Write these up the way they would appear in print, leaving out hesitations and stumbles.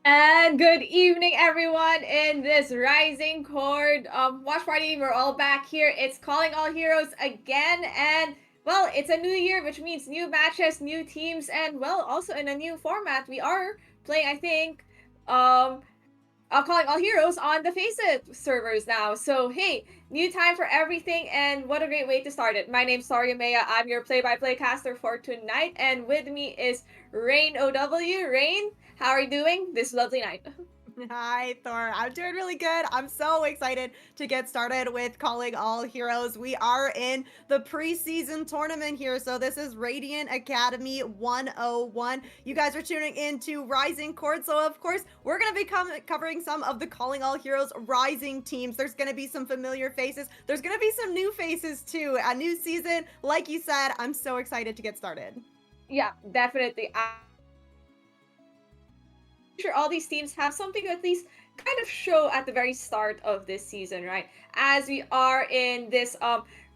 And good evening, everyone, in this Risingcord watch party. We're all back here. It's Calling All Heroes again, and well, it's a new year, which means new matches, new teams, and well, also in a new format. We are playing, I think, um, Calling All Heroes on the Faceit servers now. So hey, new time for everything, and what a great way to start it. My name's Saryamea. I'm your play-by-play caster for tonight, and with me is Rain OW. Rain, how are you doing this lovely night? Hi, Thor. I'm doing really good. I'm so excited to get started with Calling All Heroes. We are in the preseason tournament here. So, this is Radiant Academy 101. You guys are tuning into Risingcord. So, of course, we're going to be covering some of the Calling All Heroes Rising teams. There's going to be some familiar faces, there's going to be some new faces too. A new season. Like you said, I'm so excited to get started. Yeah, definitely. I'm sure all these teams have something to at least kind of show at the very start of this season, right? As we are in this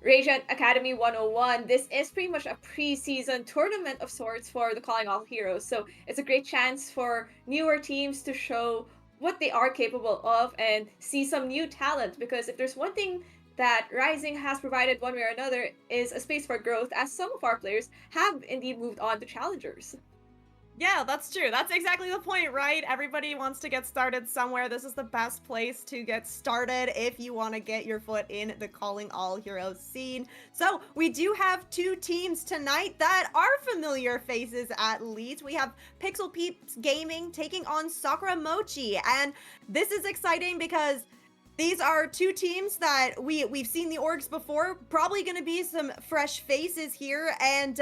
Radiant Academy 101, this is pretty much a preseason tournament of sorts for the Calling All Heroes. So it's a great chance for newer teams to show what they are capable of and see some new talent. Because if there's one thing that Rising has provided one way or another is a space for growth, as some of our players have indeed moved on to challengers. Yeah, that's true. That's exactly the point, right? Everybody wants to get started somewhere. This is the best place to get started if you want to get your foot in the Calling All Heroes scene. So, we do have two teams tonight that are familiar faces at least. We have Pixel Peeps Gaming taking on Sakura Mochi. And this is exciting because these are two teams that we've seen the orgs before. Probably going to be some fresh faces here, and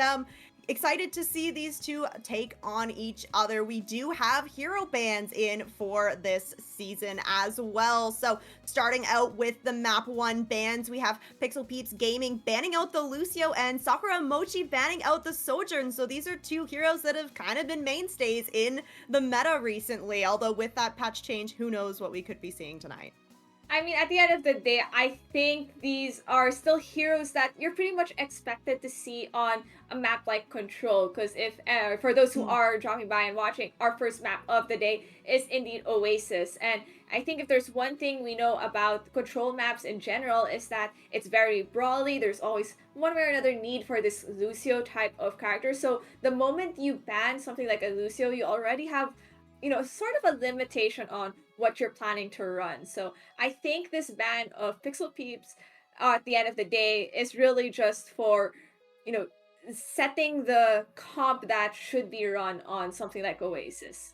excited to see these two take on each other. We do have hero bans in for this season as well. So starting out with the map 1 bans, we have Pixel Peeps Gaming banning out the Lucio and Sakura Mochi banning out the Sojourn. So these are two heroes that have kind of been mainstays in the meta recently. Although with that patch change, who knows what we could be seeing tonight. I mean, at the end of the day, I think these are still heroes that you're pretty much expected to see on a map like Control. Because if, for those who are dropping by and watching, our first map of the day is indeed Oasis. And I think if there's one thing we know about Control maps in general, is that it's very brawly. There's always one way or another need for this Lucio type of character. So the moment you ban something like a Lucio, you already have, sort of a limitation on what you're planning to run. So I think this ban of Pixel Peeps at the end of the day is really just for, you know, setting the comp that should be run on something like Oasis.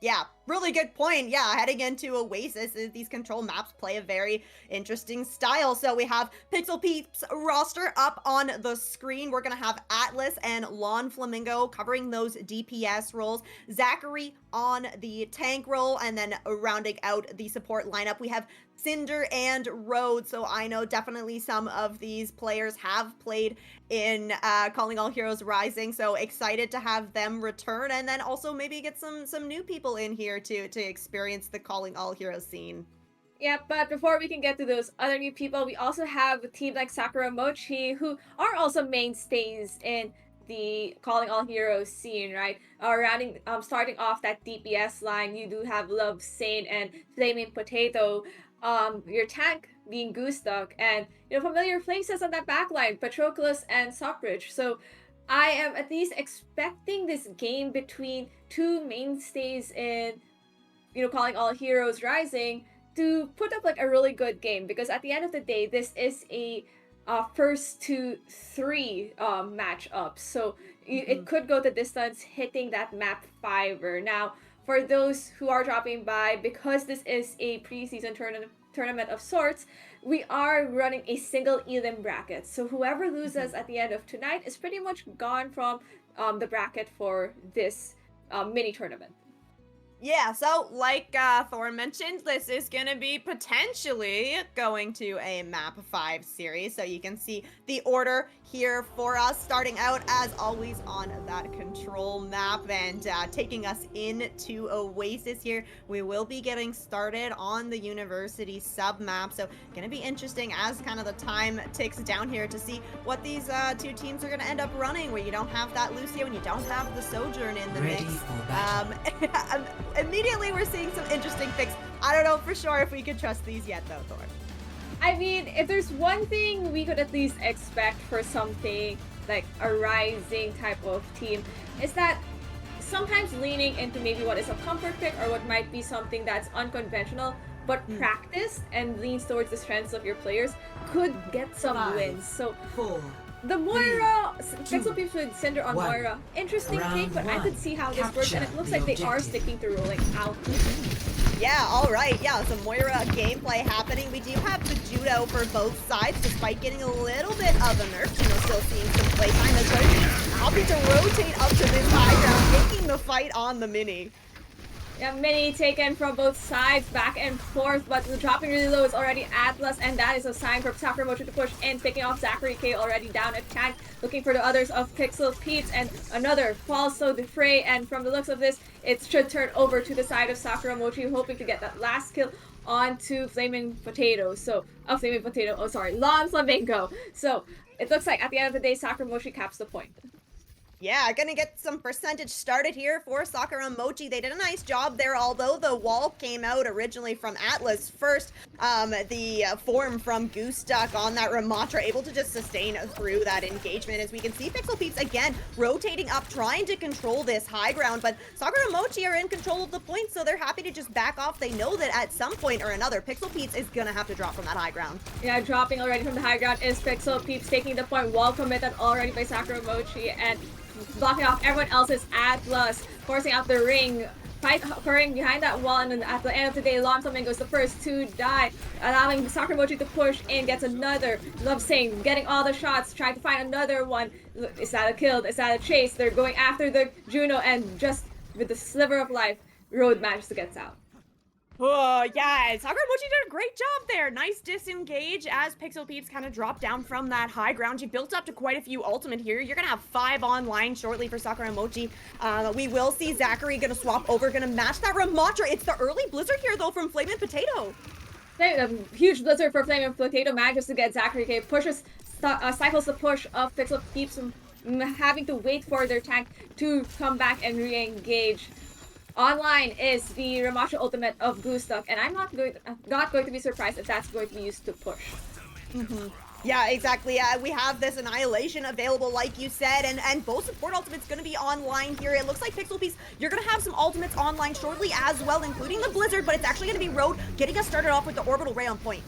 Yeah, really good point. Yeah, heading into Oasis, these control maps play a very interesting style. So we have Pixel Peeps roster up on the screen. We're going to have Atlas and Lawn Flamingo covering those DPS roles. Zachary on the tank role, and then rounding out the support lineup, we have Cinder and Road. So I know definitely some of these players have played in Calling All Heroes Rising. So excited to have them return, and then also maybe get some new people in here to experience the Calling All Heroes scene. Yeah, but before we can get to those other new people, we also have a team like Sakura Mochi, who are also mainstays in the Calling All Heroes scene, right? Starting off that DPS line, you do have Love Saint and Flaming Potato. Your tank being Goose Duck, and familiar faces on that backline, Patroclus and Suffrage. So I am at least expecting this game between two mainstays in Calling All Heroes Rising to put up like a really good game, because at the end of the day, this is a first to three match up. So it could go the distance, hitting that map fiver. Now, for those who are dropping by, because this is a preseason tournament of sorts, we are running a single elim bracket. So whoever loses at the end of tonight is pretty much gone from the bracket for this mini tournament. Yeah, so like Thor mentioned, this is going to be potentially going to a map 5 series. So you can see the order here for us, starting out as always on that control map, and taking us into Oasis here. We will be getting started on the university sub map. So going to be interesting as kind of the time ticks down here to see what these two teams are going to end up running, where you don't have that Lucio and you don't have the Sojourn in the Ready mix. for battle. immediately we're seeing some interesting picks. I don't know for sure if we could trust these yet, though, Thor. I mean, if there's one thing we could at least expect for something like a rising type of team, is that sometimes leaning into maybe what is a comfort pick or what might be something that's unconventional but practiced and leans towards the strengths of your players could get some 5, wins. So 4, the Moira, 2, Pixel Peeps with Cinder on 1. Moira, interesting Round take, but I one. could see how this works, and it looks Capture like the they are objective. sticking to rolling out. Yeah, all right. Yeah, some Moira gameplay happening. We do have the judo for both sides, despite getting a little bit of a nerf. Still seeing some playtime as well. Opting to rotate up to this high ground, taking the fight on the mini. Yeah, mini taken from both sides, back and forth, but the dropping really low is already Atlas, and that is a sign for Sakura Mochi to push in, picking off Zachary K already down a tank, looking for the others of Pixel Peeps, and another falls so the fray, and from the looks of this, it should turn over to the side of Sakura Mochi, hoping to get that last kill onto Flaming Potato. So, Flaming Potato, oh sorry, Lawn Flamingo. So, it looks like at the end of the day, Sakura Mochi caps the point. Yeah, gonna get some percentage started here for Sakura Mochi. They did a nice job there, although the wall came out originally from Atlas first. The form from Goostuck on that Ramatra, able to just sustain through that engagement. As we can see, Pixel Peeps again rotating up, trying to control this high ground, but Sakura Mochi are in control of the point, so they're happy to just back off. They know that at some point or another, Pixel Peeps is gonna have to drop from that high ground. Yeah, dropping already from the high ground is Pixel Peeps, taking the point, well committed already by Sakura Mochi, and blocking off everyone else's Atlas, forcing out the ring, fight occurring behind that wall, and then at the end of the day, Lawn Flamingo is the first to die, allowing Sakura Mochi to push in, gets another. Love saying, getting all the shots, trying to find another one. Is that a kill? Is that a chase? They're going after the Juno, and just with the sliver of life, Road manages to get out. Oh, yeah, Sakura Mochi did a great job there. Nice disengage as Pixel Peeps kind of dropped down from that high ground. She built up to quite a few ultimate here. You're going to have 5 online shortly for Sakura Mochi. We will see Zachary going to swap over, going to match that Ramatra. It's the early blizzard here, though, from Flaming Potato. A huge blizzard for Flaming Potato, manages to get Zachary K, pushes, cycles the push of Pixel Peeps, having to wait for their tank to come back and re-engage. Online is the Ramatra ultimate of Goostuck, and I'm not going to be surprised if that's going to be used to push. Yeah, exactly. We have this Annihilation available, like you said, and both support ultimates going to be online here. It looks like Pixel Peeps, you're going to have some ultimates online shortly as well, including the Blizzard, but it's actually going to be Road getting us started off with the Orbital Ray on point.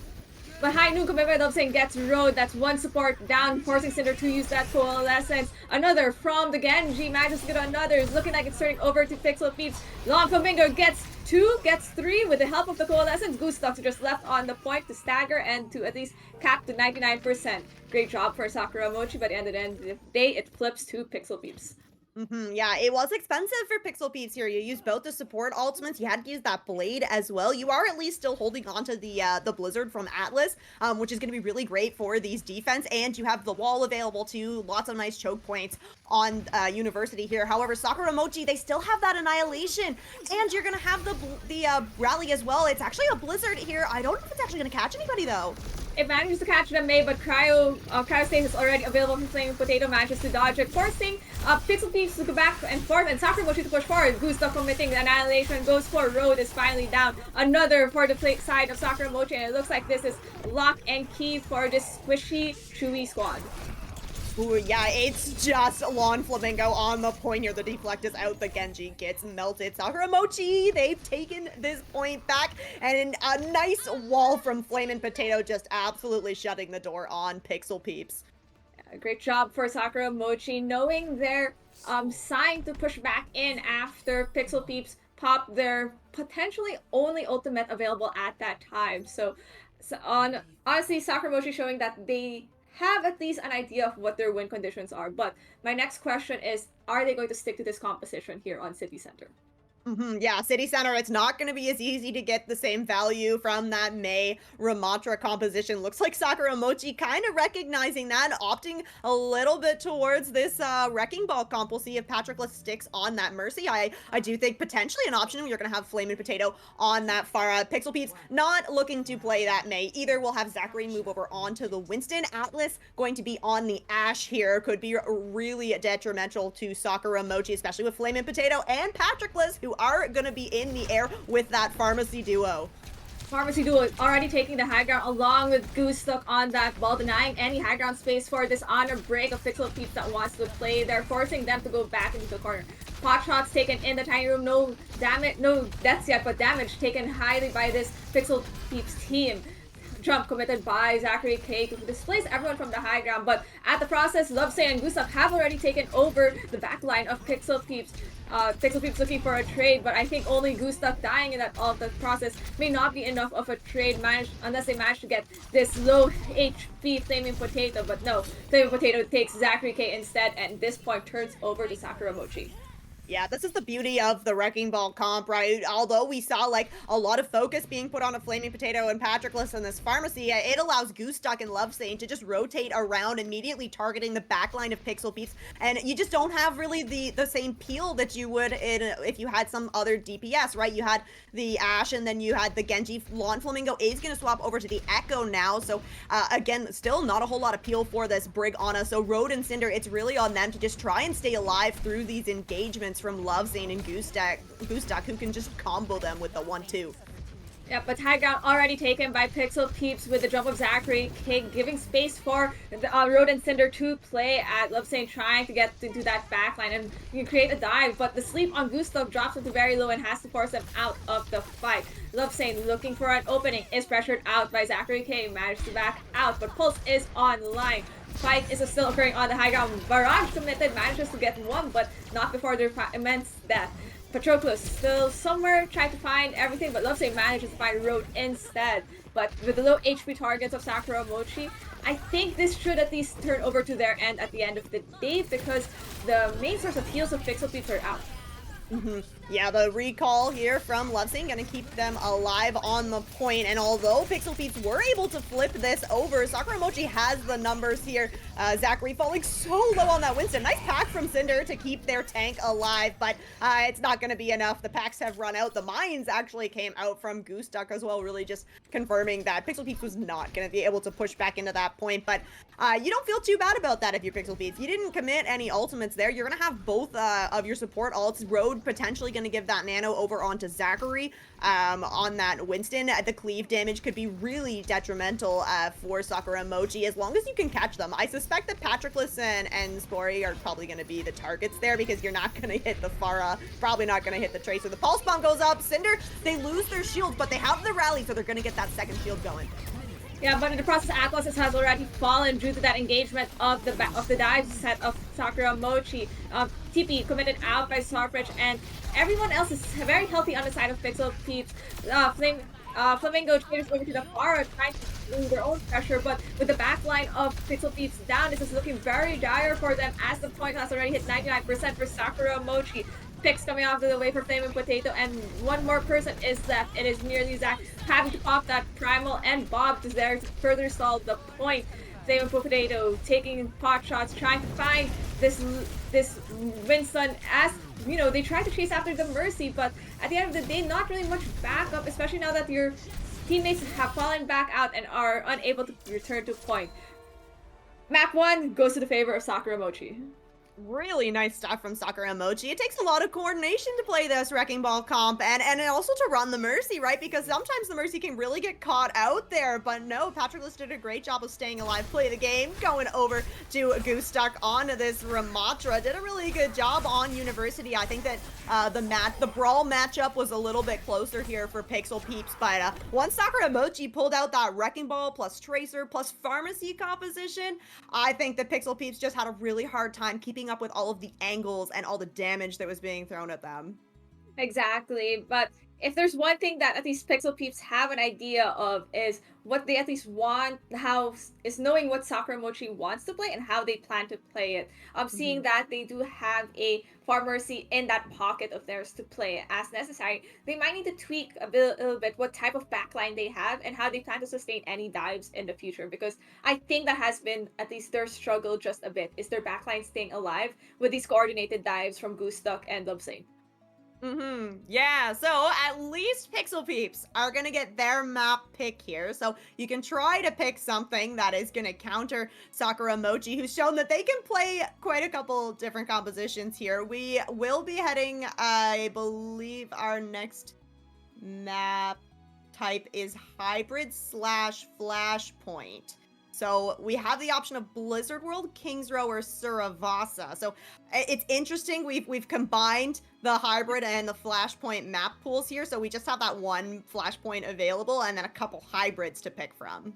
But High Noon Commitment Love saying gets Road. That's one support down, forcing Cinder to use that Coalescence. Another from the Genji, manages to get another. It's looking like it's turning over to Pixel Peeps. Long Flamingo gets 2, gets 3 with the help of the Coalescence. Goostucks are just left on the point to stagger and to at least cap to 99%. Great job for Sakura Mochi, but at the end of the day, it flips to Pixel Peeps. Yeah, it was expensive for Pixel Peeps here. You used both the support ultimates. You had to use that blade as well. You are at least still holding on to the Blizzard from Atlas, which is going to be really great for these defense. And you have the wall available too. Lots of nice choke points on University here. However, Sakura Mochi, they still have that Annihilation, and you're going to have the rally as well. It's actually a Blizzard here. I don't know if it's actually going to catch anybody though. It manages to catch the May, but Cryostasis is already available from Flaming Potato, manages to dodge it, forcing Pixel Peeps to go back and forth, and Sakura Mochi to push forward. Goostuck committing the Annihilation, goes for Road, is finally down. Another for the side of Sakura Mochi, and it looks like this is lock and key for this squishy, chewy squad. Ooh, yeah, it's just Lawn Flamingo on the point here. The deflect is out. The Genji gets melted. Sakura Mochi, they've taken this point back. And a nice wall from Flamin' Potato, just absolutely shutting the door on Pixel Peeps. Great job for Sakura Mochi, knowing their sign to push back in after Pixel Peeps pop their potentially only ultimate available at that time. So honestly, Sakura Mochi showing that they have at least an idea of what their win conditions are. But my next question is, are they going to stick to this composition here on City Center? Yeah, City Center, it's not going to be as easy to get the same value from that May Ramatra composition. Looks like Sakura Mochi kind of recognizing that and opting a little bit towards this Wrecking Ball comp. We'll see if Patroclus sticks on that Mercy. I do think potentially an option. You're going to have Flamin' Potato on that far Pixel Peeps. Not looking to play that May. Either we'll have Zachary move over onto the Winston. Atlas going to be on the Ashe here. Could be really detrimental to Sakura Mochi, especially with Flamin' Potato and Patroclus, who who are going to be in the air with that pharmacy duo. Pharmacy Duo is already taking the high ground along with Goose stuck on that ball, denying any high ground space for this honor break of Pixel Peeps that wants to play. They're forcing them to go back into the corner. Pot shots taken in the tiny room, no damage, no deaths yet, but damage taken highly by this Pixel Peeps team. Jump committed by Zachary K to displace everyone from the high ground, but at the process, Lovesay and Gustav have already taken over the back line of Pixel Peeps. Pixel Peeps looking for a trade, but I think only Gustav dying in that all the process may not be enough of a trade unless they manage to get this low HP Flaming Potato, but no, Flaming Potato takes Zachary K instead, and this point turns over to Sakura Mochi. Yeah, this is the beauty of the Wrecking Ball comp, right? Although we saw like a lot of focus being put on a Flaming Potato and Patroclus in this pharmacy, it allows Gooseduck and Lovesane to just rotate around, immediately targeting the backline of Pixel Peeps, and you just don't have really the same peel that you would if you had some other DPS, right? You had the Ashe, and then you had the Genji. Lawn Flamingo is going to swap over to the Echo now, so again, still not a whole lot of peel for this Brig Ana, so Road and Cinder, it's really on them to just try and stay alive through these engagements from Lovesane and Gooseduck, who can just combo them with the 1-2. Yeah, but high ground already taken by Pixel Peeps with the jump of Zachary King, giving space for the Road and Cinder to play at Lovesane, trying to get into that backline and you can create a dive, but the sleep on Gustav drops into very low and has to force them out of the fight. Lovesane looking for an opening, is pressured out by Zachary K, managed to back out, but Pulse is online. Fight is still occurring on the high ground. Barrage committed manages to get one, but not before their immense death. Patroclus still somewhere trying to find everything, but Lovesay manages to find Road instead. But with the low HP targets of Sakura Mochi, I think this should at least turn over to their end at the end of the day, because the main source of heals of Pixel Peeps are out. Yeah, the recall here from Lovesane gonna keep them alive on the point, and although Pixel Peeps were able to flip this over, Sakura Mochi has the numbers here. Zachary falling so low on that Winston. Nice pack from Cinder to keep their tank alive, but it's not gonna be enough. The packs have run out. The mines actually came out from Gooseduck as well, really just confirming that Pixel Peeps was not gonna be able to push back into that point, but you don't feel too bad about that if you're Pixel Peeps. You didn't commit any ultimates there. You're gonna have both of your support ults. Road potentially gonna give that nano over onto Zachary on that Winston. The cleave damage could be really detrimental for Sakura Mochi as long as you can catch them. I suspect that Patroclus and Spory are probably going to be the targets there because you're not going to hit the Pharah, probably not going to hit the Tracer. The Pulse Bomb goes up. Cinder, they lose their shields, but they have the rally, so they're going to get that second shield going. Yeah, but in the process, Atlas has already fallen due to that engagement of the dive set of Sakura Mochi. TP committed out by Starfridge, and everyone else is very healthy on the side of Pixel Peeps. Flamingo changes over to the Pharah, trying to do their own pressure, but with the backline of Pixel Peeps down, this is looking very dire for them as the point has already hit 99% for Sakura Mochi. Picks coming off the way for Flaming Potato, and one more person is left. It is merely Zach having to pop that Primal, and Bob is there to further solve the point. Flaming Potato taking pot shots, trying to find this Winston as, you know, they try to chase after the Mercy, but at the end of the day, not really much backup, especially now that your teammates have fallen back out and are unable to return to point. Map 1 goes to the favor of Sakura Mochi. Really nice stuff from Sakura Mochi. It takes a lot of coordination to play this Wrecking Ball comp and also to run the Mercy, right? Because sometimes the Mercy can really get caught out there, but no, Patroclus did a great job of staying alive, play the game, going over to Gooseduck on this Ramatra. Did a really good job on University. I think that the Brawl matchup was a little bit closer here for Pixel Peeps, but once Sakura Mochi pulled out that Wrecking Ball plus Tracer plus Pharmacy composition, I think that Pixel Peeps just had a really hard time keeping up with all of the angles and all the damage that was being thrown at them. Exactly, but if there's one thing that at least Pixel Peeps have an idea of is what they at least want, how is knowing what Sakura Mochi wants to play and how they plan to play it. Seeing that they do have a Pharmacy in that pocket of theirs to play as necessary, they might need to tweak a little bit what type of backline they have and how they plan to sustain any dives in the future, because I think that has been at least their struggle just a bit, is their backline staying alive with these coordinated dives from Gooseduck and Lubsane. Yeah, so at least Pixel Peeps are gonna get their map pick here. So you can try to pick something that is gonna counter Sakura Mochi, who's shown that they can play quite a couple different compositions here. We will be heading, I believe our next map type is hybrid slash flashpoint. So we have the option of Blizzard World, Kings Row, or Suravasa. So it's interesting. We've combined the hybrid and the flashpoint map pools here. So we just have that one flashpoint available and then a couple hybrids to pick from.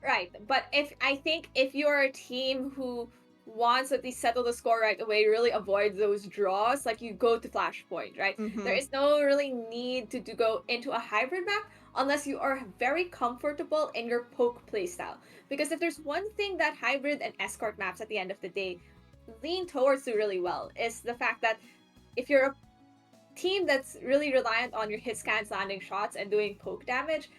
Right. But I think if you're a team who wants to at least settle the score right away, really avoid those draws, like you go to Flashpoint, right? There Mm-hmm. is no really need to go into a hybrid map unless you are very comfortable in your poke playstyle. Because if there's one thing that hybrid and escort maps at the end of the day lean towards do really well, is the fact that if you're a team that's really reliant on your hit scans, landing shots, and doing poke damage,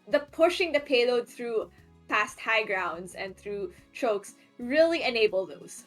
the pushing the payload through past high grounds and through chokes really enable those.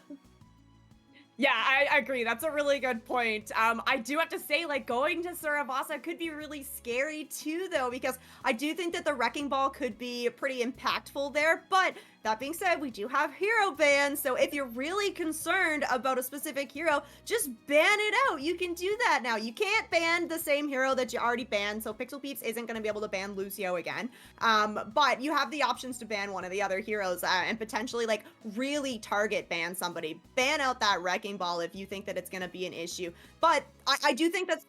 Yeah, I agree. That's a really good point. I do have to say, like, going to Suravasa could be really scary too, though, because I do think that the Wrecking Ball could be pretty impactful there. But that being said, we do have hero bans, so if you're really concerned about a specific hero, just ban it out. You can do that now. You can't ban the same hero that you already banned, so Pixel Peeps isn't going to be able to ban Lucio again. But you have the options to ban one of the other heroes and potentially like really target ban somebody. Ban out that Wrecking Ball if you think that it's going to be an issue. But I do think that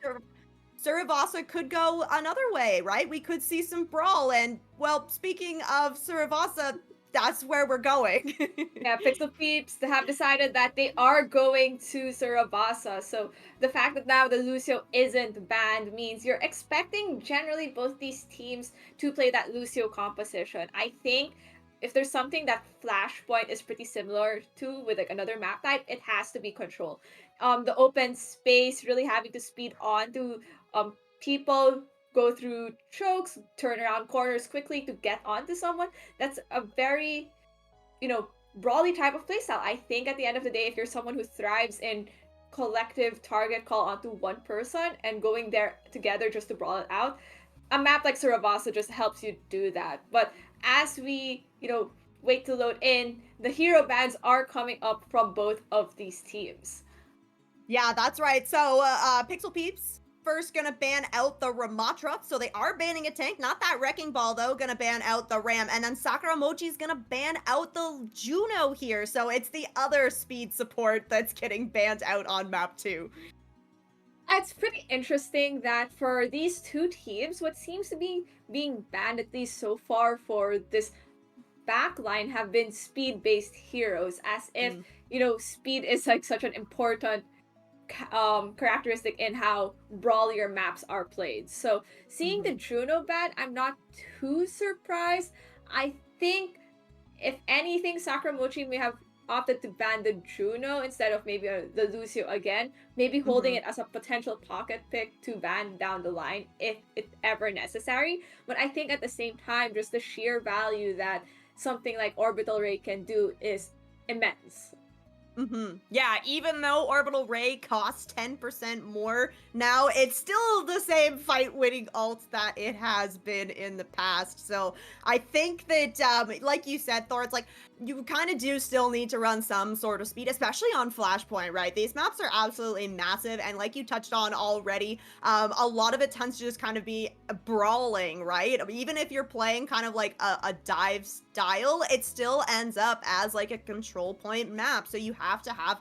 Suravasa could go another way, right? We could see some brawl. And well, speaking of Suravasa, that's where we're going. Yeah, Pixel Peeps have decided that they are going to Surabasa. So the fact that now the Lucio isn't banned means you're expecting generally both these teams to play that Lucio composition. I think if there's something that Flashpoint is pretty similar to with like another map type, it has to be control. The open space, really having to speed on to people go through chokes, turn around corners quickly to get onto someone. That's a very brawly type of playstyle. I think at the end of the day, if you're someone who thrives in collective target call onto one person and going there together just to brawl it out, a map like Suravasa just helps you do that. But as we, wait to load in, the hero bans are coming up from both of these teams. Yeah, that's right. So, Pixel Peeps first gonna ban out the Ramatra. So they are banning a tank, not that Wrecking Ball though. Gonna ban out the Ram, and then Sakura Mochi's gonna ban out the Juno here. So it's the other speed support that's getting banned out on map 2. It's pretty interesting that for these two teams, what seems to be being banned, at least so far for this backline, have been speed based heroes, as if, speed is like such an important characteristic in how brawlier maps are played. So seeing the Mm-hmm. Juno ban, I'm not too surprised. I think if anything, Sakamochi may have opted to ban the Juno instead of maybe the Lucio again, maybe holding Mm-hmm. it as a potential pocket pick to ban down the line if it's ever necessary. But I think at the same time, just the sheer value that something like Orbital Ray can do is immense. Yeah, even though Orbital Ray costs 10% more now, it's still the same fight winning ult that it has been in the past. So I think that, like you said, Thor, it's like you kind of do still need to run some sort of speed, especially on Flashpoint, right? These maps are absolutely massive. And like you touched on already, a lot of it tends to just kind of be brawling, right? Even if you're playing kind of like a dive style, it still ends up as like a control point map. So you have to have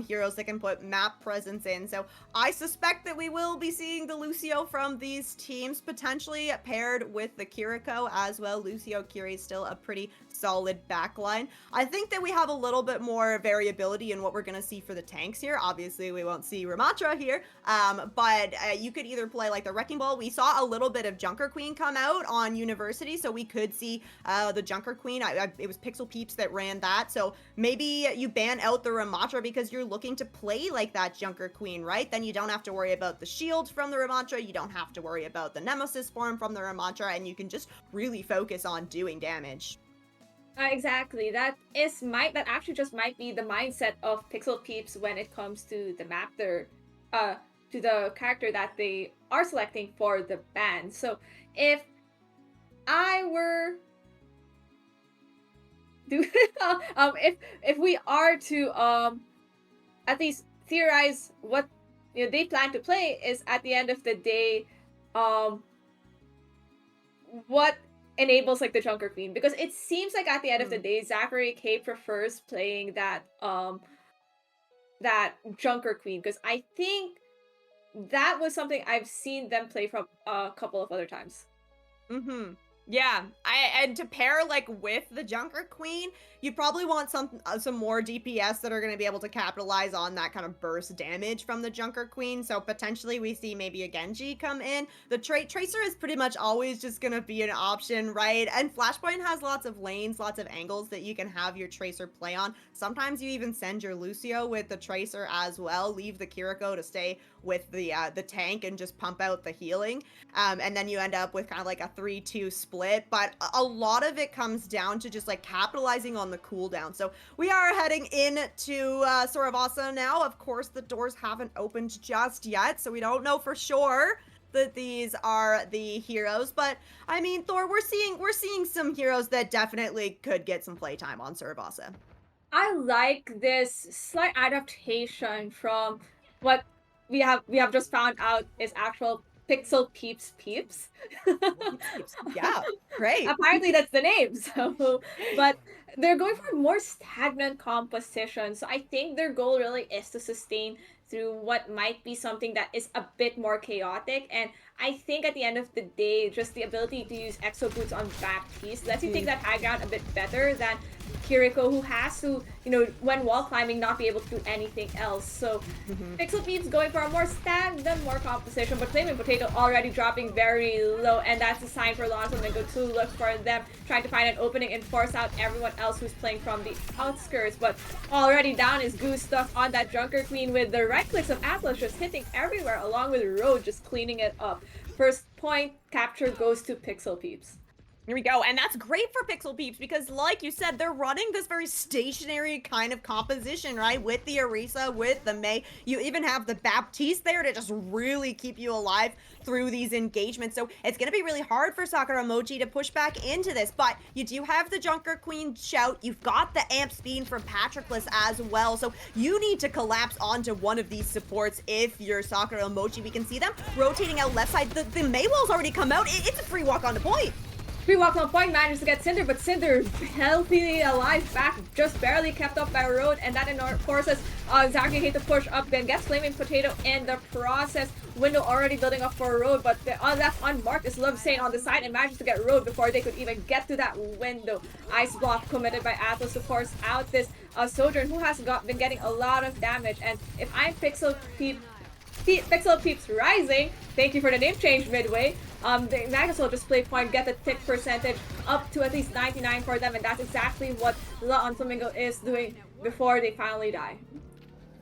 heroes that can put map presence in. So I suspect that we will be seeing the Lucio from these teams potentially paired with the Kiriko as well. Lucio Kiri is still a pretty solid backline. I think that we have a little bit more variability in what we're going to see for the tanks here. Obviously, we won't see Ramatra here, but you could either play like the Wrecking Ball. We saw a little bit of Junker Queen come out on University, so we could see the Junker Queen. It was Pixel Peeps that ran that, so maybe you ban out the Ramatra because you're looking to play like that Junker Queen, right? Then you don't have to worry about the shield from the Ramatra, you don't have to worry about the Nemesis form from the Ramatra, and you can just really focus on doing damage. Exactly. That actually just might be the mindset of Pixel Peeps when it comes to the map they're to the character that they are selecting for the band. So if I were do if we are to at least theorize what they plan to play, is at the end of the day um what enables like the Junker Queen, because it seems like at the end of the Hmm. day Zachary K prefers playing that Junker Queen, because I think that was something I've seen them play from a couple of other times. Mm-hmm. Yeah, and to pair like with the Junker Queen, you probably want some more DPS that are going to be able to capitalize on that kind of burst damage from the Junker Queen. So potentially we see maybe a Genji come in. The Tracer is pretty much always just going to be an option, right? And Flashpoint has lots of lanes, lots of angles that you can have your Tracer play on. Sometimes you even send your Lucio with the Tracer as well. Leave the Kiriko to stay with the tank and just pump out the healing. And then you end up with kind of like a 3-2 split. But a lot of it comes down to just like capitalizing on the cooldown. So we are heading into Sorabasa now. Of course, the doors haven't opened just yet, so we don't know for sure that these are the heroes. But I mean, Thor, we're seeing some heroes that definitely could get some playtime on Sorabasa. I like this slight adaptation from what we have just found out is actual Pixel Peeps. Peeps, peeps. Yeah, great. Apparently that's the name. So, but they're going for more stagnant composition. So I think their goal really is to sustain through what might be something that is a bit more chaotic. And I think at the end of the day, just the ability to use Exo Boots on Baptiste lets you take that high ground a bit better than Kiriko, who has to, when wall climbing, not be able to do anything else. So Mhm. Pixel Peeps going for a more stagnant, more composition, but Flaming Potato already dropping very low, and that's a sign for Lonzo Mingo to look for them, trying to find an opening and force out everyone else who's playing from the outskirts. But already down is Goose stuck on that Junker Queen with the right clicks of Atlas just hitting everywhere, along with Road just cleaning it up. First point capture goes to Pixel Peeps. Here we go. And that's great for Pixel Peeps because, like you said, they're running this very stationary kind of composition, right? With the Orisa, with the Mei. You even have the Baptiste there to just really keep you alive through these engagements. So it's going to be really hard for Sakura Mochi to push back into this. But you do have the Junker Queen shout. You've got the Amp Speed from Patroclus as well. So you need to collapse onto one of these supports if you're Sakura Mochi. We can see them rotating out left side. The Mei wall's already come out. It's a free walk on the point. Free walk on point manages to get Cinder, but Cinder healthily alive back, just barely kept up by Road, and that forces Zachary K to push up, then gets Flaming Potato in the process. Window already building up for Road, but the left unmarked is Love Saint on the side and manages to get Road before they could even get to that window. Ice block committed by Atlas to force out this Sojourn, who has been getting a lot of damage. And if I'm Pixel Peeps Rising, thank you for the name change midway. They might as well just play point, get the tick percentage up to at least 99 for them, and that's exactly what La Flamingo is doing before they finally die.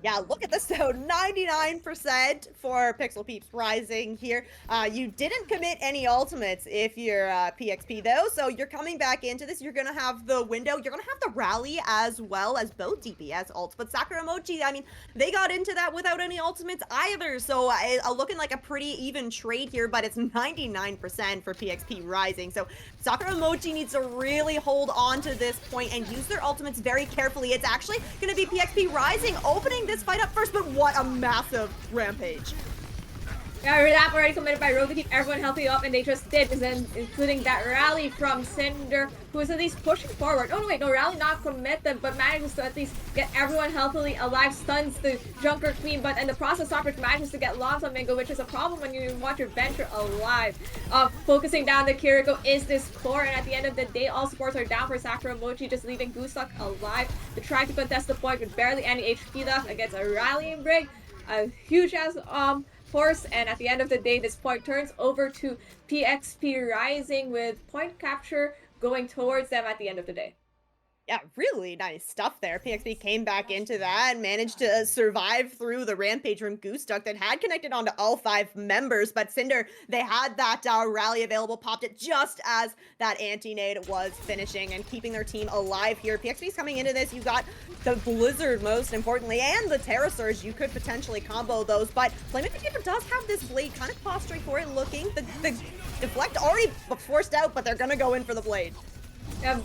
Yeah, look at this though, 99% for Pixel Peeps Rising here. You didn't commit any ultimates if you're PxP though, so you're coming back into this. You're gonna have the window, you're gonna have the rally as well as both DPS ults. But Sakura Mochi, I mean, they got into that without any ultimates either, so looking like a pretty even trade here, but it's 99% for PxP Rising. So Sakura Mochi needs to really hold on to this point and use their ultimates very carefully. It's actually gonna be PxP Rising opening this fight up first, but what a massive rampage. Yeah, that already committed by Rogue to keep everyone healthy up, and they just did, including that rally from Cinder, who is at least pushing forward. Oh, no, wait, no, rally not committed, but manages to at least get everyone healthily alive, stuns the Junker Queen, but in the process, Stoppage manages to get Lonzo Mingo, which is a problem when you want your venture alive. Focusing down the Kiriko is this core, and at the end of the day, all supports are down for Sakura Mochi, just leaving Gusak alive to try to contest the point with barely any HP left against a rallying Brig. A huge ass force, and at the end of the day, this point turns over to PxP Rising with point capture going towards them at the end of the day. Yeah, really nice stuff there. PXP came back into that and managed to survive through the rampage from Goose Duck that had connected onto all 5 members. But Cinder, they had that rally available, popped it just as that anti-nade was finishing and keeping their team alive here. PXP's coming into this. You got the Blizzard, most importantly, and the Terra Surge. You could potentially combo those. But Flaming Potato does have this blade kind of posturing for it looking. The deflect already forced out, but they're going to go in for the blade.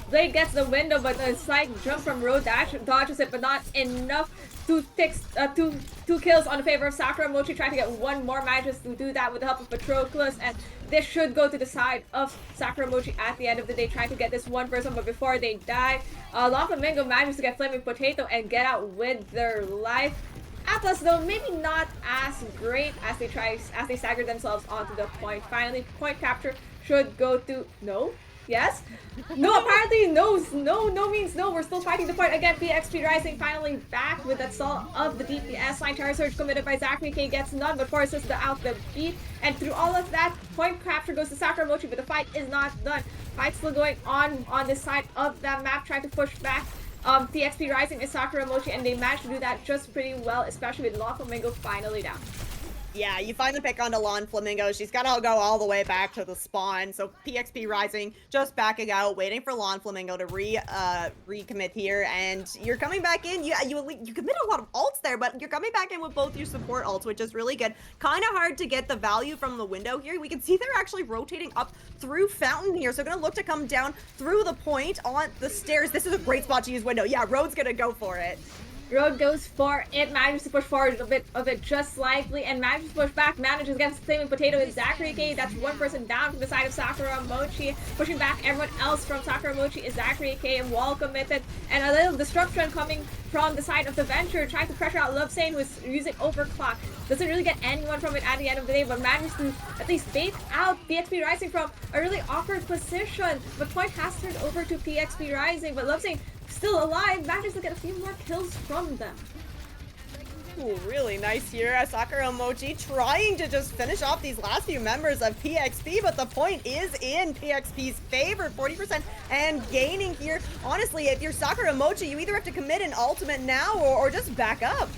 Blade gets the window, but the slight jump from Road dodges it, but not enough to fix two kills on the favor of Sakura. Mochi trying to get one more, manages to do that with the help of Patroclus, and this should go to the side of Sakura Mochi at the end of the day, trying to get this one person, but before they die, Long Flamingo manages to get Flaming Potato and get out with their life. Atlas, though, maybe not as great as they stagger themselves onto the point. Finally, point capture should go to Yes? No, apparently no means no. We're still fighting the point. Again, PxP Rising finally back with that assault of the DPS line. Terror Surge committed by Zachary K gets none, but forces out the beat. And through all of that, point capture goes to Sakura Mochi, but the fight is not done. Fight still going on this side of that map, trying to push back PxP Rising is Sakura Mochi, and they managed to do that just pretty well, especially with Law Flamingo finally down. Yeah, you find the pick onto Lawn Flamingo. She's got to go all the way back to the spawn. So PxP Rising just backing out, waiting for Lawn Flamingo to recommit here. And you're coming back in. You commit a lot of ults there, but you're coming back in with both your support ults, which is really good. Kind of hard to get the value from the window here. We can see they're actually rotating up through Fountain here. So going to look to come down through the point on the stairs. This is a great spot to use window. Yeah, Road's going to go for it. Road goes for it, manages to push forward a bit of it just slightly, and manages to push back, manages against Flaming Potato with Zachary K. That's one person down from the side of Sakura Mochi. Pushing back everyone else from Sakura Mochi is Zachary K. and wall committed. And a little disruption coming from the side of the Venture, trying to pressure out Love Sane, who's using Overclock. Doesn't really get anyone from it at the end of the day, but manages to at least bait out PxP Rising from a really awkward position. But point has turned over to PxP Rising, but Love Sane still alive, manages to get a few more kills from them. Ooh, really nice here. Sakura Mochi trying to just finish off these last few members of PxP, but the point is in PxP's favor, 40% and gaining here. Honestly, if you're Sakura Mochi, you either have to commit an ultimate now or just back up.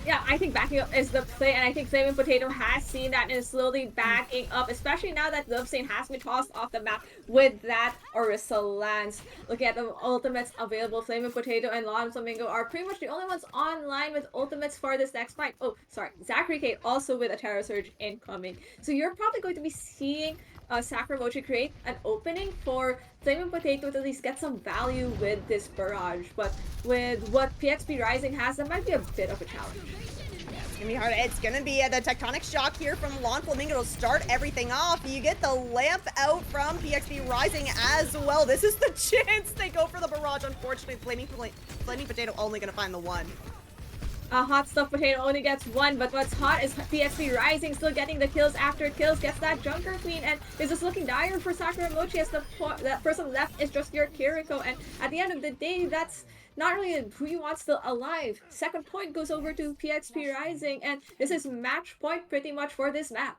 Yeah, I think backing up is the play, and I think Flaming Potato has seen that and is slowly backing up, especially now that Love Sane has been tossed off the map with that Orisa Lance. Looking at the ultimates available, Flaming Potato and Lawn Flamingo are pretty much the only ones online with ultimates for this next fight. Oh, sorry, Zachary K also with a Terror Surge incoming. So you're probably going to be seeing Sakura Mochi create an opening for Flaming Potato to at least get some value with this barrage, but with what PxP Rising has, that might be a bit of a challenge. Yeah, it's gonna be hard. It's gonna be the tectonic shock here from Lawn Flamingo to start everything off. You get the lamp out from PxP Rising as well. This is the chance they go for the barrage. Unfortunately, Flaming Potato only gonna find the one. Hot Stuff Potato only gets one, but what's hot is PxP Rising still getting the kills after kills, gets that Junker Queen, and is just looking dire for Sakura Mochi as that person left is just your Kiriko, and at the end of the day, that's not really who you want still alive. Second point goes over to PxP Rising, and this is match point pretty much for this map.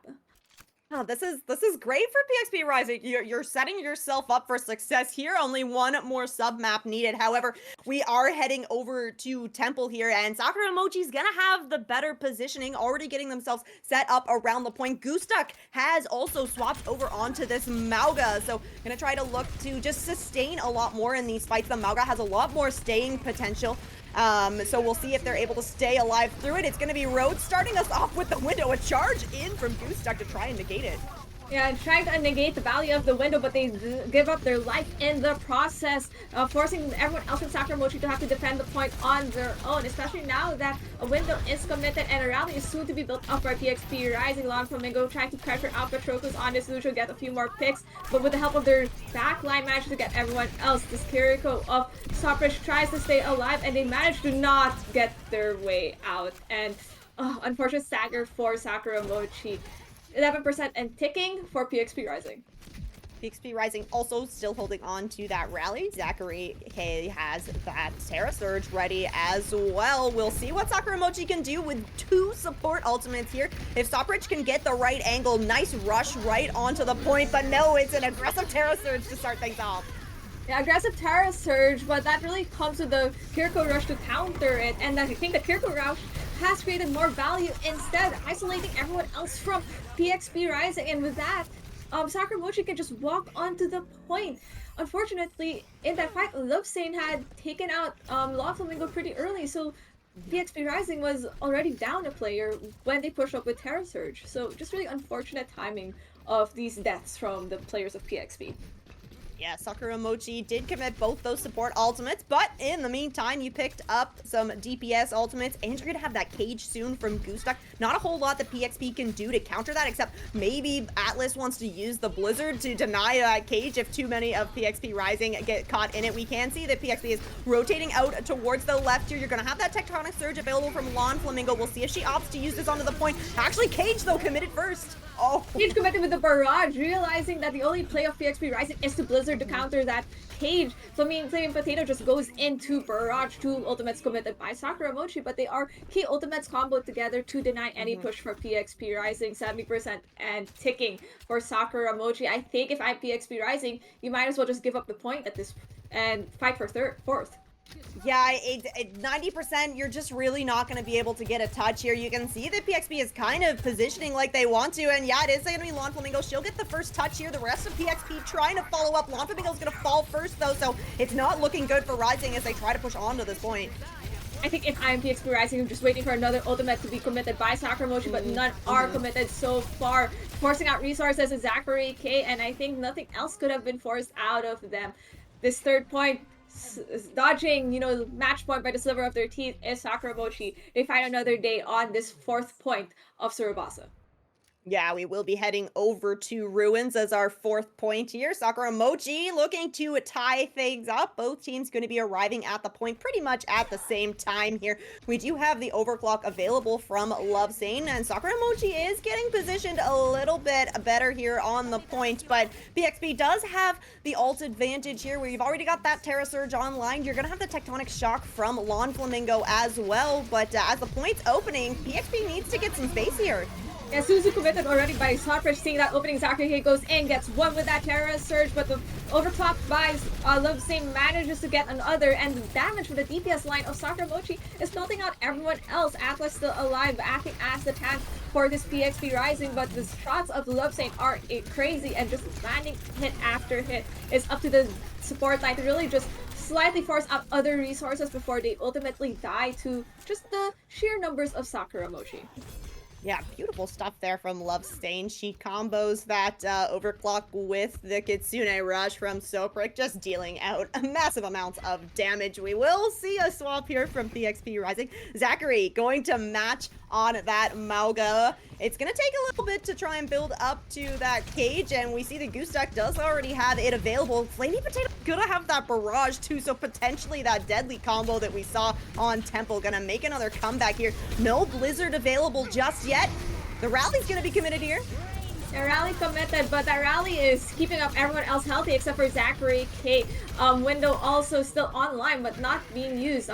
Oh, this is great for PxP Rising. You're setting yourself up for success here. Only one more sub map needed. However, we are heading over to Temple here, and Sakura Mochi's gonna have the better positioning, already getting themselves set up around the point. Goose Duck has also swapped over onto this Mauga, so gonna try to look to just sustain a lot more in these fights. The Mauga has a lot more staying potential. So we'll see if they're able to stay alive through it. It's going to be Road starting us off with the window. A charge in from Goose Duck to try and negate it. Yeah, trying to negate the value of the window, but they give up their life in the process, forcing everyone else in Sakura Mochi to have to defend the point on their own, especially now that a window is committed and a rally is soon to be built up by PxP Rising. Lawn Flamingo trying to pressure out Patroclus on this Lucio, get a few more picks, but with the help of their backline, manage to get everyone else. This Kiriko of Stoppage tries to stay alive, and they manage to not get their way out. And unfortunate stagger for Sakura Mochi. 11% and ticking for PxP Rising. PxP Rising also still holding on to that rally. Zachary K has that Terra Surge ready as well. We'll see what Sakura Mochi can do with 2 support ultimates here. If Stoppage can get the right angle, nice rush right onto the point, but no, it's an aggressive Terra Surge to start things off. Yeah, aggressive Terra Surge, but that really comes with the Kiriko Rush to counter it, and I think the Kiriko Rush has created more value instead, isolating everyone else from PxP Rising, and with that, Sakura Mochi can just walk onto the point. Unfortunately, in that fight, Lobsane had taken out Law Flamingo pretty early, so PxP Rising was already down a player when they pushed up with Terra Surge. So just really unfortunate timing of these deaths from the players of PxP. Yeah, Sakura Mochi did commit both those support ultimates, but in the meantime, you picked up some DPS ultimates, and you're gonna have that cage soon from Goosduck. Not a whole lot that PxP can do to counter that, except maybe Atlas wants to use the Blizzard to deny that cage if too many of PxP Rising get caught in it. We can see that PxP is rotating out towards the left here. You're gonna have that Tectonic Surge available from Lawn Flamingo. We'll see if she opts to use this onto the point. Actually, Cage, though, committed first. Oh. Cage committed with the barrage, realizing that the only play of PxP Rising is to Blizzard to counter that cage. Flaming Potato just goes into barrage, two ultimates committed by Sakura Mochi, but they are key ultimates comboed together to deny any push for PxP Rising. 70% and ticking for Sakura Mochi. I think if I'm PxP Rising, you might as well just give up the point at this and fight for fourth. Yeah, 90%, you're just really not going to be able to get a touch here. You can see that PxP is kind of positioning like they want to, and yeah, it is going to be Lawn Flamingo. She'll get the first touch here. The rest of PxP trying to follow up. Lawn Flamingo's going to fall first, though, so it's not looking good for Rising as they try to push on to this point. I think if I'm PxP Rising, I'm just waiting for another ultimate to be committed by Sakura Mochi, but none are committed so far, forcing out resources as Zachary K, and I think nothing else could have been forced out of them. This third point, dodging, match point by the sliver of their teeth, is Sakura Mochi. They find another day on this fourth point of Surabasa. Yeah, we will be heading over to Ruins as our fourth point here. Sakura Mochi looking to tie things up. Both teams going to be arriving at the point pretty much at the same time here. We do have the overclock available from Lovesane, and Sakura Mochi is getting positioned a little bit better here on the point, but PxP does have the ult advantage here where you've already got that Terra Surge online. You're going to have the Tectonic Shock from Lawn Flamingo as well, but as the point's opening, PxP needs to get some space here. Yeah, Suzu committed already by Slotfish, seeing that opening. Zachary K goes in, gets one with that Terra Surge, but the overclock by Lovesane manages to get another, and the damage for the DPS line of Sakura Mochi is melting out everyone else. Atlas still alive, acting as the tank for this PxP Rising, but the shots of Lovesane are crazy, and just landing hit after hit is up to the support line to really just slightly force out other resources before they ultimately die to just the sheer numbers of Sakura Mochi. Yeah, beautiful stuff there from Lovesane. She combos that overclock with the Kitsune Rush from Soprik, just dealing out massive amounts of damage. We will see a swap here from PxP Rising. Zachary going to match on that Mauga. It's going to take a little bit to try and build up to that cage, and we see the Goose Duck does already have it available. Flaming Potato gonna have that barrage too, so potentially that deadly combo that we saw on Temple gonna make another comeback here. No Blizzard available just yet. The rally's gonna be committed here. The rally committed, but that rally is keeping up everyone else healthy except for Zachary K. Window also still online, but not being used.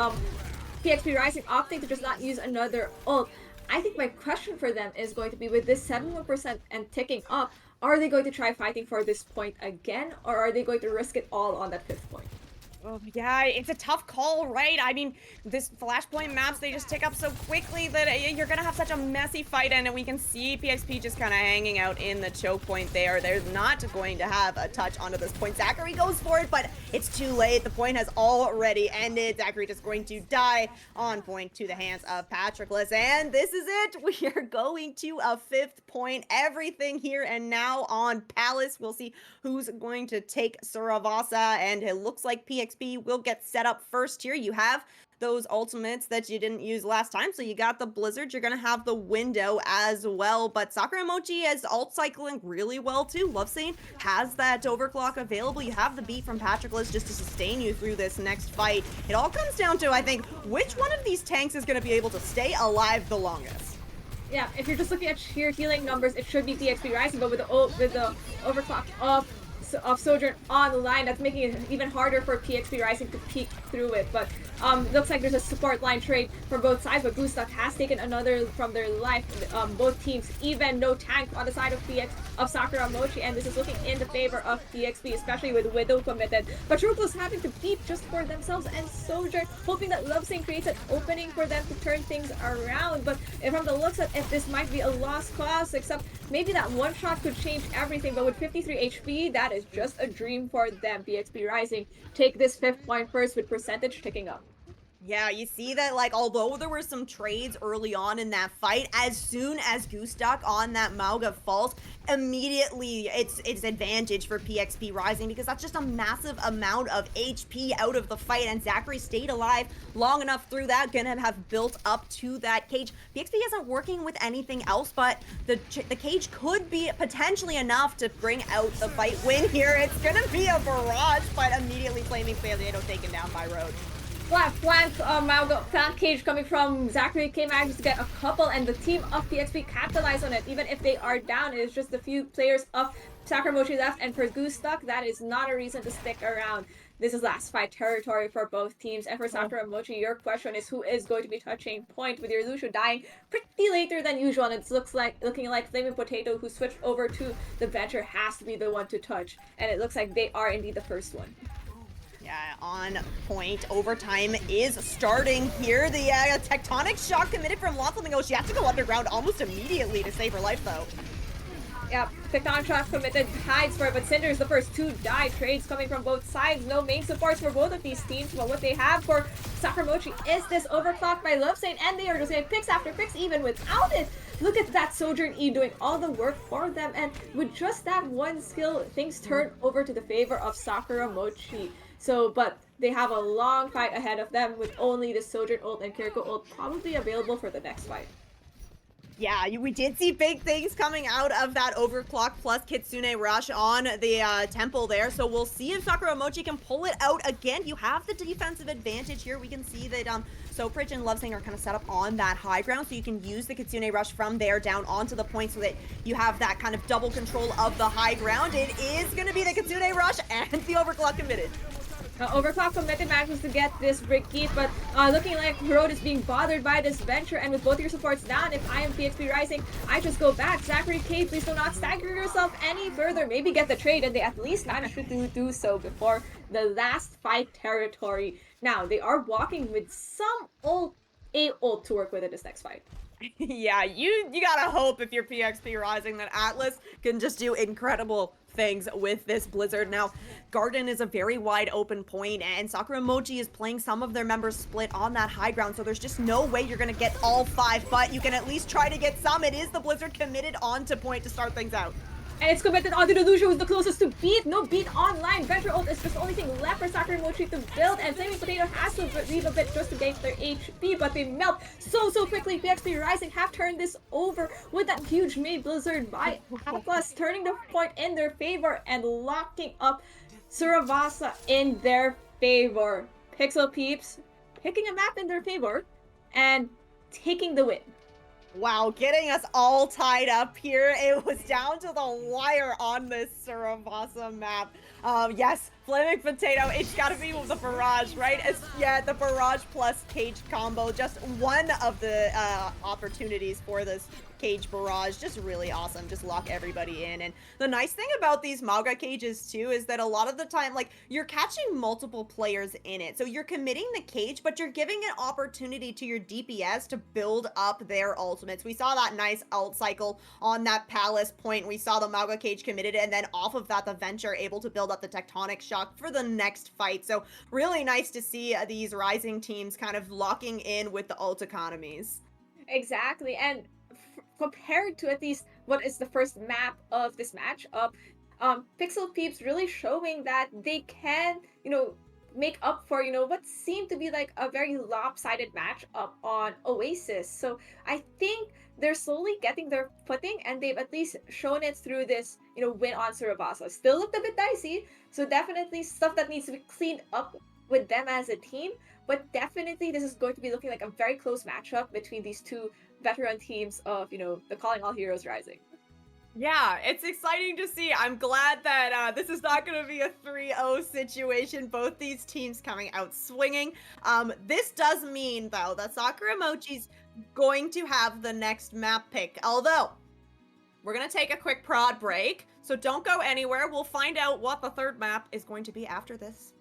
PxP Rising opting to just not use another ult. I think my question for them is going to be, with this 71% and ticking up, are they going to try fighting for this point again, or are they going to risk it all on that fifth point? Oh, yeah, it's a tough call, right? I mean, this Flashpoint maps, they just tick up so quickly that you're gonna have such a messy fight, and we can see PxP just kind of hanging out in the choke point there. They're not going to have a touch onto this point. Zachary goes for it, but it's too late. The point has already ended. Zachary just going to die on point to the hands of Patroclus, and this is it. We are going to a fifth point. Everything here and now on Palace. We'll see who's going to take Suravasa, and it looks like PxP will get set up first here. You have those ultimates that you didn't use last time, so you got the Blizzard, you're gonna have the window as well, but Sakura Mochi is alt cycling really well too. Lovesane has that overclock available. You have the beat from Patroclus just to sustain you through this next fight. It all comes down to, I think, which one of these tanks is gonna be able to stay alive the longest. Yeah, if you're just looking at sheer healing numbers, it should be PxP Rising, but with the overclock of Sojourn on the line, that's making it even harder for PxP Rising to peek through it. But Looks like there's a support line trade for both sides, but Gustav has taken another from their life. Both teams even, no tank on the side of Sakura Mochi, and this is looking in the favor of PxP, especially with Widow committed. But Truco's having to beat just for themselves, and Soldier hoping that Lovesing creates an opening for them to turn things around. But from the looks of it, this might be a lost cause, except maybe that one shot could change everything. But with 53 HP, that is just a dream for them. PxP Rising take this 5th point first with percentage ticking up. Yeah, you see that, like, although there were some trades early on in that fight, as soon as Gustak on that Mauga falls, immediately it's advantage for PxP Rising, because that's just a massive amount of HP out of the fight, and Zachary stayed alive long enough through that, gonna have built up to that cage. PxP isn't working with anything else, but the cage could be potentially enough to bring out the fight win here. It's gonna be a barrage, but immediately Flaming Potato taken down by Road. Flank flank cage coming from Zachary came out to get a couple, and the team of PxP capitalized on it. Even if they are down, it is just a few players of Sakura Mochi left, and for Gustak, that is not a reason to stick around. This is last fight territory for both teams, and for Sakura Mochi, your question is who is going to be touching point, with your Lucio dying pretty later than usual, and it looking like Flaming Potato, who switched over to the Venture, has to be the one to touch, and it looks like they are indeed the first one. Yeah, on point. Overtime is starting here. The tectonic shock committed from La Flamingo. She has to go underground almost immediately to save her life, though. Yeah, tectonic shock committed hides for it, but Cinder's the first to die. Trades coming from both sides. No main supports for both of these teams, but what they have for Sakura Mochi is this overclock by Lovesing, and they are just getting picks after picks even without it. Look at that Sojourn E doing all the work for them, and with just that one skill, things turn over to the favor of Sakura Mochi. So, but they have a long fight ahead of them with only the Sojourn ult and Kiriko ult probably available for the next fight. Yeah, we did see big things coming out of that overclock plus Kitsune rush on the temple there. So we'll see if Sakura Mochi can pull it out again. You have the defensive advantage here. We can see that Sopridge and Lovesing are kind of set up on that high ground, so you can use the Kitsune rush from there down onto the point so that you have that kind of double control of the high ground. It is going to be the Kitsune rush and the overclock committed. Overclock committed manages to get this Brigitte, but looking like Road is being bothered by this Venture, and with both your supports down, if I am PxP Rising, I just go back. Zachary K, please do not stagger yourself any further. Maybe get the trade, and they at least managed to do so before the last fight territory. Now, they are walking with some ult to work with in this next fight. Yeah, you gotta hope if you're PxP Rising that Atlas can just do incredible things with this Blizzard. Now, Garden is a very wide open point, and Sakura Mochi is playing some of their members split on that high ground, so there's just no way you're gonna get all 5, but you can at least try to get some. It is the Blizzard committed onto point to start things out. And it's committed onto the Lucio, who's the closest to beat. No beat online. Venture ult is just the only thing left for Sakura Mochi to build, and Flaming Potato has to leave a bit just to gain their HP, but they melt so quickly. PxP Rising have turned this over with that huge made Blizzard by Atlas, turning the point in their favor and locking up Suravasa in their favor. Pixel Peeps picking a map in their favor and taking the win. Wow, getting us all tied up here. It was down to the wire on this Suravasa map. Yes, Flaming Potato, it's gotta be with the barrage, right? Yeah, the barrage plus cage combo, just one of the opportunities for this cage barrage. Just really awesome. Just lock everybody in. And the nice thing about these Mauga cages too is that a lot of the time, like, you're catching multiple players in it. So you're committing the cage, but you're giving an opportunity to your DPS to build up their ultimates. We saw that nice ult cycle on that Palace point. We saw the Mauga cage committed, and then off of that, the Venture able to build up the tectonic shock for the next fight. So really nice to see these Rising teams kind of locking in with the ult economies. Exactly, and compared to at least what is the first map of this matchup, Pixel Peeps really showing that they can, make up for, what seemed to be like a very lopsided matchup on Oasis. So I think they're slowly getting their footing, and they've at least shown it through this, win on Suravasa. Still looked a bit dicey, so definitely stuff that needs to be cleaned up with them as a team, but definitely this is going to be looking like a very close matchup between these two veteran teams of, the Calling All Heroes Rising. Yeah, it's exciting to see. I'm glad that this is not going to be a 3-0 situation. Both these teams coming out swinging. This does mean, though, that Sakura Mochi's going to have the next map pick. Although, we're going to take a quick prod break, so don't go anywhere. We'll find out what the third map is going to be after this.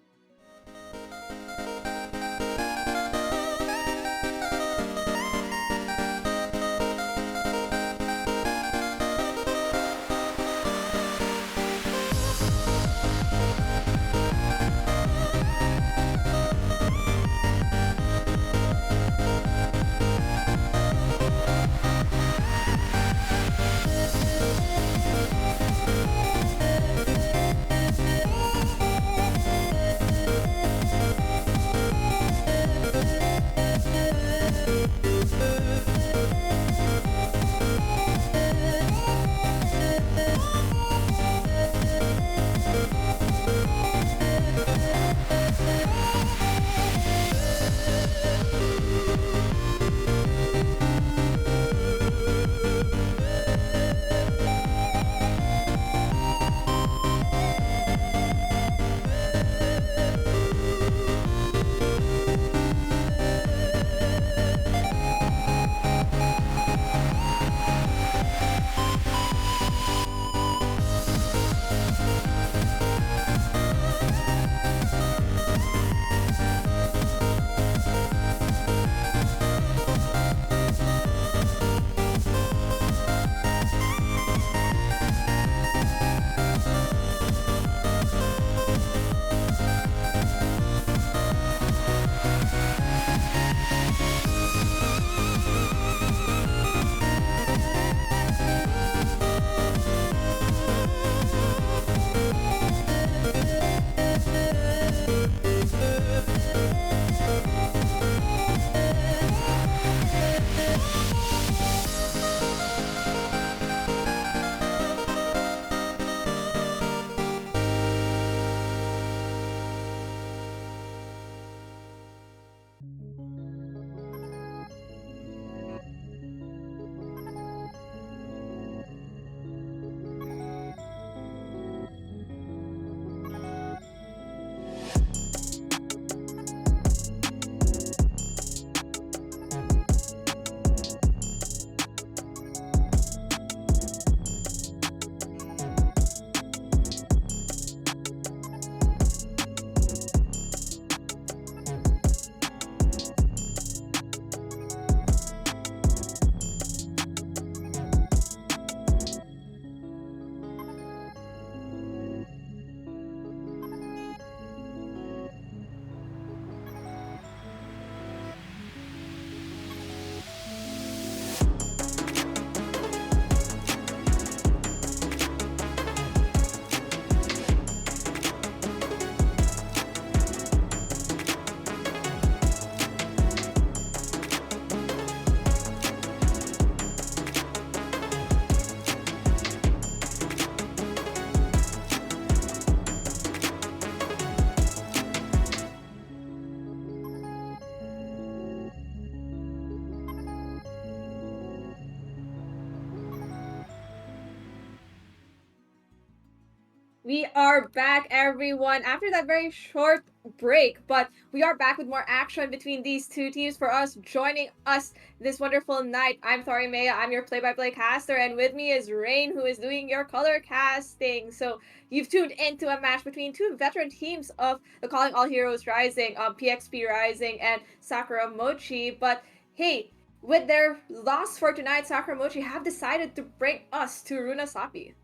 We are back, everyone, after that very short break, but we are back with more action between these two teams. For us, joining us this wonderful night, I'm Maya, I'm your play-by-play caster, and with me is Rain, who is doing your color casting. So you've tuned into a match between two veteran teams of the Calling All Heroes Rising, PxP Rising, and Sakura Mochi. But hey, with their loss for tonight, Sakura Mochi have decided to bring us to Runasapi.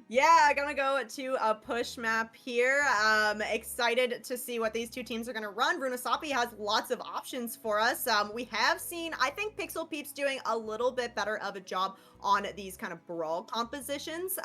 Yeah, gonna go to a push map here. Excited to see what these two teams are gonna run. Runasapi has lots of options for us. We have seen, I think, Pixel Peeps doing a little bit better of a job on these kind of brawl compositions.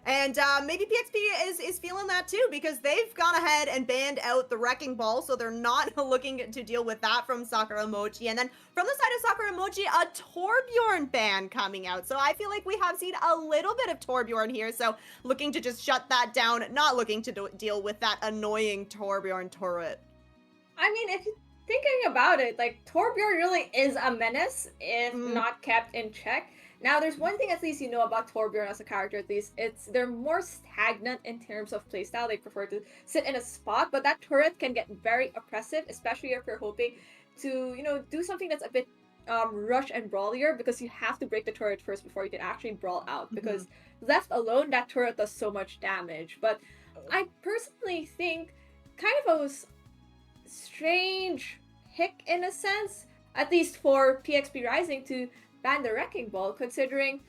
And maybe PxP is feeling that too, because they've gone ahead and banned out the Wrecking Ball, so they're not looking to deal with that from Sakura Mochi. And then from the side of Sakura Mochi, a Torbjorn ban coming out. So I feel like we have seen a little bit of Torbjorn here, so looking to just shut that down, not looking to deal with that annoying Torbjorn turret. I mean, if you're thinking about it, like Torbjorn really is a menace if Mm. not kept in check. Now, there's one thing at least you know about Torbjorn as a character. At least they're more stagnant in terms of playstyle. They prefer to sit in a spot, but that turret can get very oppressive, especially if you're hoping to do something that's a bit rush and brawlier, because you have to break the turret first before you can actually brawl out. Mhm. Because left alone, that turret does so much damage. But I personally think kind of a strange hick in a sense, at least for PxP Rising to ban the Wrecking Ball, considering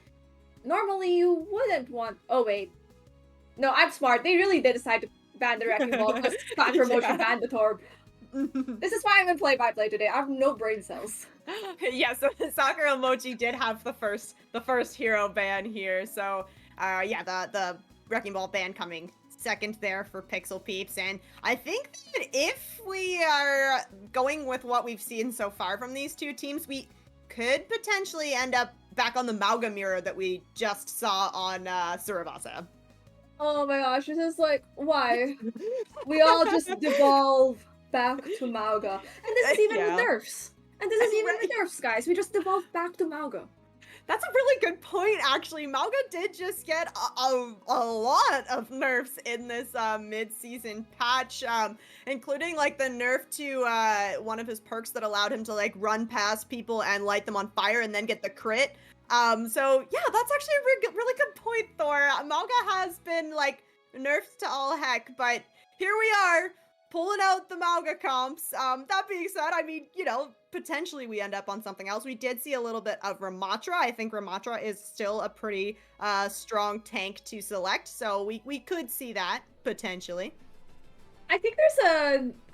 normally you wouldn't want. Oh wait, no, I'm smart. They really did decide to ban the Wrecking Ball because Sakura Mochi Yeah. banned the Torb. This is why I'm in play-by-play today. I have no brain cells. Yeah, so Sakura Mochi did have the first hero ban here. So yeah, the Wrecking Ball ban coming second there for Pixel Peeps. And I think that if we are going with what we've seen so far from these two teams, we could potentially end up back on the Mauga mirror that we just saw on Surabasa. Oh my gosh, this is like, why? We all just devolve back to Mauga. And this is even with Yeah. nerfs. And this is even with nerfs, guys. We just devolve back to Mauga. That's a really good point, actually. Mauga did just get a lot of nerfs in this mid-season patch, including like the nerf to one of his perks that allowed him to like run past people and light them on fire and then get the crit. So yeah, that's actually a really good point, Thor. Mauga has been like nerfed to all heck, but here we are pulling out the Mauga comps. That being said, I mean, potentially we end up on something else. We did see a little bit of Ramatra. I think Ramatra is still a pretty strong tank to select, so we could see that potentially. I think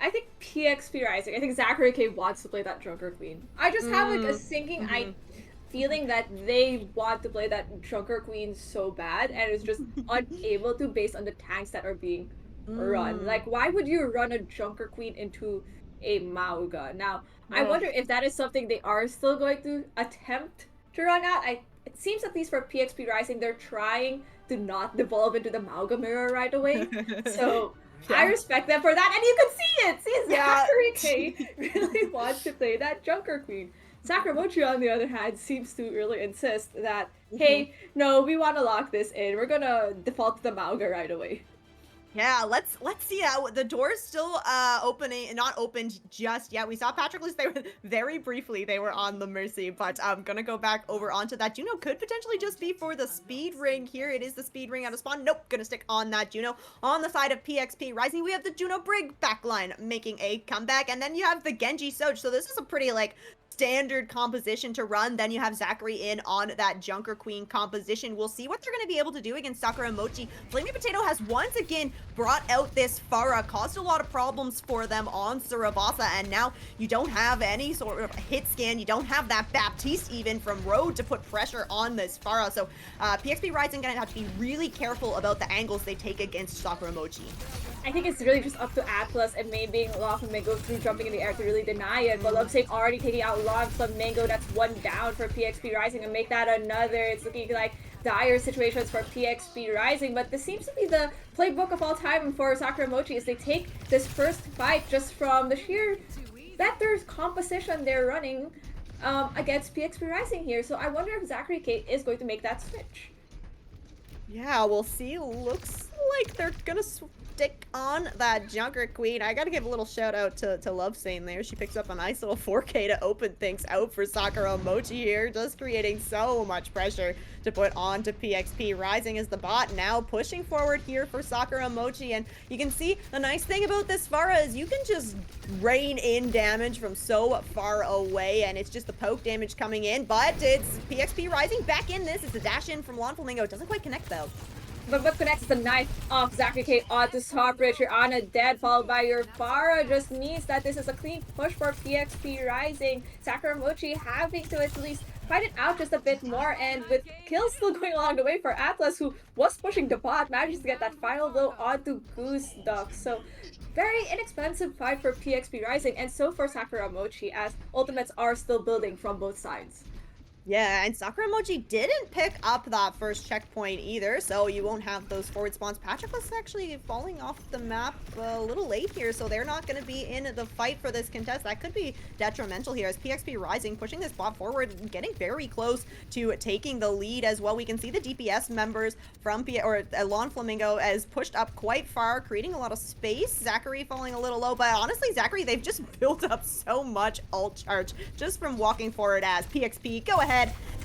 I think PxP Rising, I think Zachary K wants to play that Junker Queen. I just have like a sinking feeling that they want to play that Junker Queen so bad and is just unable to based on the tanks that are being run. Like, why would you run a Junker Queen into a Mauga? Now, I wonder if that is something they are still going to attempt to run out. It seems, at least for PxP Rising, they're trying to not devolve into the Mauga mirror right away. So I respect them for that, and you can see it. See, Zachary K really wants to play that Junker Queen. Sakura Mochi, on the other hand, seems to really insist that, hey, no, we want to lock this in. We're gonna default to the Mauga right away. Yeah, let's see that. The door's still opening, not opened just yet. We saw Patrick Luce, they were very briefly, they were on the Mercy, but I'm gonna go back over onto that. Juno could potentially just be for the speed ring here. It is the speed ring out of spawn. Nope, gonna stick on that Juno. On the side of PxP Rising, we have the Juno Brig backline making a comeback, and then you have the Genji Soch. So this is a pretty like standard composition to run. Then you have Zachary in on that Junker Queen composition. We'll see what they're going to be able to do against Sakura Mochi. Flaming Potato has once again brought out this Pharah, caused a lot of problems for them on Surabasa, and now you don't have any sort of hit scan. You don't have that Baptiste even from Road to put pressure on this Pharah. So PxP Rising going to have to be really careful about the angles they take against Sakura Mochi. I think it's really just up to Atlas and May being Law Flamingo through jumping in the air to really deny it. But Love Save already taking out Law Flamingo. That's one down for PxP Rising, and make that another. It's looking like dire situations for PxP Rising, but this seems to be the playbook of all time for Sakura Mochi, is they take this first fight just from the sheer better composition they're running against PxP Rising here. So I wonder if Zachary K is going to make that switch. Yeah, we'll see. Looks like they're gonna stick on that Junker Queen. I gotta give a little shout out to Love Sane there. She picks up a nice little 4K to open things out for Sakura Mochi here, just creating so much pressure to put on to PxP Rising as the bot now pushing forward here for Sakura Mochi. And you can see the nice thing about this Pharah is you can just rain in damage from so far away, and it's just the poke damage coming in, but it's PxP Rising back in this. It's a dash in from Lawn Flamingo. It doesn't quite connect though. But what connects the knife of Zachary K onto top bridge? You're on a dead, followed by your Pharah. Just means that this is a clean push for PxP Rising. Sakura Mochi having to at least fight it out just a bit more, and with kills still going along the way for Atlas, who was pushing the bot, manages to get that final blow onto Goose Duck. So very inexpensive fight for PxP Rising, and so for Sakura Mochi, as ultimates are still building from both sides. Yeah, and Sakura Mochi didn't pick up that first checkpoint either, so you won't have those forward spawns. Patroclus actually falling off the map a little late here, so they're not going to be in the fight for this contest. That could be detrimental here as PxP Rising pushing this bot forward, getting very close to taking the lead as well. We can see the DPS members from Lawn Flamingo as pushed up quite far, creating a lot of space. Zachary falling a little low, but honestly, Zachary, they've just built up so much ult charge just from walking forward as PxP go ahead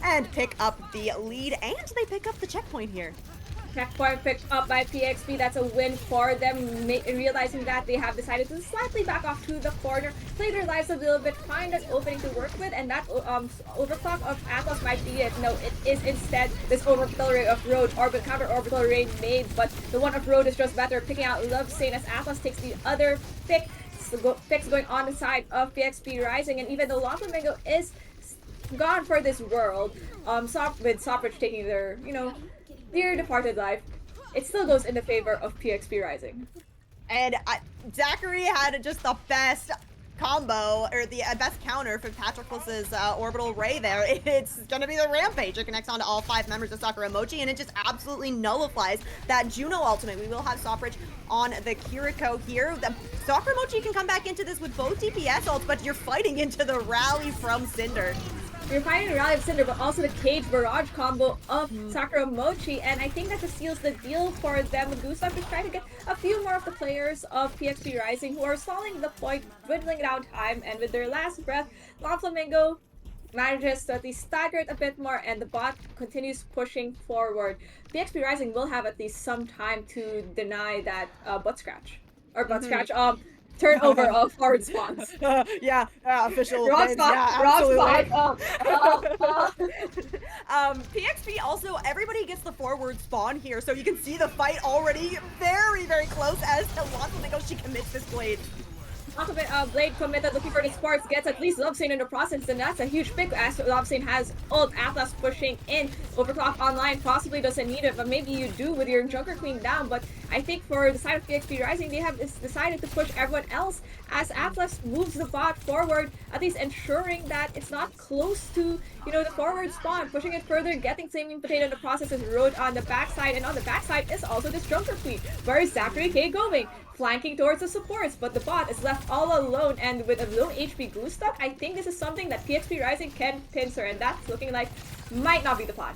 and pick up the lead, and they pick up the checkpoint here. Checkpoint picked up by PxP. That's a win for them, realizing that they have decided to slightly back off to the corner, play their lives a little bit, find an opening to work with, and that overclock of Atlas might be it. No, it is instead this orbital ray of Road, counter orbital ray made, but the one of Road is just better, picking out Love Saint as Atlas takes the other pick. Picks going on the side of PxP Rising, and even though Lawn Flamingo is gone for this world, with Sopridge taking their, dear departed life, it still goes in the favor of PxP Rising. And Zachary had just the best combo, or the best counter for Patroclus's orbital ray there. It's gonna be the Rampage. It connects onto all 5 members of Sakura Mochi, and it just absolutely nullifies that Juno ultimate. We will have Sopridge on the Kiriko here. The Sakura Mochi can come back into this with both DPS ults, but you're fighting into the rally from Cinder. You're fighting the Rally of Cinder, but also the Cage Barrage combo of Sakura Mochi, and I think that just seals the deal for them. Gustav is trying to get a few more of the players of PxP Rising who are stalling the point, dwindling down time, and with their last breath, Lawn Flamingo manages to at least stagger it a bit more, and the bot continues pushing forward. PxP Rising will have at least some time to deny that butt scratch. Or butt scratch, turnover of forward spawns. Yeah, official. Wrong spot. Yeah, Wrong spot. PxP also, everybody gets the forward spawn here, so you can see the fight already very, very close as Lawn Flamingo, she commits this blade. Blade committed, looking for the sparks, gets at least Love Saint in the process, and that's a huge pick as Love Saint has ult. Atlas pushing in. Overclock online possibly doesn't need it, but maybe you do with your Junker Queen down. But I think for the side of PxP Rising, they have decided to push everyone else as Atlas moves the bot forward, at least ensuring that it's not close to, the forward spawn, pushing it further, getting Flaming Potato in the process is Road on the backside, and on the backside is also this Junker Queen. Where is Zachary K going? Flanking towards the supports, but the bot is left all alone, and with a low HP Gustav, I think this is something that PxP Rising can pincer, and that's looking like might not be the plan.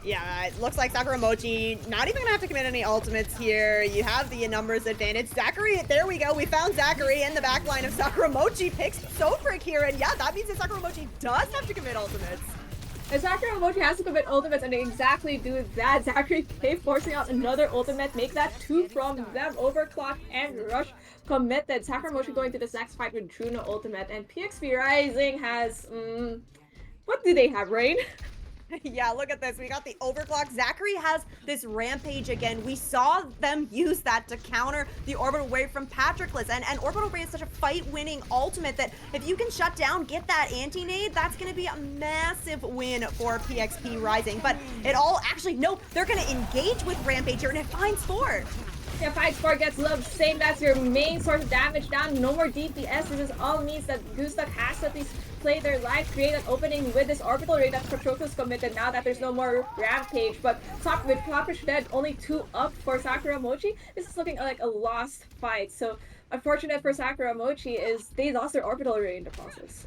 Yeah, it looks like Sakura Mochi not even gonna have to commit any ultimates here. You have the numbers advantage. Zachary, there we go. We found Zachary in the back line of Sakura Mochi. Picks Sofric here, and yeah, that means that Sakura Mochi does have to commit ultimates. And Sakura Mochi has to commit ultimates, and they exactly do that. Zachary K forcing out another ultimate, make that 2 from them. Overclock and Rush committed. Sakura Mochi going to this next fight with Juno ultimate, and PxP Rising has, what do they have, Rain? Yeah, look at this. We got the overclock. Zachary has this Rampage again. We saw them use that to counter the Orbital Wave from Patroclus. And Orbital Wave is such a fight-winning ultimate that if you can shut down, get that anti-nade, that's going to be a massive win for PxP Rising. But it all, actually, no, they're going to engage with Rampage here, and it finds Ford. Yeah, Fight Spark gets Love Saint. That's your main source of damage down. No more DPS. This is all means that Gustav has to at least play their life, create an opening with this orbital ray that Patroclus committed now that there's no more Rampage. But with Sopridge dead, only 2 up for Sakura Mochi. This is looking like a lost fight. So unfortunate for Sakura Mochi is they lost their orbital ray in the process.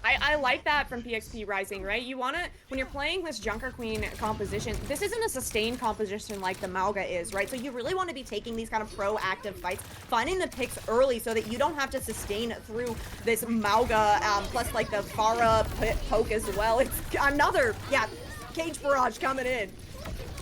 I like that from PxP Rising, right? You want to, when you're playing this Junker Queen composition, this isn't a sustained composition like the Mauga is, right? So you really want to be taking these kind of proactive fights, finding the picks early so that you don't have to sustain through this Mauga, plus like the Pharah poke as well. It's another, Cage Barrage coming in.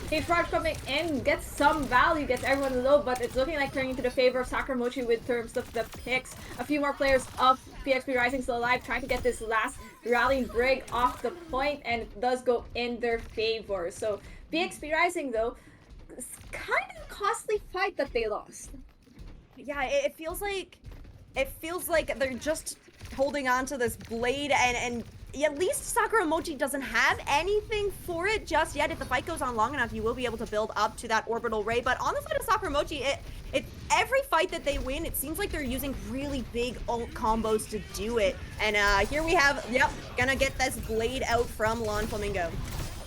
Cage Barrage coming in, gets some value, gets everyone low, but it's looking like turning to the favor of Sakura Mochi with terms of the picks. A few more players of PxP Rising still alive, trying to get this last rallying brig off the point, and it does go in their favor. So PxP Rising, though, it's kind of a costly fight that they lost. Yeah, it feels like they're just holding on to this blade, and at least Sakura Mochi doesn't have anything for it just yet. If the fight goes on long enough, you will be able to build up to that orbital ray. But on the side of Sakura Mochi, it every fight that they win, it seems like they're using really big ult combos to do it. And here we have, yep, gonna get this blade out from Lon Flamingo.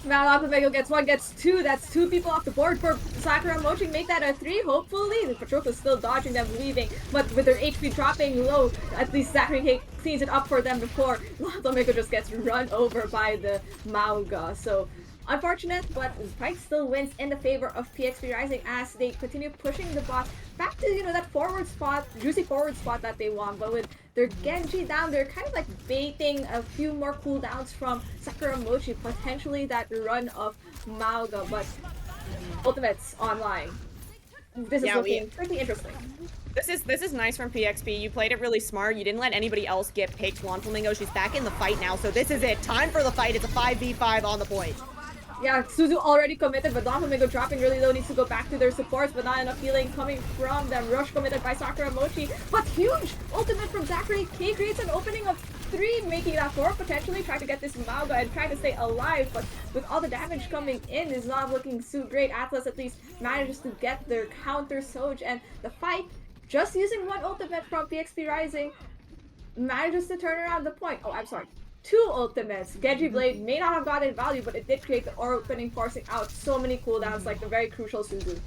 Now Alpha gets one, gets two. That's two people off the board for Sakura Mochi. Make that a three, hopefully. The Patroka's still dodging them, leaving. But with their HP dropping low, at least Zachary cleans it up for them before Alpha just gets run over by the Mauga. So unfortunate, but the fight still wins in the favor of PxP Rising as they continue pushing the bot back to, that forward spot, juicy forward spot that they want. But with their Genji down, they're kind of like baiting a few more cooldowns from Sakura Mochi, potentially that run of Mauga, but ultimates online. This is looking pretty interesting. This is nice from PxP. You played it really smart. You didn't let anybody else get picked. Lon Flamingo, she's back in the fight now, so this is it. Time for the fight. It's a 5v5 on the point. Yeah, Suzu already committed, but Don Flamingo dropping really low, needs to go back to their supports, but not enough healing coming from them. Rush committed by Sakura Mochi, but huge ultimate from Zachary. K creates an opening of 3, making that 4, potentially try to get this Mauga and try to stay alive, but with all the damage coming in, is not looking so great. Atlas at least manages to get their counter Soj, and the fight, just using one ultimate from PxP Rising, manages to turn around the point. Oh, I'm sorry. 2 ultimates. Genji Blade may not have gotten value, but it did create the opening, forcing out so many cooldowns, like the very crucial Suzu.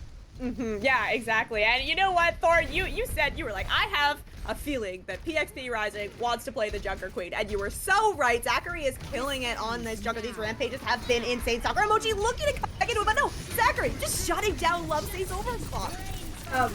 Yeah, exactly. And you know what, Thor? You said, you were like, I have a feeling that PxP Rising wants to play the Junker Queen, and you were so right. Zachary is killing it on this Junker. These rampages have been insane. Sakura Mochi looking to come back into it, but no, Zachary just shutting down Lovesay's overclock.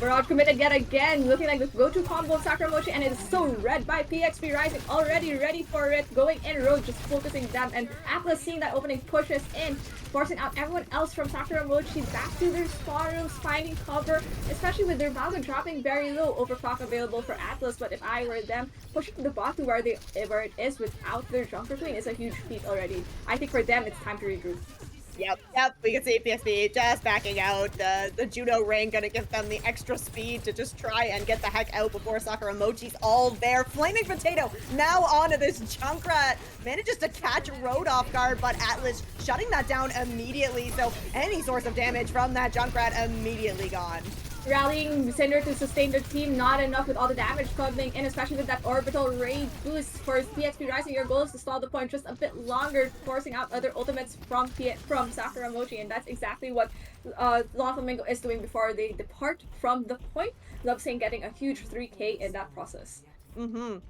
Barrage committed yet again, looking like the go-to combo of Sakura Mochi, and it is so read by PxP Rising, already ready for it, going in road, just focusing them, and Atlas seeing that opening pushes in, forcing out everyone else from Sakura Mochi back to their spawn rooms, finding cover, especially with their Mauga dropping very low, overclock available for Atlas, but if I were them, pushing the bot to where it is without their Junker Queen is a huge feat already. I think for them, it's time to regroup. Yep, we can see PxP just backing out. The Judo ring gonna give them the extra speed to just try and get the heck out before Sakura Mochi's all there. Flaming Potato now onto this Junkrat. Manages to catch Road off guard, but Atlas shutting that down immediately. So any source of damage from that Junkrat immediately gone. Rallying Cinder to sustain the team, not enough with all the damage coming in, especially with that orbital raid boost for PxP Rising. Your goal is to stall the point just a bit longer, forcing out other ultimates from Sakura Mochi, and that's exactly what Lon Flamingo is doing before they depart from the point. Lovesang getting a huge 3k in that process.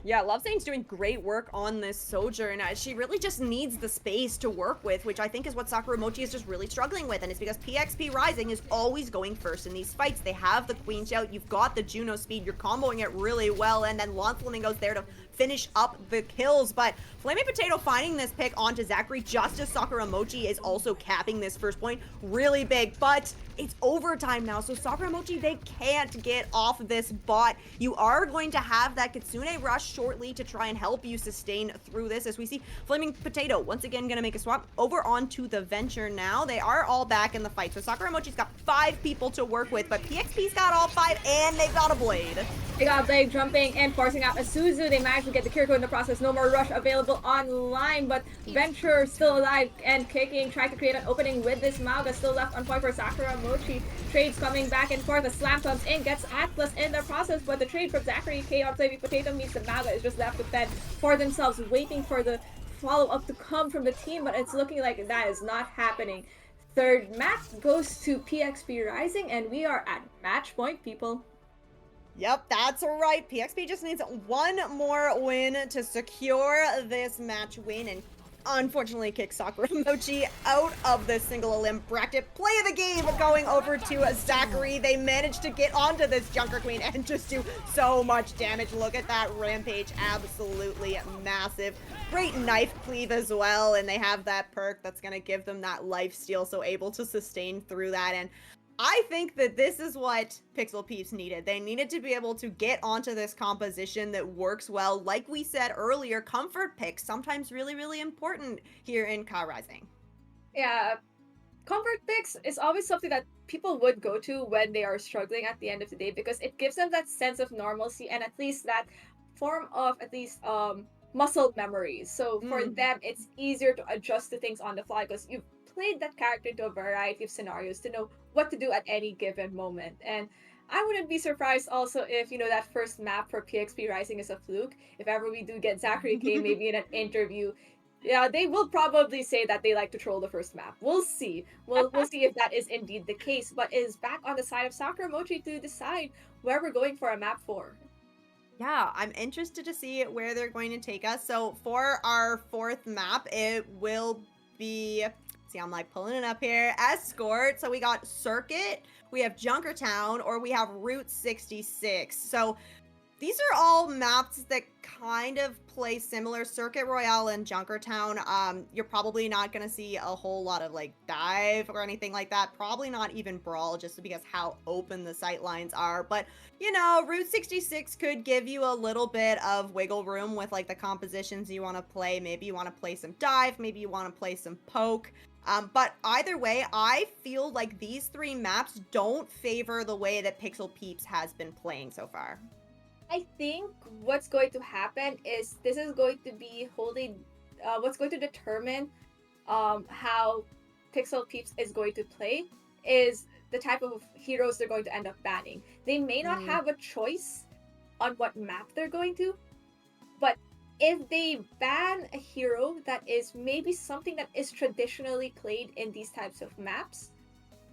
Yeah, Lovesang's doing great work on this Sojourn. She really just needs the space to work with, which I think is what Sakura Mochi is just really struggling with, and it's because PxP Rising is always going first in these fights. They have the Queen Shout, you've got the Juno speed, you're comboing it really well, and then Lon Flamingo's there to finish up the kills, but Flaming Potato finding this pick onto Zachary just as Sakura Mochi is also capping this first point really big, but it's overtime now, so Sakura Mochi, they can't get off this bot. You are going to have that Kitsune rush shortly to try and help you sustain through this, as we see Flaming Potato once again gonna make a swap over onto the Venture now. They are all back in the fight, so Sakura Mochi's got 5 people to work with, but PxP's got all 5, and they've got a Blade. They got Blade jumping and forcing out a Suzu. They managed to get the Kiriko in the process. No more rush available online, but Venture still alive and kicking, trying to create an opening with this Mauga still left on point for Sakura Mochi. Trades coming back and forth. A slam comes in, gets Atlas in the process, but the trade from Zachary K on Flaming Potato means the Mauga is just left to fend for themselves, waiting for the follow-up to come from the team, but it's looking like that is not happening. Third match goes to PxP Rising, and we are at match point, people. Yep, that's right. PxP just needs one more win to secure this match win and unfortunately kick Sakura Mochi out of the single elim bracket. Play of the game going over to Zachary. They managed to get onto this Junker Queen and just do so much damage. Look at that rampage, absolutely massive. Great knife cleave as well, and they have that perk that's gonna give them that life steal, so able to sustain through that. And I think that this is what Pixel Peeps needed. They needed to be able to get onto this composition that works well. Like we said earlier, comfort picks sometimes really, really important here in Ka Rising. Yeah, comfort picks is always something that people would go to when they are struggling at the end of the day, because it gives them that sense of normalcy and at least that form of muscle memories. So for Mm. them, it's easier to adjust to things on the fly because you've played that character into a variety of scenarios to know what to do at any given moment. And I wouldn't be surprised also if, that first map for PxP Rising is a fluke. If ever we do get Zachary K maybe in an interview, yeah, they will probably say that they like to troll the first map. We'll see. We'll see if that is indeed the case. But it is back on the side of Sakura Mochi to decide where we're going for a map for. Yeah, I'm interested to see where they're going to take us. So for our fourth map, it will be, see, I'm like pulling it up here. Escort. So we got Circuit, we have Junkertown, or we have Route 66. So these are all maps that kind of play similar. Circuit Royale and Junkertown. You're probably not gonna see a whole lot of like dive or anything like that. Probably not even brawl, just because how open the sight lines are. But Route 66 could give you a little bit of wiggle room with like the compositions you want to play. Maybe you want to play some dive. Maybe you want to play some poke. But either way, I feel like these three maps don't favor the way that Pixel Peeps has been playing so far. I think what's going to happen is this is going to be holding, what's going to determine how Pixel Peeps is going to play is the type of heroes they're going to end up banning. They may not Mm, have a choice on what map they're going to, but if they ban a hero that is maybe something that is traditionally played in these types of maps,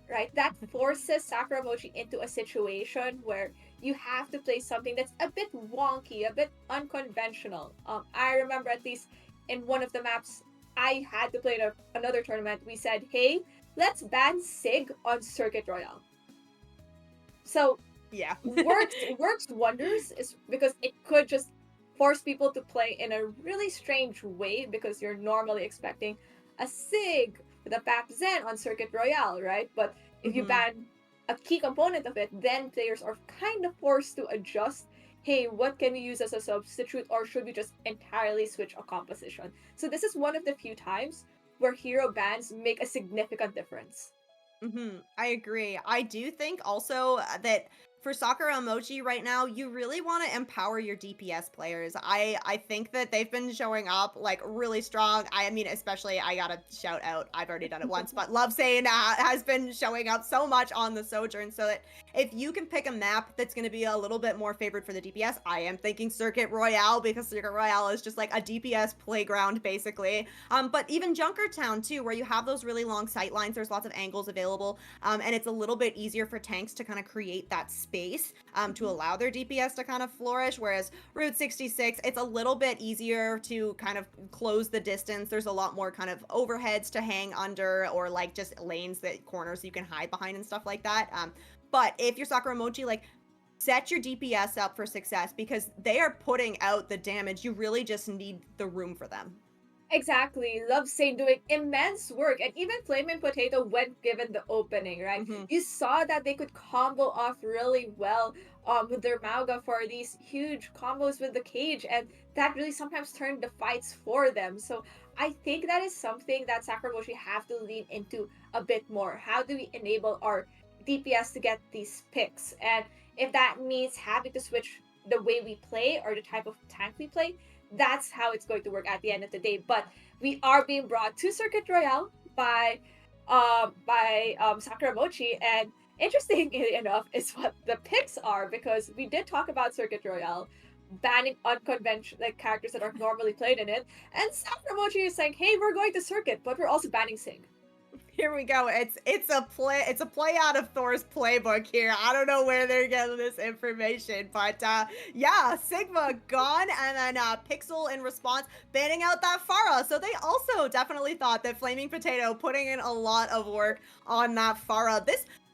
right? That forces Sakura Mochi into a situation where you have to play something that's a bit wonky, a bit unconventional. I remember at least in one of the maps I had to play in another tournament, we said, hey, let's ban Sig on Circuit Royale. So yeah. works wonders is because it could just force people to play in a really strange way because you're normally expecting a Sig with a Pap Zen on Circuit Royale, right? But if you hmm ban a key component of it, then players are kind of forced to adjust. Hey, what can we use as a substitute, or should we just entirely switch a composition? So this is one of the few times where hero bans make a significant difference. I agree. I do think also that for Sakura Mochi right now, you really want to empower your DPS players. I think that they've been showing up like really strong. I mean, especially I gotta shout out. I've already done it once, but Love Sane has been showing up so much on the Sojourn. So that if you can pick a map that's going to be a little bit more favored for the DPS, I am thinking Circuit Royale because Circuit Royale is just like a DPS playground basically. But even Junkertown too, where you have those really long sight lines. There's lots of angles available. And it's a little bit easier for tanks to kind of create that space to allow their DPS to kind of flourish. Whereas Route 66, it's a little bit easier to kind of close the distance. There's a lot more kind of overheads to hang under or like just lanes that corners you can hide behind and stuff like that. But if you're Sakura Mochi, like set your DPS up for success because they are putting out the damage. You really just need the room for them. Exactly. Love Saint doing immense work, and even Flamin' Potato when given the opening, right? hmm You saw that they could combo off really well with their Mauga for these huge combos with the cage, and that really sometimes turned the fights for them. So I think that is something that Sakuramochi have to lean into a bit more. How do we enable our DPS to get these picks? And if that means having to switch the way we play or the type of tank we play, that's how it's going to work at the end of the day. But we are being brought to Circuit Royale by Sakura Mochi, and interestingly enough is what the picks are because we did talk about Circuit Royale banning unconventional like characters that are normally played in it, and Sakura Mochi is saying, "Hey, we're going to Circuit, but we're also banning Sig." Here we go. It's a play out of Thor's playbook here. I don't know where they're getting this information, but yeah, Sigma gone and then Pixel in response banning out that Farah. So they also definitely thought that Flaming Potato putting in a lot of work on that Farah.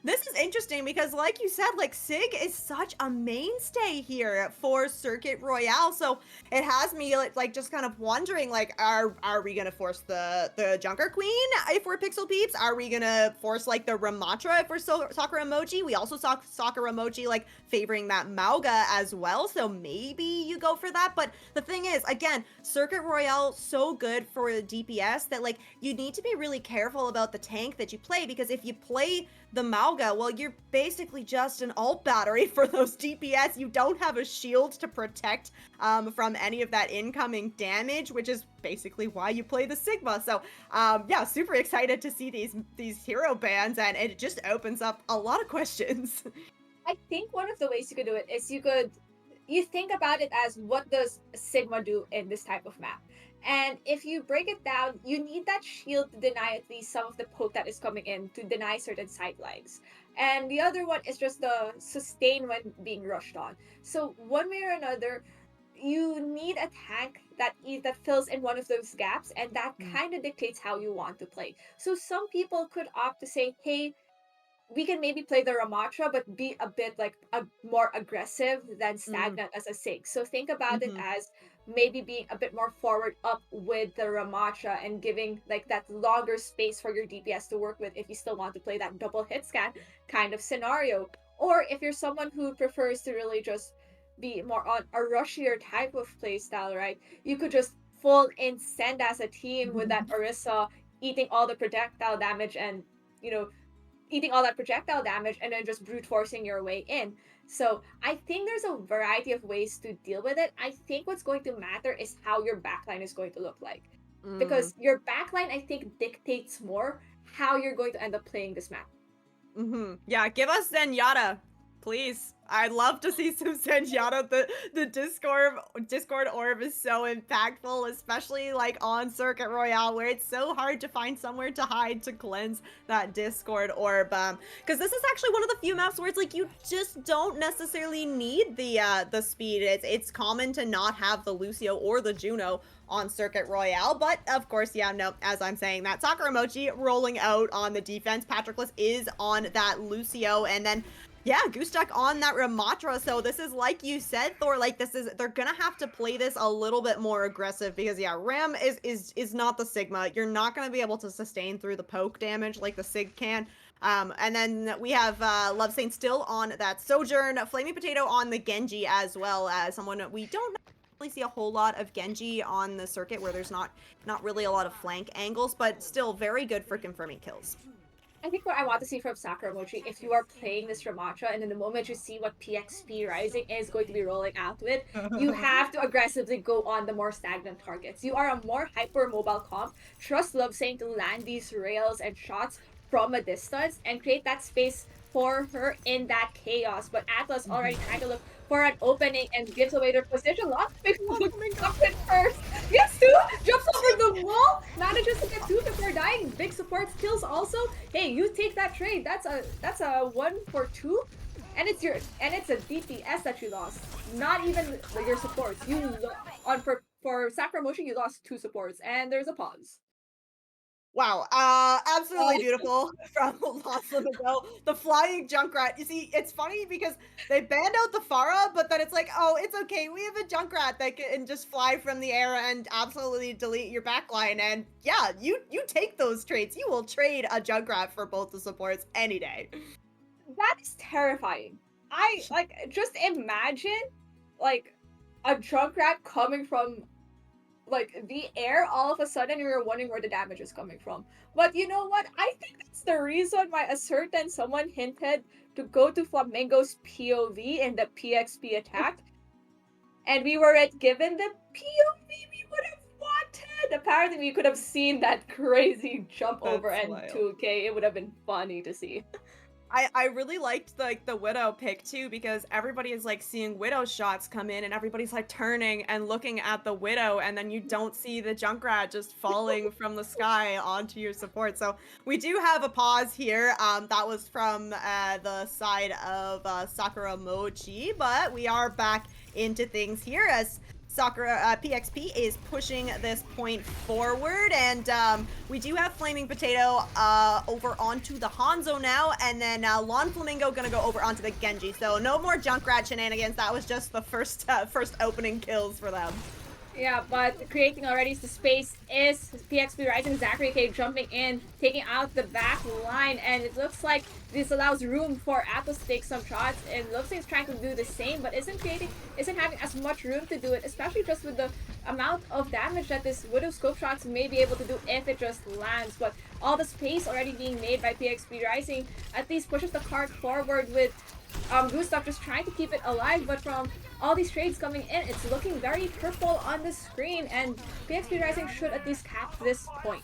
This is interesting because like you said, like Sig is such a mainstay here for Circuit Royale. So it has me like just kind of wondering like are we gonna force the Junker Queen if we're Pixel Peeps? Are we gonna force like the Ramatra if we're Sakura Emoji? We also saw Sakura Emoji like favoring that Mauga as well, so maybe you go for that. But the thing is, again, Circuit Royale so good for DPS that like you need to be really careful about the tank that you play because if you play the Mauga Dialga, well, you're basically just an ult battery for those DPS. You don't have a shield to protect from any of that incoming damage, which is basically why you play the Sigma. So, yeah, super excited to see these hero bans, and it just opens up a lot of questions. I think one of the ways you could do it is you think about it as what does Sigma do in this type of map. And if you break it down, you need that shield to deny at least some of the poke that is coming in to deny certain sidelines. And the other one is just the sustain when being rushed on. So one way or another, you need a tank that fills in one of those gaps, and that kind of dictates how you want to play. So some people could opt to say, hey, we can maybe play the Ramatra, but be a bit like more aggressive than Mm, stagnant as a Sig. So think about it mm-hmm, as maybe being a bit more forward up with the Ramatra and giving like that longer space for your DPS to work with if you still want to play that double hit scan kind of scenario. Or if you're someone who prefers to really just be more on a rushier type of playstyle, right? You could just full in send as a team with that Orisa eating all the projectile damage and you know eating all that projectile damage and then just brute forcing your way in. So I think there's a variety of ways to deal with it. I think what's going to matter is how your backline is going to look like. mm. Because your backline, I think, dictates more how you're going to end up playing this map. Yeah, give us Zenyatta, please. I'd love to see some Zenyatta. The Discord orb is so impactful, especially like on Circuit Royale, where it's so hard to find somewhere to hide to cleanse that Discord orb. Because this is actually one of the few maps where it's like you just don't necessarily need the speed. It's common to not have the Lucio or the Juno on Circuit Royale. But of course, yeah, no, as I'm saying that, Sakura Mochi rolling out on the defense. Patroclus is on that Lucio, and then yeah, Gustak on that Ramatra. So this is like you said, Thor, like they're gonna have to play this a little bit more aggressive because yeah, Ram is not the Sigma. You're not gonna be able to sustain through the poke damage like the Sig can. And then we have Love Saint still on that Sojourn, Flaming Potato on the Genji as well as someone we don't really see a whole lot of Genji on the circuit where there's not really a lot of flank angles, but still very good for confirming kills. I think what I want to see from Sakura Mochi, if you are playing this Ramatra and in the moment you see what PxP Rising is going to be rolling out with, you have to aggressively go on the more stagnant targets. You are a more hyper mobile comp. Trust Love Saying to land these rails and shots from a distance and create that space for her in that chaos. But Atlas already trying to look for an opening and gives away their position. Lost because jumps in first. Gets two, jumps over the wall, manages to get two before dying. Big supports kills also. Hey, you take that trade. That's a 1 for 2. And it's a DPS that you lost. Not even your supports. On for Sakura Motion you lost 2 supports and there's a pause. Wow, absolutely beautiful from Lost Living Go. The flying Junkrat. You see, it's funny because they banned out the Pharah, but then it's like, oh, it's okay. We have a Junkrat that can just fly from the air and absolutely delete your backline. And yeah, you take those traits. You will trade a Junkrat for both the supports any day. That is terrifying. I like just imagine like a Junkrat coming from like the air all of a sudden you're wondering where the damage is coming from. But you know what? I think that's the reason why a certain someone hinted to go to Flamingo's POV in the PxP attack. And we weren't given the POV we would have wanted. Apparently we could have seen that crazy jump over That's and wild. 2K. It would have been funny to see. I really liked the Widow pick too because everybody is like seeing Widow shots come in and everybody's like turning and looking at the Widow and then you don't see the Junkrat just falling from the sky onto your support. So we do have a pause here. That was from the side of Sakura Mochi, but we are back into things here as Sakura PxP is pushing this point forward, and we do have Flaming Potato over onto the Hanzo now, and then Lawn Flamingo gonna go over onto the Genji. So no more Junkrat shenanigans. That was just the first opening kills for them. Yeah, but creating already the space is PxP Rising. Zachary K jumping in, taking out the back line, and it looks like this allows room for Atlas to take some shots. And looks like he's trying to do the same, but isn't having as much room to do it, especially just with the amount of damage that this Widow scope shots may be able to do if it just lands. But all the space already being made by PxP Rising at least pushes the cart forward with Gustav just trying to keep it alive, but from all these trades coming in, it's looking very purple on the screen, and PxP Rising should at least cap this point.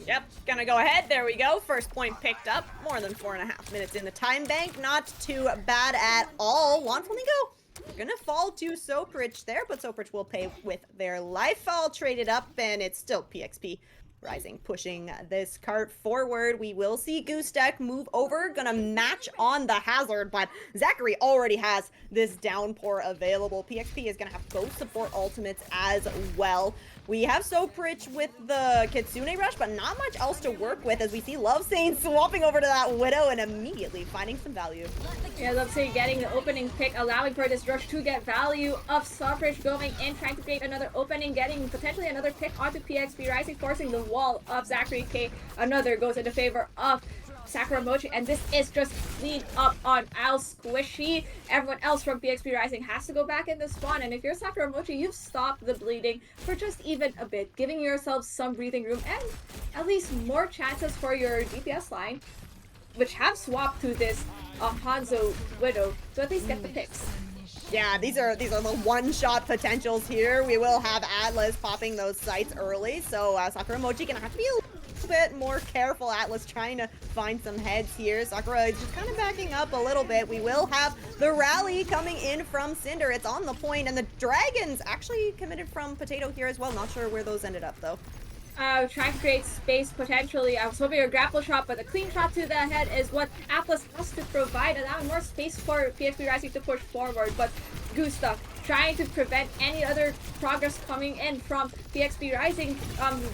Yep, gonna go ahead. There we go. First point picked up. More than 4.5 minutes in the time bank. Not too bad at all. Juan Flamingo gonna fall to Soprich there, but Soprich will pay with their life. All traded up, and it's still PxP Rising pushing this cart forward. We will see Goostek move over, gonna match on the hazard, but Zachary already has this downpour available. PxP is gonna have both support ultimates as well. We have Soprich with the Kitsune Rush, but not much else to work with as we see Love Saint swapping over to that Widow and immediately finding some value. Yeah, Love Saint getting the opening pick, allowing for this rush to get value of Soprich going in, trying to create another opening, getting potentially another pick onto PxP Rising, forcing the wall of Zachary K. Another goes in the favor of Sakura Mochi, and this is just clean up on Al Squishy. Everyone else from PxP Rising has to go back in the spawn, and if you're Sakura Mochi, you've stopped the bleeding for just even a bit, giving yourselves some breathing room and at least more chances for your DPS line, which have swapped to this Hanzo Widow, to at least get the picks. Yeah, these are the one-shot potentials here. We will have Atlas popping those sights early, so Sakura Mochi gonna have to be a little bit more careful. Atlas trying to find some heads here. Sakura is just kind of backing up a little bit. We will have the rally coming in from Cinder. It's on the point, and the Dragons actually committed from Potato here as well. Not sure where those ended up, though. Trying to create space potentially. I was hoping a grapple shot, but a clean shot to the head is what Atlas has to provide, allowing more space for PxP Rising to push forward. But Gustav trying to prevent any other progress coming in from PxP Rising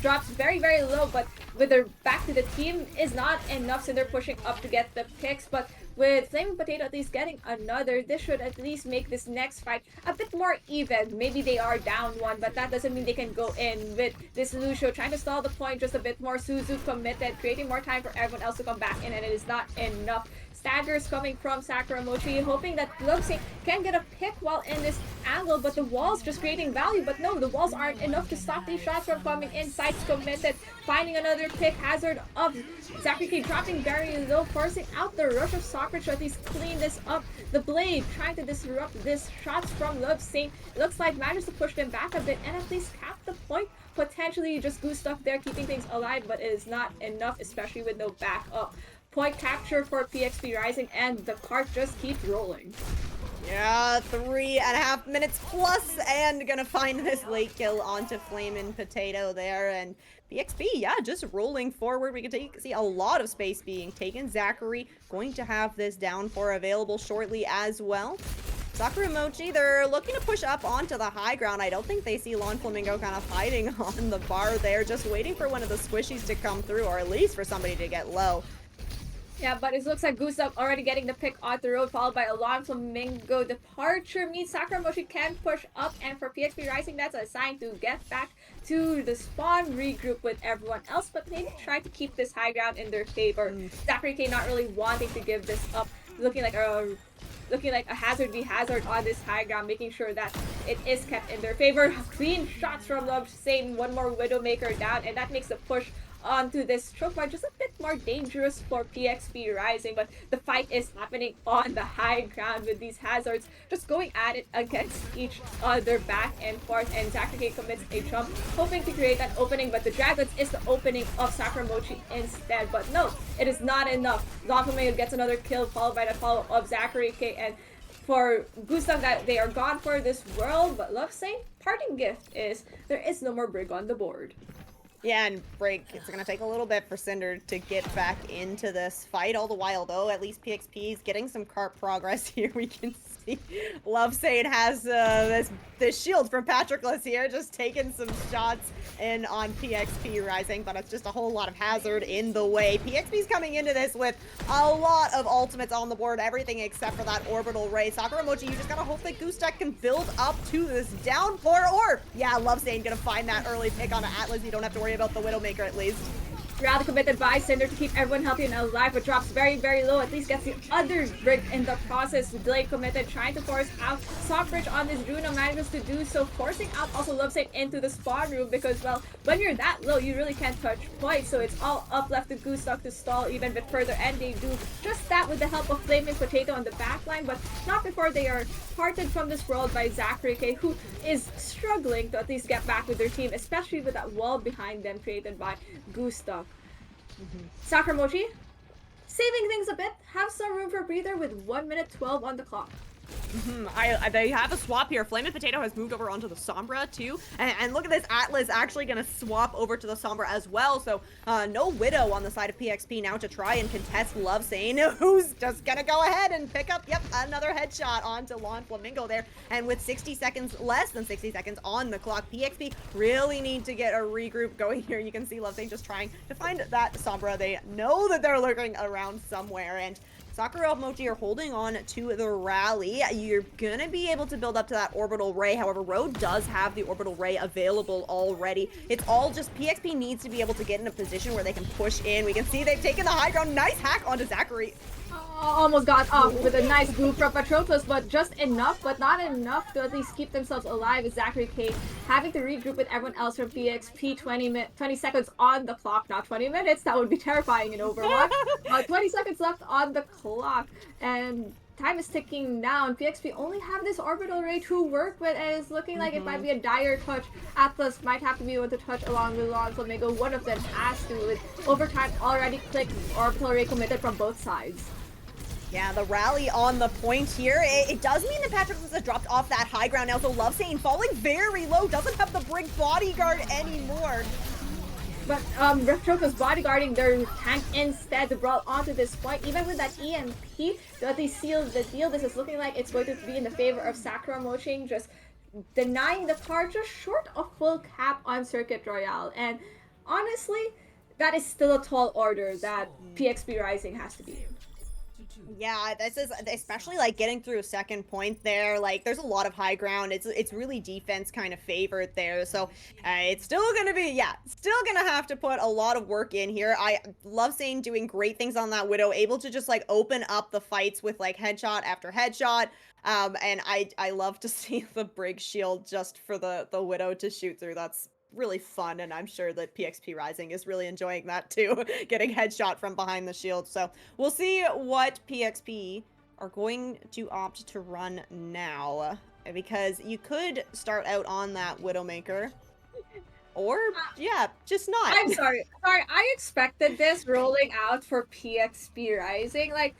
drops very, very low, but with their back to the team is not enough, so they're pushing up to get the picks. But with Flaming Potato at least getting another, this should at least make this next fight a bit more even. Maybe they are down one, but that doesn't mean they can go in. With this Lucio trying to stall the point just a bit more, Suzu committed, creating more time for everyone else to come back in, and it is not enough. Staggers coming from Sakura Mochi, hoping that Love Saint can get a pick while in this angle, but the walls just creating value. But no, the walls aren't enough to stop these shots from coming in. Sights committed, finding another pick. Hazard of Zachary K dropping very low, forcing out the rush of Sakura to at least clean this up. The Blade trying to disrupt this shots from Love Saint. Looks like manages to push them back a bit and at least cap the point. Potentially just Gustav there keeping things alive, but it is not enough, especially with no backup. Point capture for PxP Rising, and the cart just keeps rolling. Yeah, 3.5 minutes plus, and gonna find this late kill onto Flamin' Potato there, and PxP, yeah, just rolling forward. We can see a lot of space being taken. Zachary going to have this downpour available shortly as well. Sakura Mochi, they're looking to push up onto the high ground. I don't think they see Lon Flamingo kind of hiding on the bar there, just waiting for one of the squishies to come through, or at least for somebody to get low. Yeah, but it looks like Gustav already getting the pick on the road, followed by a Lon Flamingo departure. Means Sakura Mochi can push up, and for PxP Rising, that's a sign to get back to the spawn, regroup with everyone else, but maybe try to keep this high ground in their favor. Zachary K not really wanting to give this up, looking like a hazard be hazard on this high ground, making sure that it is kept in their favor. Clean shots from Love Saint, one more Widowmaker down, and that makes the push onto this choke point just a bit more dangerous for PxP Rising, but the fight is happening on the high ground with these hazards just going at it against each other back and forth, and Zachary K commits a jump hoping to create that opening, but the Dragons is the opening of Sakura Mochi instead. But no, it is not enough. Lon Flamingo gets another kill, followed by the follow of Zachary K, and for Gustav that they are gone for this world. But Love Saint, parting gift is there is no more Brig on the board. Yeah, and Break, it's going to take a little bit for Cinder to get back into this fight. All the while, though, at least PxP is getting some cart progress here. We can see Love Saint has this shield from Patroclus here, just taking some shots in on PxP Rising, but it's just a whole lot of hazard in the way. PxP's coming into this with a lot of ultimates on the board, everything except for that orbital ray. Sakura Mochi, you just gotta hope that Goostek can build up to this downpour, or yeah, Love Saint gonna find that early pick on Atlas. You don't have to worry about the Widowmaker at least. Rally committed by Cinder to keep everyone healthy and alive, but drops very, very low. At least gets the other brig in the process. Delay committed, trying to force out Softbridge on this Juno, manages to do so, forcing out also Love Saint into the spawn room because, well, when you're that low, you really can't touch points. So it's all up left to Goostek to stall even a bit further, and they do just that with the help of Flaming Potato on the backline, but not before they are parted from this world by Zachary K, who is struggling to at least get back with their team, especially with that wall behind them created by Goostek. Sakura Mochi, saving things a bit, have some room for breather with 1 minute 12 on the clock. They have a swap here. Flaming Potato has moved over onto the Sombra too. And look at this, Atlas actually going to swap over to the Sombra as well. So no Widow on the side of PxP now to try and contest Love Saint, who's just going to go ahead and pick up, yep, another headshot onto Lon Flamingo there. And with 60 seconds, less than 60 seconds on the clock, PxP really need to get a regroup going here. You can see Love Saint just trying to find that Sombra. They know that they're lurking around somewhere, and Sakura and Mochi are holding on to the rally. You're gonna be able to build up to that orbital ray. However, Road does have the orbital ray available already. It's all just PxP needs to be able to get in a position where they can push in. We can see they've taken the high ground. Nice hack onto Zachary. Almost got off with a nice group from Patroclus, but just enough, but not enough to at least keep themselves alive, with Zachary K having to regroup with everyone else from PxP. 20 seconds on the clock, not 20 minutes. That would be terrifying in Overwatch. 20 seconds left on the clock, and time is ticking down. PxP only have this orbital ray to work with, and it's looking like it might be a dire touch. Atlas might have to be able to touch along with Lon Flamingo. One of them has to, with overtime already clicked, orbital ray committed from both sides. Yeah, the rally on the point here. It does mean that Patroclus has dropped off that high ground now, so Love Saint falling very low, doesn't have the brig bodyguard anymore. But Patroclus bodyguarding their tank instead to brawl onto this point, even with that EMP to at least seal the deal. This is looking like it's going to be in the favor of Sakura Mochi, just denying the card, just short of full cap on Circuit Royale. And honestly, that is still a tall order that PxP Rising has to be. Yeah, this is especially like getting through a second point there. Like, there's a lot of high ground. It's really defense kind of favored there. So it's still gonna be, yeah, still gonna have to put a lot of work in here. I love seeing doing great things on that Widow, able to just like open up the fights with like headshot after headshot. And I love to see the brig shield just for the Widow to shoot through. That's really fun, and I'm sure that PxP Rising is really enjoying that too, getting headshot from behind the shield. So we'll see what PxP are going to opt to run now, because you could start out on that Widowmaker, or yeah, just not. I'm sorry, I expected this rolling out for PxP Rising. Like,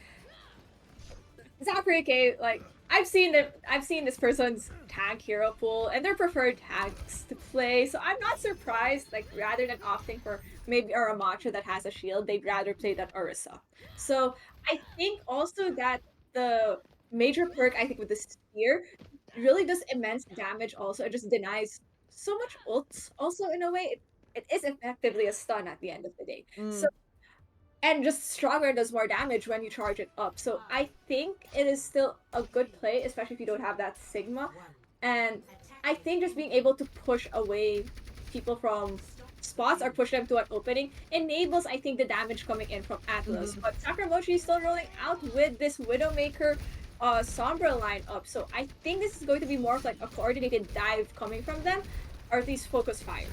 Zachary K, like, I've seen this person's tank hero pool and their preferred tanks to play, so I'm not surprised. Like, rather than opting for maybe a Ramacha that has a shield, they'd rather play that Orisa. So I think also that the major perk, I think, with the spear really does immense damage. Also, it just denies so much ults. Also, in a way, it is effectively a stun at the end of the day. So, and just stronger does more damage when you charge it up. So I think it is still a good play, especially if you don't have that Sigma. And I think just being able to push away people from spots or push them to an opening enables, I think, the damage coming in from Atlas. But Sakura Mochi is still rolling out with this Widowmaker Sombra lineup. So I think this is going to be more of like a coordinated dive coming from them, or at least focus fire.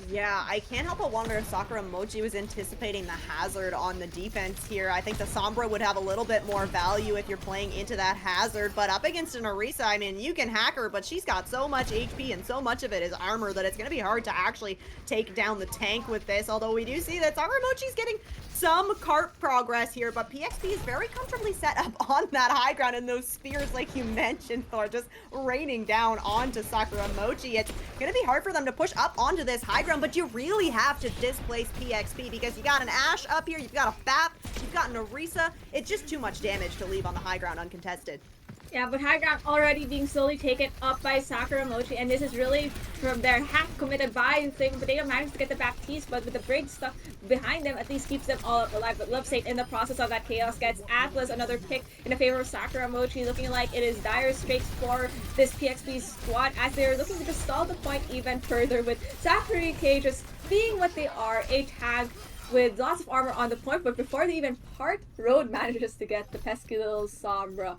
Yeah, I can't help but wonder if Sakura Mochi was anticipating the hazard on the defense here. I think the Sombra would have a little bit more value if you're playing into that hazard, but up against an Orisa, I mean, you can hack her, but she's got so much HP and so much of it is armor that it's going to be hard to actually take down the tank with this, although we do see that Sakura Mochi's getting some cart progress here, but PxP is very comfortably set up on that high ground, and those spears, like you mentioned, Thor, just raining down onto Sakura Mochi. It's going to be hard for them to push up onto this high ground, but you really have to displace PxP because you got an Ashe up here, you've got a FAP, you've got an Orisa. It's just too much damage to leave on the high ground uncontested. Yeah, but high ground already being slowly taken up by Sakura Mochi, and this is really from their hack committed by Flaming Potato managed to get the back tease, but with the Brig stuck behind them, at least keeps them all up alive. But Love Saint in the process of that chaos gets Atlas another pick in the favor of Sakura Mochi, looking like it is dire straits for this PxP squad as they are looking to just stall the point even further with Sakura K just being what they are, a tag with lots of armor on the point, but before they even part, Road manages to get the pesky little Sombra.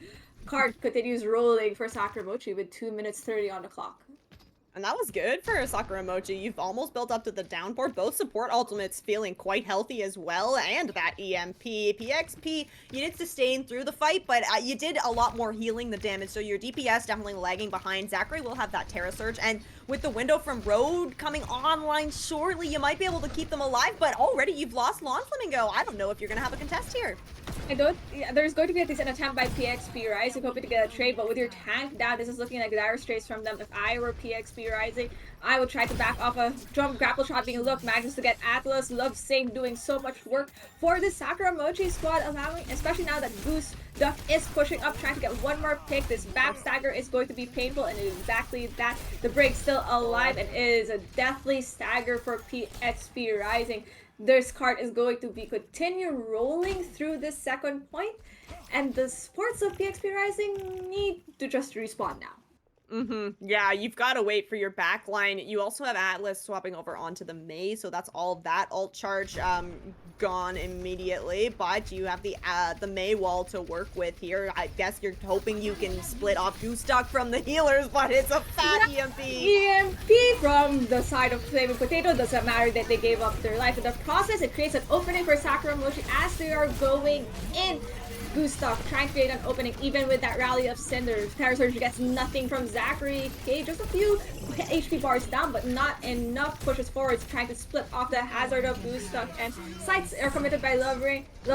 Card continues rolling for Sakura Mochi with 2 minutes 30 on the clock. And that was good for Sakura Mochi. You've almost built up to the downboard. Both support ultimates feeling quite healthy as well. And that EMP. PxP, you did sustain through the fight, but you did a lot more healing the damage. So your DPS definitely lagging behind. Zachary will have that Terra Surge. And with the window from Road coming online shortly, you might be able to keep them alive. But already you've lost Lawn Flamingo. I don't know if you're going to have a contest here. There's going to be at least an attempt by PxP Rising, hoping to get a trade, but with your tank down, this is looking like dire straits from them. If I were PxP Rising, I would try to back off a jump grapple shot being looked, manages to get Atlas. Love Saint doing so much work for the Sakura Mochi squad, allowing, especially now that Goose Duck is pushing up, trying to get one more pick. This back stagger is going to be painful, and exactly that. The Brig's still alive, and it is a deathly stagger for PxP Rising. This card is going to be continue rolling through this second point, and the supports of PxP Rising need to just respawn now. Yeah, you've got to wait for your backline. You also have Atlas swapping over onto the Mei, so that's all of that ult charge gone immediately. But you have the Mei wall to work with here. I guess you're hoping you can split off Goose Duck from the healers, but it's a fat EMP. EMP from the side of Flaming Potato. Doesn't matter that they gave up their life. In the process, it creates an opening for Sakura Mochi as they are going in. Goose Duck trying to create an opening even with that rally of Cinders. Terra Surge gets nothing from Zachary K. Just a few HP bars down, but not enough pushes forwards, trying to split off the hazard of Goose Duck. And sights are committed by Love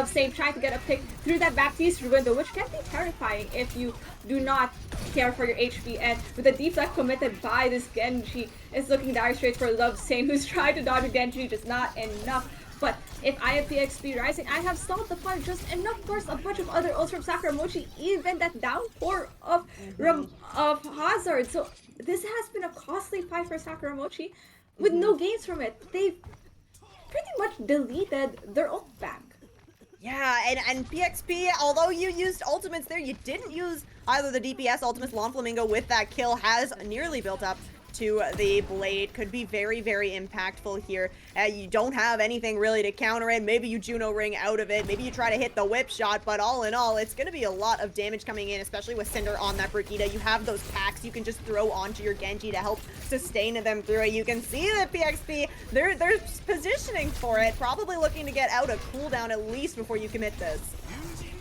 Saint, trying to get a pick through that back piece window, which can be terrifying if you do not care for your HP. And with the deflect committed by this Genji, it's looking dire straight for Love Saint, who's trying to dodge a Genji, just not enough. But if I have PxP Rising, I have stalled the fight just enough. Of course, a bunch of other ults from Sakura Mochi, even that downpour of hazard. So this has been a costly fight for Sakura Mochi with no gains from it. They've pretty much deleted their ult bank. Yeah, and PxP, although you used ultimates there, you didn't use either the DPS ultimates. Lawn Flamingo with that kill has nearly built up to the blade. Could be very, very impactful here. You don't have anything really to counter it. Maybe you Juno Ring out of it. Maybe you try to hit the whip shot, but all in all, it's going to be a lot of damage coming in, especially with Cinder on that Brigitte. You have those packs you can just throw onto your Genji to help sustain them through it. You can see that PxP, they're positioning for it, probably looking to get out a cooldown at least before you commit this.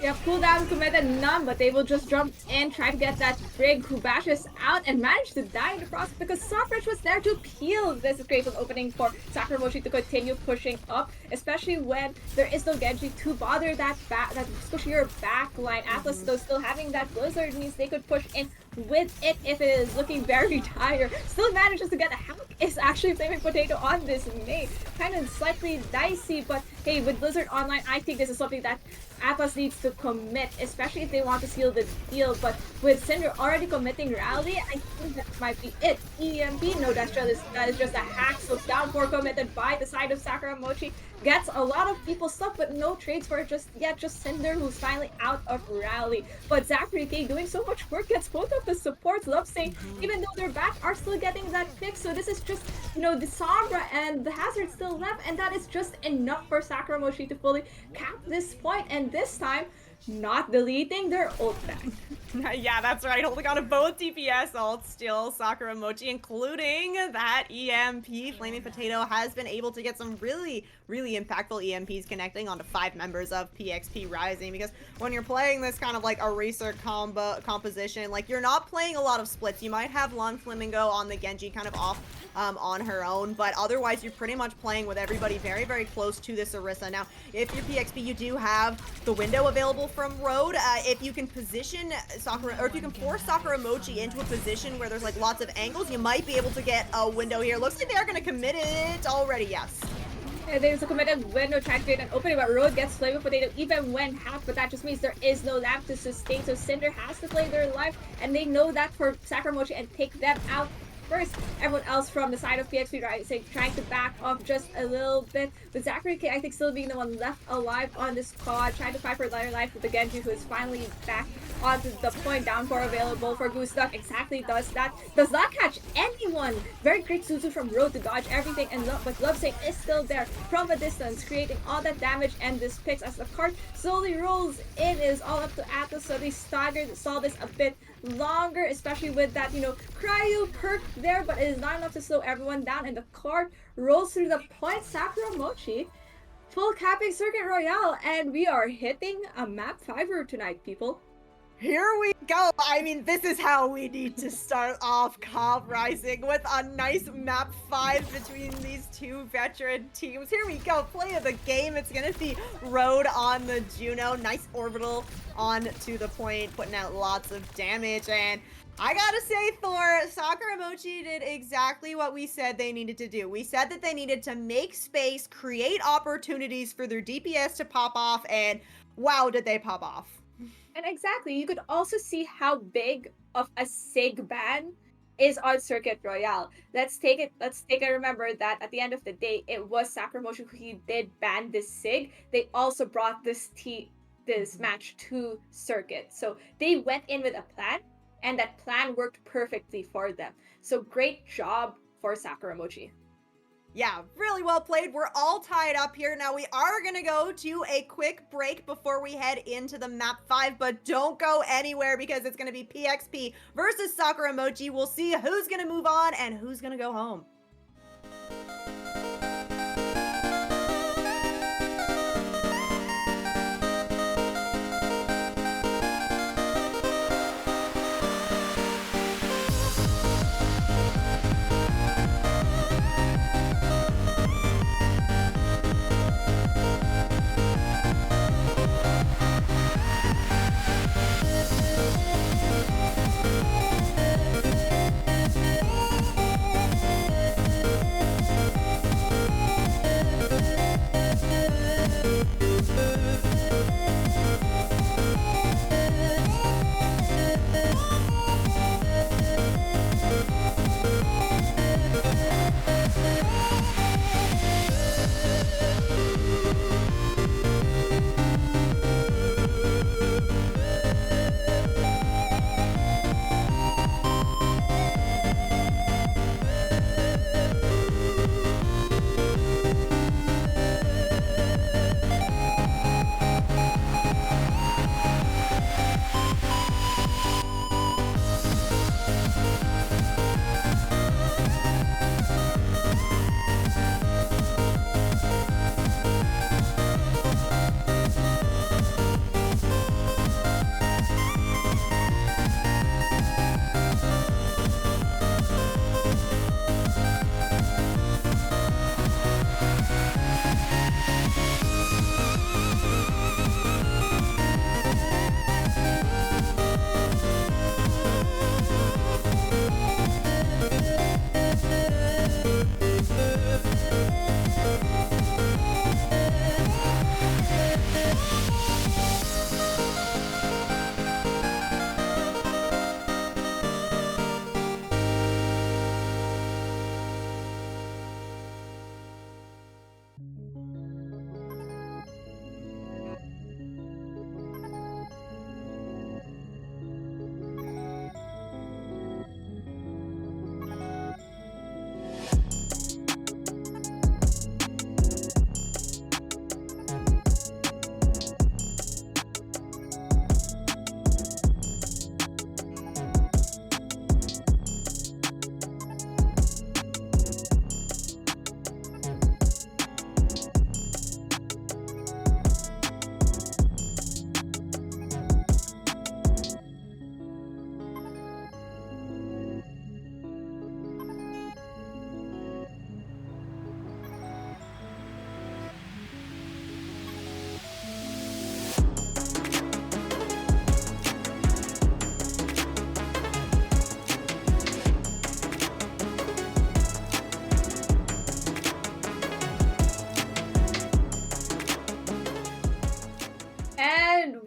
Yeah, cooldown committed none, but they will just jump in, try to get that Brig who bashes out and manage to die in the process because Softbridge was there to peel. This is great opening for Sakura Mochi to continue pushing up, especially when there is no Genji to bother that squishier back line. Atlas, though, still having that Blizzard means they could push in with it if it is looking very dire. Still manages to get a hack. Is actually Flaming Potato on this Mei. Kind of slightly dicey, but hey, with Blizzard online, I think this is something that Atlas needs to commit, especially if they want to seal the deal. But with Cinder already committing rally, I think that might be it. EMP, no, that is just a hack. So downpour committed by the side of Sakura Mochi. Gets a lot of people stuck, but no trades for it just yet. Just Cinder, who's finally out of rally. But Zachary K doing so much work, gets both of the supports. Love Saint, even though they're back, are still getting that pick. So this is just, the Sombra and the Hazard still left, and that is just enough for Sakura Mochi to fully cap this point. And this time, not deleting their ult back. Yeah, that's right. Holding on to both DPS ults still. Sakura Mochi, including that EMP. Flaming Potato has been able to get some really, really impactful EMPs connecting onto 5 members of PxP Rising, because when you're playing this kind of like eraser composition, like you're not playing a lot of splits. You might have Lawn Flamingo on the Genji kind of off on her own, but otherwise you're pretty much playing with everybody very, very close to this Orisa. Now, if you're PxP, you do have the window available from Road. If you can position Sakura, or if you can force Sakura Mochi into a position where there's like lots of angles, you might be able to get a window here. Looks like they are going to commit it already, yes. And there's a committed window trying to create an opening, but Road gets Flavor Potato even when half, but that just means there is no lamp to sustain, so Cinder has to play their life, and they know that for Sakura Mochi and take them out first. Everyone else from the side of PxP Rising trying to back off just a little bit, with Zachary K, I think, still being the one left alive on this squad, trying to fight for lighter life with the Genji, who is finally back onto the point. Down 4 available for Goose Duck, exactly does that. Does not catch anyone. Very great Suzu from Road to dodge everything, and but Love Save is still there from a distance, creating all that damage, and this picks as the card slowly rolls in. It is all up to Atos, so they staggered, saw this a bit longer, especially with that, cryo perk there, but it is not enough to slow everyone down, and the card rolls through the point. Sakura Mochi full capping Circuit Royale, and we are hitting a map 5 tonight, people. Here we go. I mean, this is how we need to start off Comp Rising, with a nice map 5 between these two veteran teams. Here we go. Play of the game. It's going to be Road on the Juno. Nice orbital on to the point, putting out lots of damage. And I gotta say, Thor, Sakura Mochi did exactly what we said they needed to do. We said that they needed to make space, create opportunities for their DPS to pop off, and wow, did they pop off. And exactly, you could also see how big of a SIG ban is on Circuit Royale. Let's take and remember that at the end of the day, it was Sakura Mochi who did ban this SIG. They also brought this match to Circuit. So they went in with a plan, and that plan worked perfectly for them. So great job for Sakura Mochi. Yeah, really well played. We're all tied up here. Now, we are going to go to a quick break before we head into the map 5, but don't go anywhere because it's going to be PxP versus Sakura Mochi. We'll see who's going to move on and who's going to go home.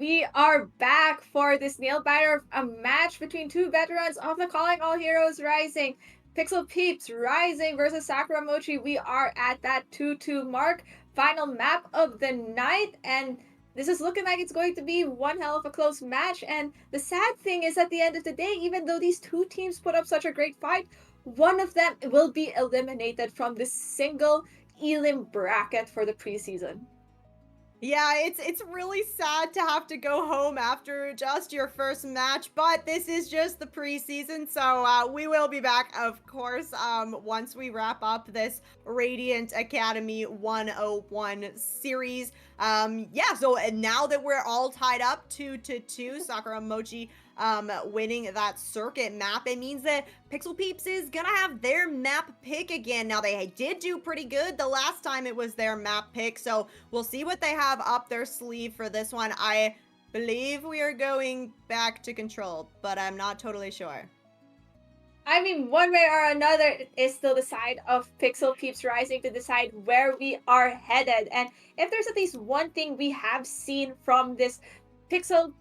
we are back for this nail biter, a match between two veterans of the Calling All Heroes Rising. Pixel Peeps Rising versus Sakura Mochi. We are at that 2-2 mark. Final map of the night, and this is looking like it's going to be one hell of a close match. And the sad thing is, at the end of the day, even though these two teams put up such a great fight, one of them will be eliminated from this single Elim bracket for the preseason. Yeah, it's really sad to have to go home after just your first match, but this is just the preseason, so we will be back, of course, once we wrap up this Radiant Academy 101 series. Yeah, so now that we're all tied up 2-2, Sakura Mochi winning that circuit map, it means that Pixel Peeps is gonna have their map pick again. Now, they did do pretty good the last time it was their map pick, so we'll see what they have up their sleeve for this one. I believe we are going back to control, but I'm not totally sure. I mean, one way or another, it is still the side of Pixel Peeps Rising to decide where we are headed. And if there's at least one thing we have seen from this Pixel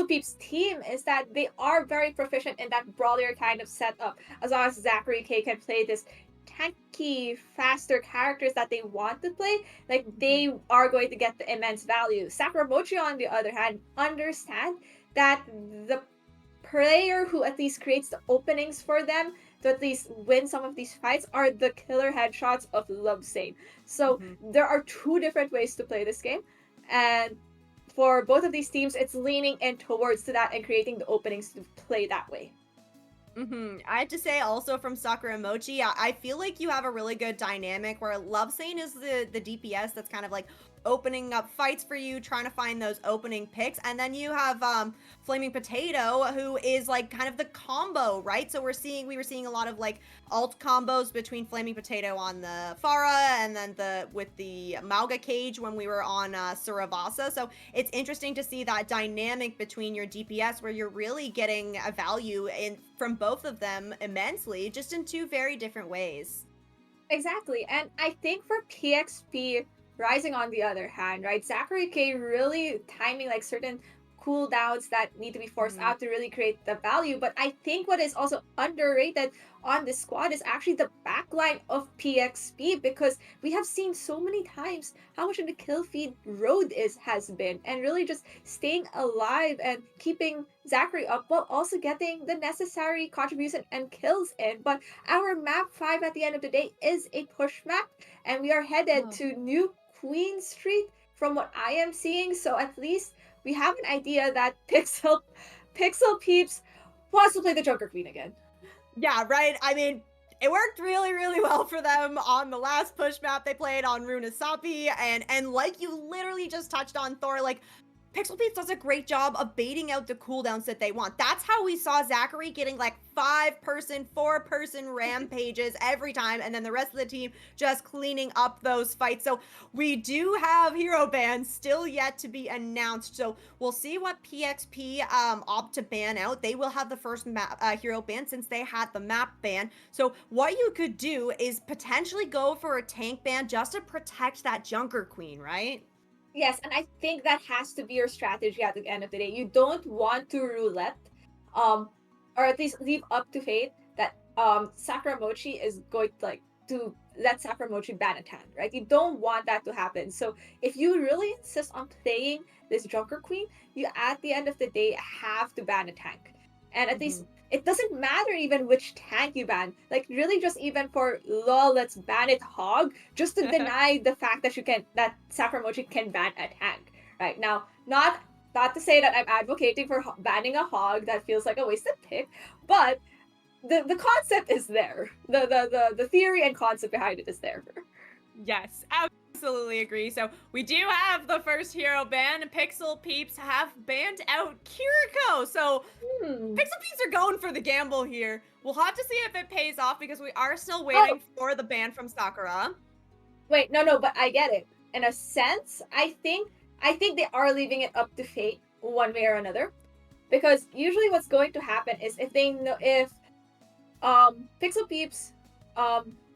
Peeps team, is that they are very proficient in that brawler kind of setup. As long as Zachary K can play this tanky, faster characters that they want to play, like they are going to get the immense value. Sakura Mochi, on the other hand, understand that the player who at least creates the openings for them to at least win some of these fights are the killer headshots of Love Sane. So there are two different ways to play this game, and for both of these teams, it's leaning in towards to that and creating the openings to play that way. I have to say also from Sakura Mochi, I feel like you have a really good dynamic where Love Sane is the DPS that's kind of like opening up fights for you, trying to find those opening picks, and then you have Flaming Potato, who is like kind of the combo, right? So we were seeing a lot of like alt combos between Flaming Potato on the Farah and then with the Mauga cage when we were on Suravasa. So it's interesting to see that dynamic between your DPS where you're really getting a value in from both of them immensely, just in two very different ways. Exactly. And I think for PxP Rising, on the other hand, right, Zachary K really timing like certain cooldowns that need to be forced Mhm. out to really create the value. But I think what is also underrated on this squad is actually the backline of PxP, because we have seen so many times how much of the kill feed Road has been, and really just staying alive and keeping Zachary up while also getting the necessary contribution and kills in. But our map 5 at the end of the day is a push map, and we are headed to New Queen Street from what I am seeing. So at least we have an idea that Pixel Peeps wants to play the Joker Queen again. Yeah, right. I mean, it worked really, really well for them on the last push map they played on Runasapi, and like you literally just touched on, Thor, like Pixel Peeps does a great job of baiting out the cooldowns that they want. That's how we saw Zachary getting like 5-person, 4-person rampages every time, and then the rest of the team just cleaning up those fights. So we do have hero bans still yet to be announced. So we'll see what PxP opt to ban out. They will have the first hero ban since they had the map ban. So what you could do is potentially go for a tank ban just to protect that Junker Queen, right? Yes, and I think that has to be your strategy at the end of the day. You don't want to roulette, um, or at least leave up to fate that Sakramochi is going to like to let Sakramochi ban a tank, right? You don't want that to happen. So if you really insist on playing this Joker Queen, you at the end of the day have to ban a tank. And at least it doesn't matter even which tank you ban. Like really just even for lol, let's ban it hog, just to deny the fact that that Sakramochi can ban a tank. Right now, not to say that I'm advocating for banning a hog. That feels like a wasted pick, but the concept is there. The theory and concept behind it is there. Yes, absolutely agree. So we do have the first hero ban. Pixel Peeps have banned out Kiriko. So Hmm. Pixel Peeps are going for the gamble here. We'll have to see if it pays off because we are still Oh, waiting for the ban from Sakura. wait, no, but I get it. In a sense, I think they are leaving it up to fate one way or another, because usually what's going to happen is if they know if Pixel Peeps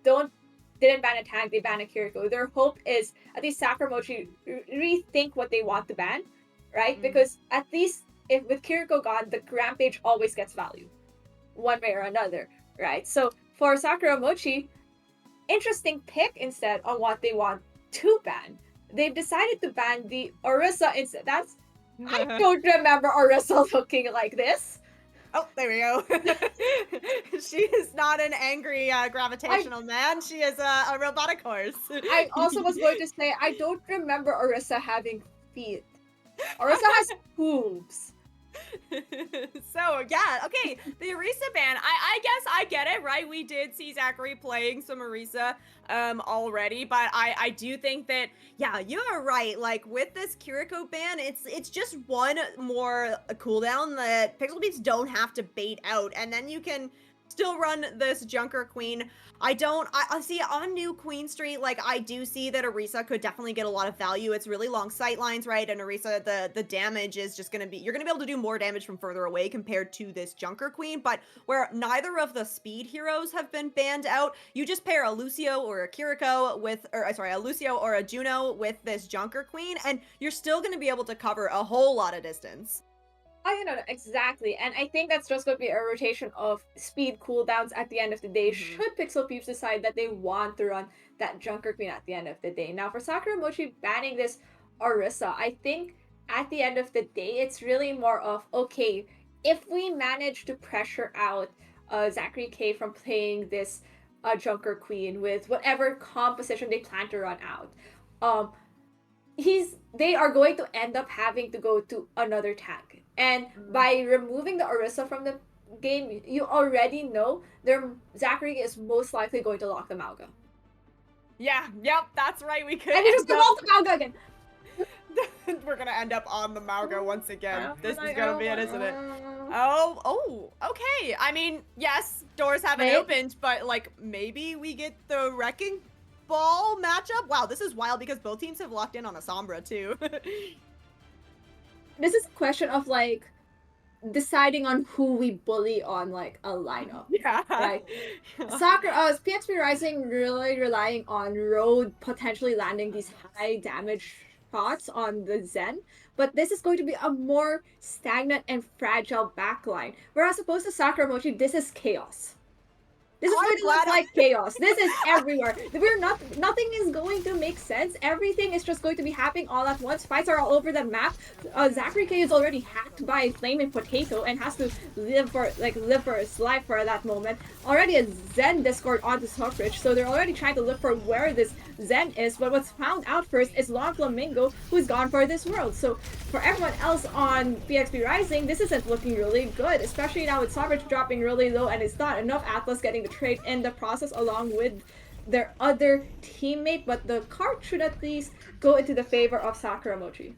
don't didn't ban a tag, they ban a Kiriko. Their hope is at least Sakramochi rethink what they want to ban, right? Because at least if with Kiriko gone, the Rampage always gets value, one way or another, right? So for Sakura Mochi, interesting pick instead on what they want to ban. They've decided to ban the Orisa instead. I don't remember Orisa looking like this. Oh, there we go. She is not an angry gravitational man. She is a robotic horse. I also was going to say I don't remember Orisa having feet. Orisa has hooves. So yeah, okay, the Orisa ban. I guess I get it, right? We did see Zachary playing some Orisa already, but I do think that, yeah, you're right. Like with this Kiriko ban, it's just one more cooldown that Pixel Beats don't have to bait out, and then you can still run this Junker Queen. I see on new Queen Street, like I do see that Orisa could definitely get a lot of value. It's really long sight lines, right? And Orisa, the damage is just gonna be, you're gonna be able to do more damage from further away compared to this Junker Queen. But where neither of the speed heroes have been banned out, you just pair a Lucio or a Kiriko with, or sorry, a Lucio or a Juno with this Junker Queen, and you're still gonna be able to cover a whole lot of distance. Oh, exactly. And I think that's just going to be a rotation of speed cooldowns at the end of the day, should Pixel Peeps decide that they want to run that Junker Queen at the end of the day. Now, for Sakura Mochi banning this Orisa, I think at the end of the day, it's really more of, okay, if we manage to pressure out Zachary K from playing this Junker Queen with whatever composition they plan to run out, they are going to end up having to go to another tag. And by removing the Orisa from the game, you already know Zachary is most likely going to lock the Mauga. Yeah, yep, that's right. We could. And they just devolve the Mauga again. We're gonna end up on the Mauga once again. This is gonna be it, isn't it? Oh, okay. I mean, yes, doors haven't opened, but like maybe we get the Wrecking Ball matchup. Wow, this is wild because both teams have locked in on a Sombra too. This is a question of like deciding on who we bully on like a lineup. Yeah. Right. Sakura, PxP Rising really relying on Road potentially landing these high damage shots on the Zen, but this is going to be a more stagnant and fragile backline. Whereas opposed to Sakura Mochi, this is chaos. This is going to look like chaos. This is everywhere. Nothing is going to make sense. Everything is just going to be happening all at once. Fights are all over the map. Zachary K is already hacked by Flaming Potato and has to live for his life for that moment. Already a Zen Discord on the suffrage, so they're already trying to look for where this Zen is. But what's found out first is Long Flamingo, who's gone for this world. So for everyone else on PxP Rising, this isn't looking really good, especially now with suffrage dropping really low and it's not enough Atlas getting the trade in the process along with their other teammate, but the card should at least go into the favor of Sakura Mochi.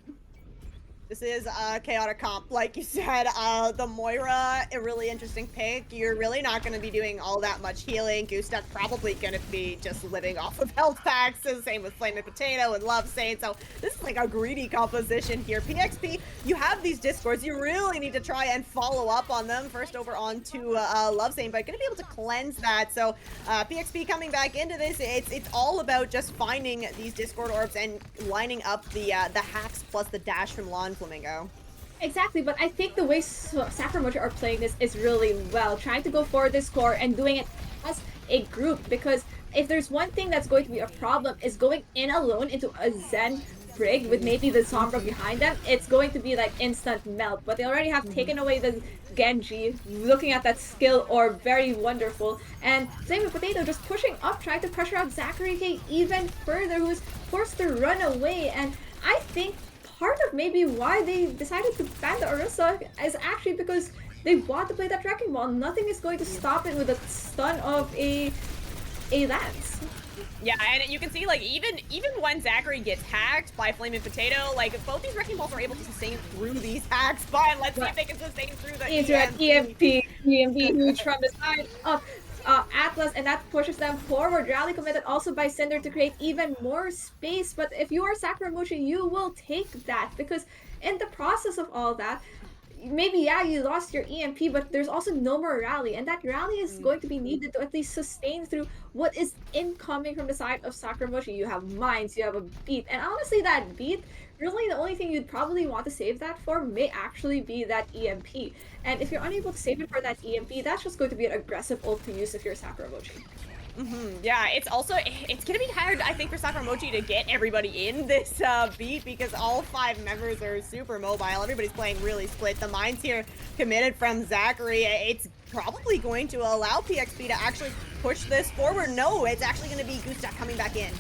This is a chaotic comp. Like you said, the Moira, a really interesting pick. You're really not going to be doing all that much healing. Gustav probably going to be just living off of health packs. The same with Flaming Potato and Love Saint. So this is like a greedy composition here. PxP, you have these discords. You really need to try and follow up on them. First over onto Love Saint, but going to be able to cleanse that. So PxP coming back into this, it's all about just finding these discord orbs and lining up the hacks plus the dash from Lon Flamingo. Exactly, but I think the way Sakura Mochi are playing this is really well, trying to go for this core and doing it as a group, because if there's one thing that's going to be a problem is going in alone into a Zen Brig with maybe the Sombra behind them, it's going to be like instant melt, but they already have taken away the Genji, looking at that skill orb, very wonderful, and same with Potato just pushing up, trying to pressure out Zachary K even further, who's forced to run away, and I think part of maybe why they decided to ban the Orisa is actually because they want to play that Wrecking Ball. Nothing is going to stop it with a stun of a Lance. Yeah, and you can see, like, even when Zachary gets hacked by Flaming Potato, like, both these Wrecking Balls are able to sustain through these hacks, but let's see if they can sustain through the EMP, huge from the side of Atlas, and that pushes them forward. Rally committed also by Cinder to create even more space, but if you are Sakura Mochi, you will take that, because in the process of all that, maybe yeah, you lost your EMP, but there's also no more rally, and that rally is Mm. going to be needed to at least sustain through what is incoming from the side of Sakura Mochi. You have mines, you have a beat, and honestly, that beat, really the only thing you'd probably want to save that for may actually be that EMP. And if you're unable to save it for that EMP, that's just going to be an aggressive ult to use if you're Sakura Mochi. Yeah, it's gonna be hard, I think, for Sakura Mochi to get everybody in this beat because all 5 members are super mobile. Everybody's playing really split. The mines here committed from Zachary. It's probably going to allow PxP to actually push this forward. No, it's actually gonna be Gustav coming back in.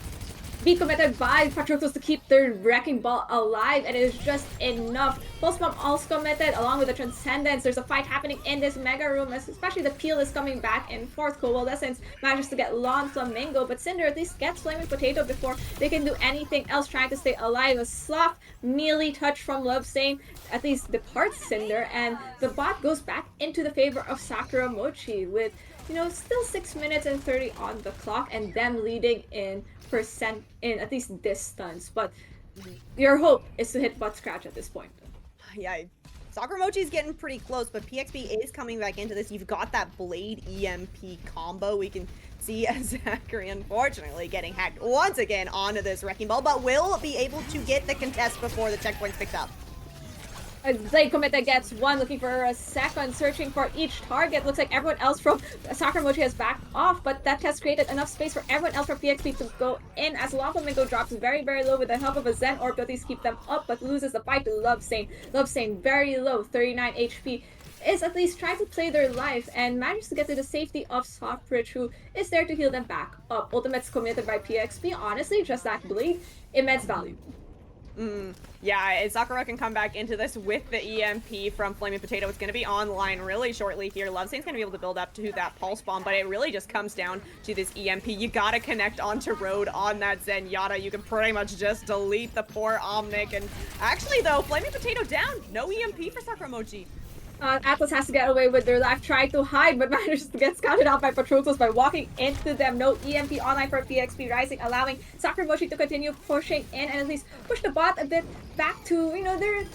Be committed by Patroclus to keep their wrecking ball alive, and it is just enough. Pulse Bomb also committed along with the Transcendence. There's a fight happening in this Mega Room, especially the Peel is coming back in fourth. Coalescence manages to get Lawn Flamingo, but Cinder at least gets Flaming Potato before they can do anything else trying to stay alive. A soft melee touch from Love Sane at least departs Cinder, and the bot goes back into the favor of Sakura Mochi with, still 6 minutes and 30 on the clock, and them leading in percent in at least distance. But your hope is to hit butt scratch at this point. Yeah, Sakura Mochi's getting pretty close, but PxP is coming back into this. You've got that Blade EMP combo. We can see Zachary, unfortunately, getting hacked once again onto this Wrecking Ball, but will be able to get the contest before the checkpoint's picked up. Blade Cometa gets one, looking for a second, searching for each target. Looks like everyone else from Sakura Mochi has backed off, but that has created enough space for everyone else from PxP to go in as Long Flamingo drops very, very low with the help of a Zen Orb to at least keep them up, but loses the fight to Love Sane. Love Sane very low, 39 HP. Is at least trying to play their life and manages to get to the safety of Softbridge, who is there to heal them back up. Ultimate's committed by PxP. Honestly, just that Blade, immense value. Yeah, and Sakura can come back into this with the EMP from Flaming Potato. It's going to be online really shortly here. Lovesane's going to be able to build up to that Pulse Bomb, but it really just comes down to this EMP. You got to connect onto Road on that Zenyatta. You can pretty much just delete the poor Omnic. And actually, though, Flaming Potato down. No EMP for Sakura Mochi. Atlas has to get away with their life, trying to hide, but manages to get scouted out by Patroclus by walking into them. No EMP online for PxP Rising, allowing Sakura Mochi to continue pushing in and at least push the bot a bit back to,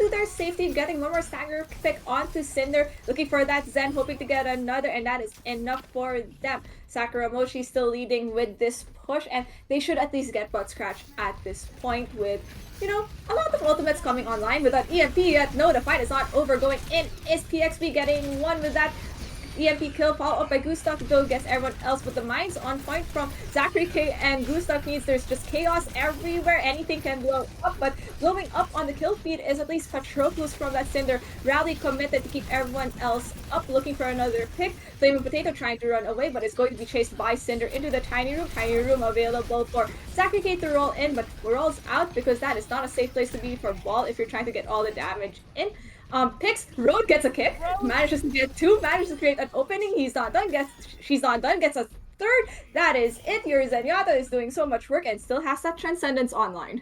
their safety, getting one more stagger pick onto Cinder, looking for that Zen, hoping to get another, and that is enough for them. Sakura Mochi still leading with this push, and they should at least get butt scratch at this point with, a lot of ultimates coming online with that EMP, yet no, the fight is not over. Going in is PxP getting one with that EMP kill, followed up by Gustav, though gets everyone else, but the mines on point from Zachary K and Gustav means there's just chaos everywhere. Anything can blow up, but blowing up on the kill feed is at least Patroclus from that Cinder. Rally committed to keep everyone else up, looking for another pick. Flaming Potato trying to run away, but it's going to be chased by Cinder into the tiny room. Tiny room available for Zachary K to roll in, but rolls out because that is not a safe place to be for Ball if you're trying to get all the damage in. Picks, Road gets a kick, manages to get two, manages to create an opening, he's not done, she's not done, gets a third. That is it. Your Zenyatta is doing so much work and still has that Transcendence online.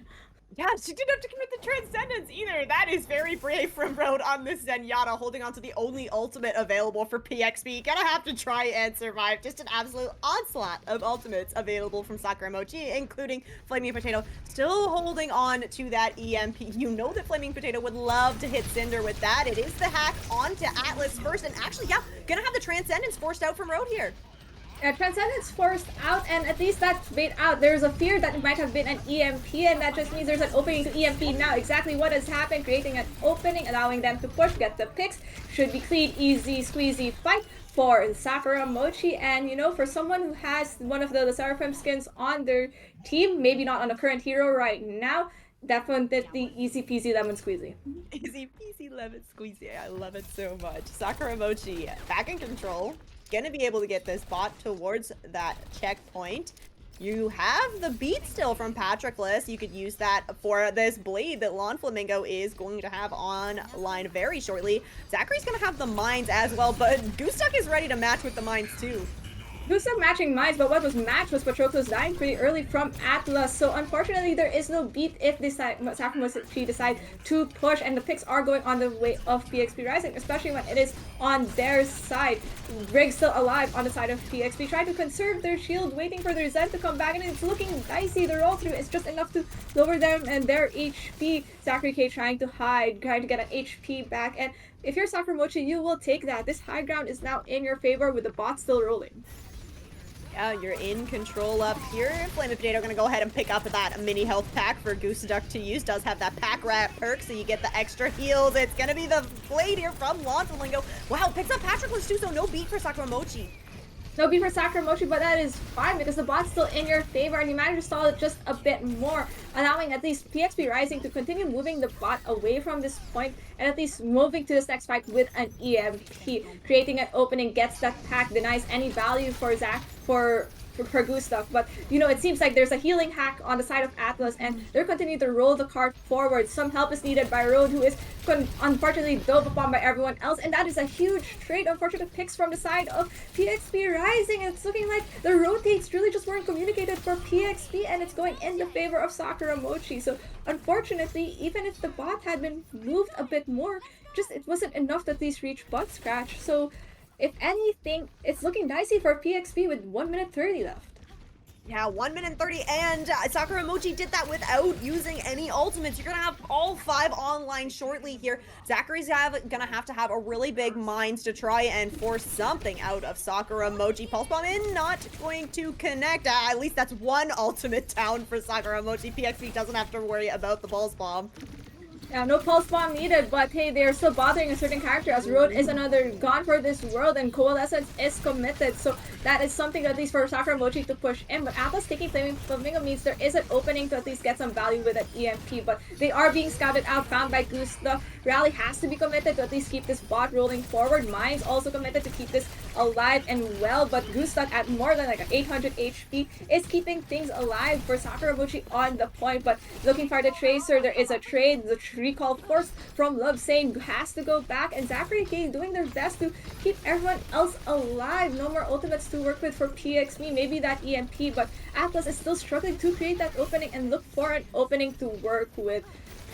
Yeah, she didn't have to commit the Transcendence either. That is very brave from Road on this Zenyatta, holding on to the only ultimate available for PxP. Gonna have to try and survive. Just an absolute onslaught of ultimates available from Sakura Mochi, including Flaming Potato, still holding on to that EMP. You know that Flaming Potato would love to hit Cinder with that. It is the hack onto Atlas first, and actually, yeah, gonna have the Transcendence forced out from Road here. Transcendence forced out, and at least that's bait out. There's a fear that it might have been an EMP, and that just means there's an opening to EMP now. Exactly what has happened, creating an opening, allowing them to push, get the picks. Should be clean, easy, squeezy fight for Sakura Mochi. And, for someone who has one of the Seraphim skins on their team, maybe not on a current hero right now, definitely easy peasy lemon squeezy. Easy peasy lemon squeezy. I love it so much. Sakura Mochi back in control. Gonna be able to get this bot towards that checkpoint. You have the beat still from Patroclus. You could use that for this blade that Lawn Flamingo is going to have online very shortly. Zachary's gonna have the mines as well, but Gustav is ready to match with the mines too. Gustav matching mines, but what was matched was Patroclus dying pretty early from Atlas. So unfortunately, there is no beat if Sakura Mochi decide to push, and the picks are going on the way of PxP Rising, especially when it is on their side. Rig's still alive on the side of PxP, trying to conserve their shield, waiting for their Zen to come back, and it's looking dicey. The roll through is just enough to lower them and their HP. Zachary K trying to hide, trying to get an HP back, and if you're Sakura Mochi, you will take that. This high ground is now in your favor with the bot still rolling. Yeah, you're in control up here. Flame and Potato gonna go ahead and pick up that mini health pack for Goose Duck to use. Does have that pack rat perk, so you get the extra heals. It's gonna be the blade here from Lontalingo. Wow, picks up Patrickless too, so no beat for Sakura Mochi. No beat for Sakura Mochi, but that is fine because the bot's still in your favor and you manage to stall it just a bit more, allowing at least PxP Rising to continue moving the bot away from this point and at least moving to this next fight with an EMP. Creating an opening, gets that pack, denies any value for Zach for Goose Duck, but you know, it seems like there's a healing hack on the side of Atlas and they're continuing to roll the cart forward. Some help is needed by Road, who is unfortunately dove upon by everyone else, and that is a huge trade. Unfortunate picks from the side of PxP Rising. It's looking like the rotates really just weren't communicated for PxP, and it's going in the favor of Sakura Mochi. So unfortunately, even if the bot had been moved a bit more, just it wasn't enough to at least reach butt scratch. So if anything, it's looking dicey for PxP with 1 minute 30 left. Yeah, 1 minute 30, and Sakura Mochi did that without using any ultimates. You're gonna have all 5 online shortly here. Zachary's gonna have to have a really big minds to try and force something out of Sakura Mochi. Pulse Bomb in, not going to connect. At least that's 1 ultimate down for Sakura Mochi. PxP doesn't have to worry about the Pulse Bomb. Yeah, no pulse bomb needed, but hey, they're still bothering a certain character as Road is another gone for this world and Coalescence is committed. So that is something at least for Sakura Mochi to push in. But Atlas taking Flamingo means there is an opening to at least get some value with an EMP. But they are being scouted out, found by Goose. The rally has to be committed to at least keep this bot rolling forward. Mine's also committed to keep this alive and well, but Goose Duck at more than like 800 HP is keeping things alive for Sakura Mochi on the point. But looking for the Tracer, there is a trade. The recall force from Love saying has to go back, and Zachary K doing their best to keep everyone else alive. No more ultimates to work with for PxP, maybe that EMP, but Atlas is still struggling to create that opening and look for an opening to work with.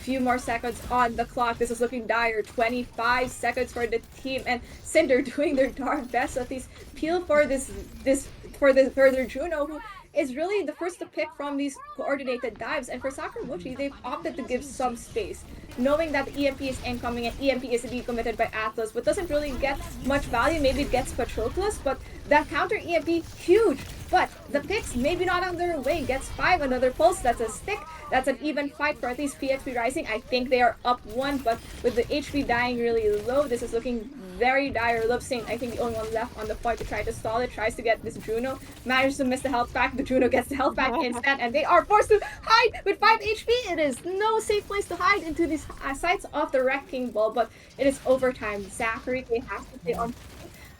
Few more seconds on the clock. This is looking dire. 25 seconds for the team, and Cinder doing their darn best to at least peel for their Juno, who is really the first to pick from these coordinated dives. And for Sakura Mochi, they've opted to give some space, knowing that the EMP is incoming and EMP is being committed by Atlas, but doesn't really get much value. Maybe it gets Patroclus, but that counter EMP, huge. But the picks maybe not on their way. Gets 5, another pulse, that's a stick. That's an even fight for at least PxP Rising. I think they are up 1, but with the HP dying really low, this is looking very dire. Love Saint, I think the only one left on the point to try to stall it, tries to get this Juno, manages to miss the health back. The Juno gets the health back instead, and they are forced to hide with 5 HP. It is no safe place to hide into these sights of the Wrecking Ball, but it is overtime. Zachary, they have to stay on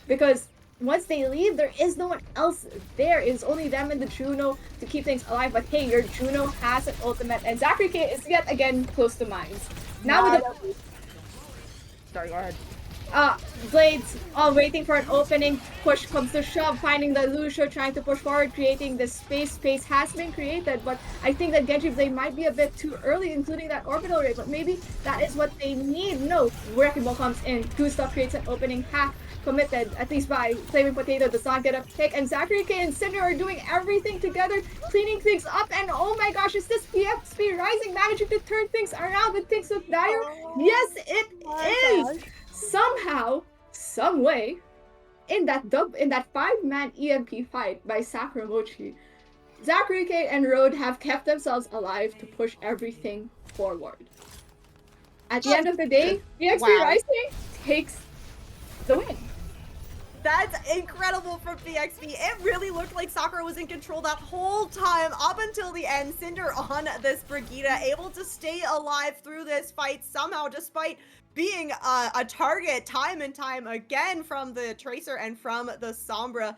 because once they leave, there is no one else there. It's only them and the Juno to keep things alive. But hey, your Juno has an ultimate, and Zachary K is yet again close to mines. Now with the Sorry, go ahead. Blades all waiting for an opening. Push comes to shove, finding the Lucio, trying to push forward, creating the space. Space has been created, but I think that Genji Blade might be a bit too early, including that orbital ray, but maybe that is what they need. No, Wrecking Ball comes in. Gustav creates an opening hack, committed, at least by Flaming Potato, does not get a pick, and Zachary K and Cinder are doing everything together, cleaning things up, and oh my gosh, is this PxP Rising managing to turn things around with things look dire? Yes, it is! Somehow, some way, in that 5-man EMP fight by Sakura Mochi, Zachary K and Road have kept themselves alive to push everything forward. At the end of the day, PxP Rising takes the win. That's incredible from PxP. It really looked like Sakura was in control that whole time up until the end. Cinder on this Brigitte, able to stay alive through this fight somehow, despite being a target time and time again from the Tracer and from the Sombra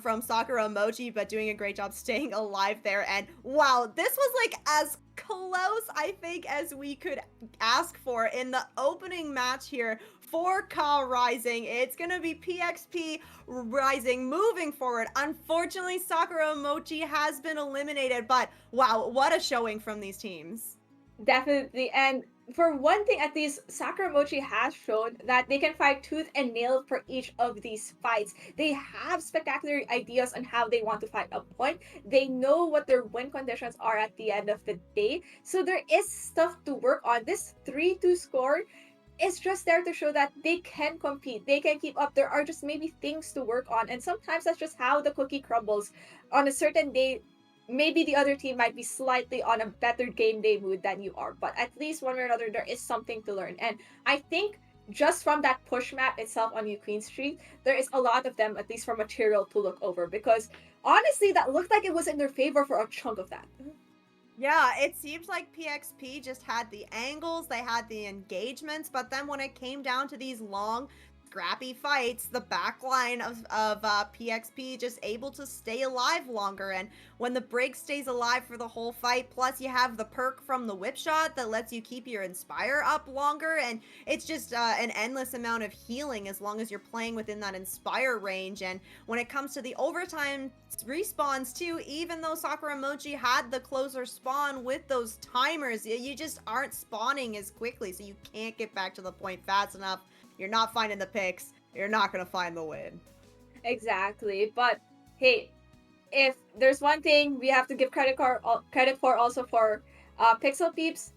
from Sakura Mochi, but doing a great job staying alive there. And wow, this was like as close, I think, as we could ask for in the opening match here for Ka Rising. It's gonna be PxP Rising moving forward. Unfortunately, Sakura Mochi has been eliminated, but wow, what a showing from these teams. Definitely, and for one thing, at least Sakura Mochi has shown that they can fight tooth and nail for each of these fights. They have spectacular ideas on how they want to fight a point. They know what their win conditions are at the end of the day. So there is stuff to work on. This 3-2 score it's just there to show that they can compete, they can keep up. There are just maybe things to work on, and sometimes that's just how the cookie crumbles. On a certain day, maybe the other team might be slightly on a better game day mood than you are, but at least one way or another, there is something to learn. And I think just from that push map itself on New Queen Street, there is a lot of them, at least for material, to look over, because honestly, that looked like it was in their favor for a chunk of that. Yeah, it seems like PxP just had the angles, they had the engagements, but then when it came down to these long, scrappy fights, the backline of PxP just able to stay alive longer. And when the break stays alive for the whole fight, plus you have the perk from the whip shot that lets you keep your Inspire up longer, and it's just an endless amount of healing as long as you're playing within that Inspire range. And when it comes to the overtime respawns too, even though Sakura Mochi had the closer spawn with those timers, you just aren't spawning as quickly, so you can't get back to the point fast enough. You're not finding the picks. You're not gonna find the win. Exactly. But hey, if there's one thing we have to give credit for also for Pixel Peeps,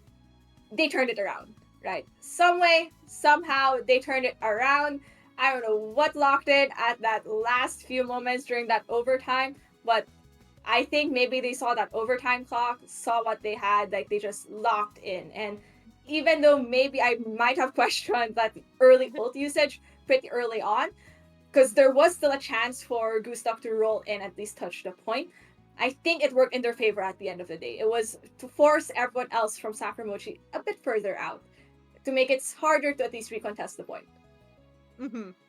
they turned it around, right? Some way, somehow they turned it around. I don't know what locked it at that last few moments during that overtime, but I think maybe they saw that overtime clock, saw what they had, like they just locked in. And even though maybe I might have questioned that early ult usage pretty early on, because there was still a chance for Gustav to roll in, at least touch the point. I think it worked in their favor at the end of the day. It was to force everyone else from Sakuramochi a bit further out, to make it harder to at least recontest the point.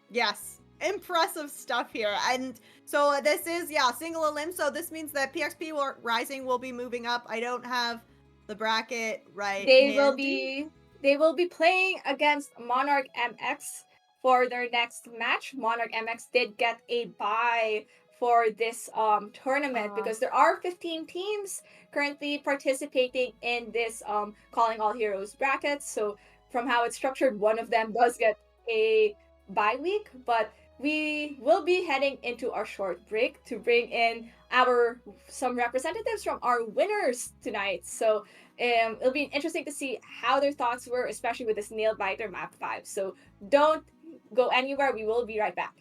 Yes. Impressive stuff here. And so this is, yeah, single elim. So this means that PxP Rising will be moving up. I don't have the bracket right They will handy. be they will be playing against Monarch MX for their next match. Monarch MX did get a bye for this tournament because there are 15 teams currently participating in this calling all heroes bracket. So from how it's structured, one of them does get a bye week, but we will be heading into our short break to bring in our some representatives from our winners tonight. So it'll be interesting to see how their thoughts were, especially with this nail biter map 5. So don't go anywhere. We will be right back.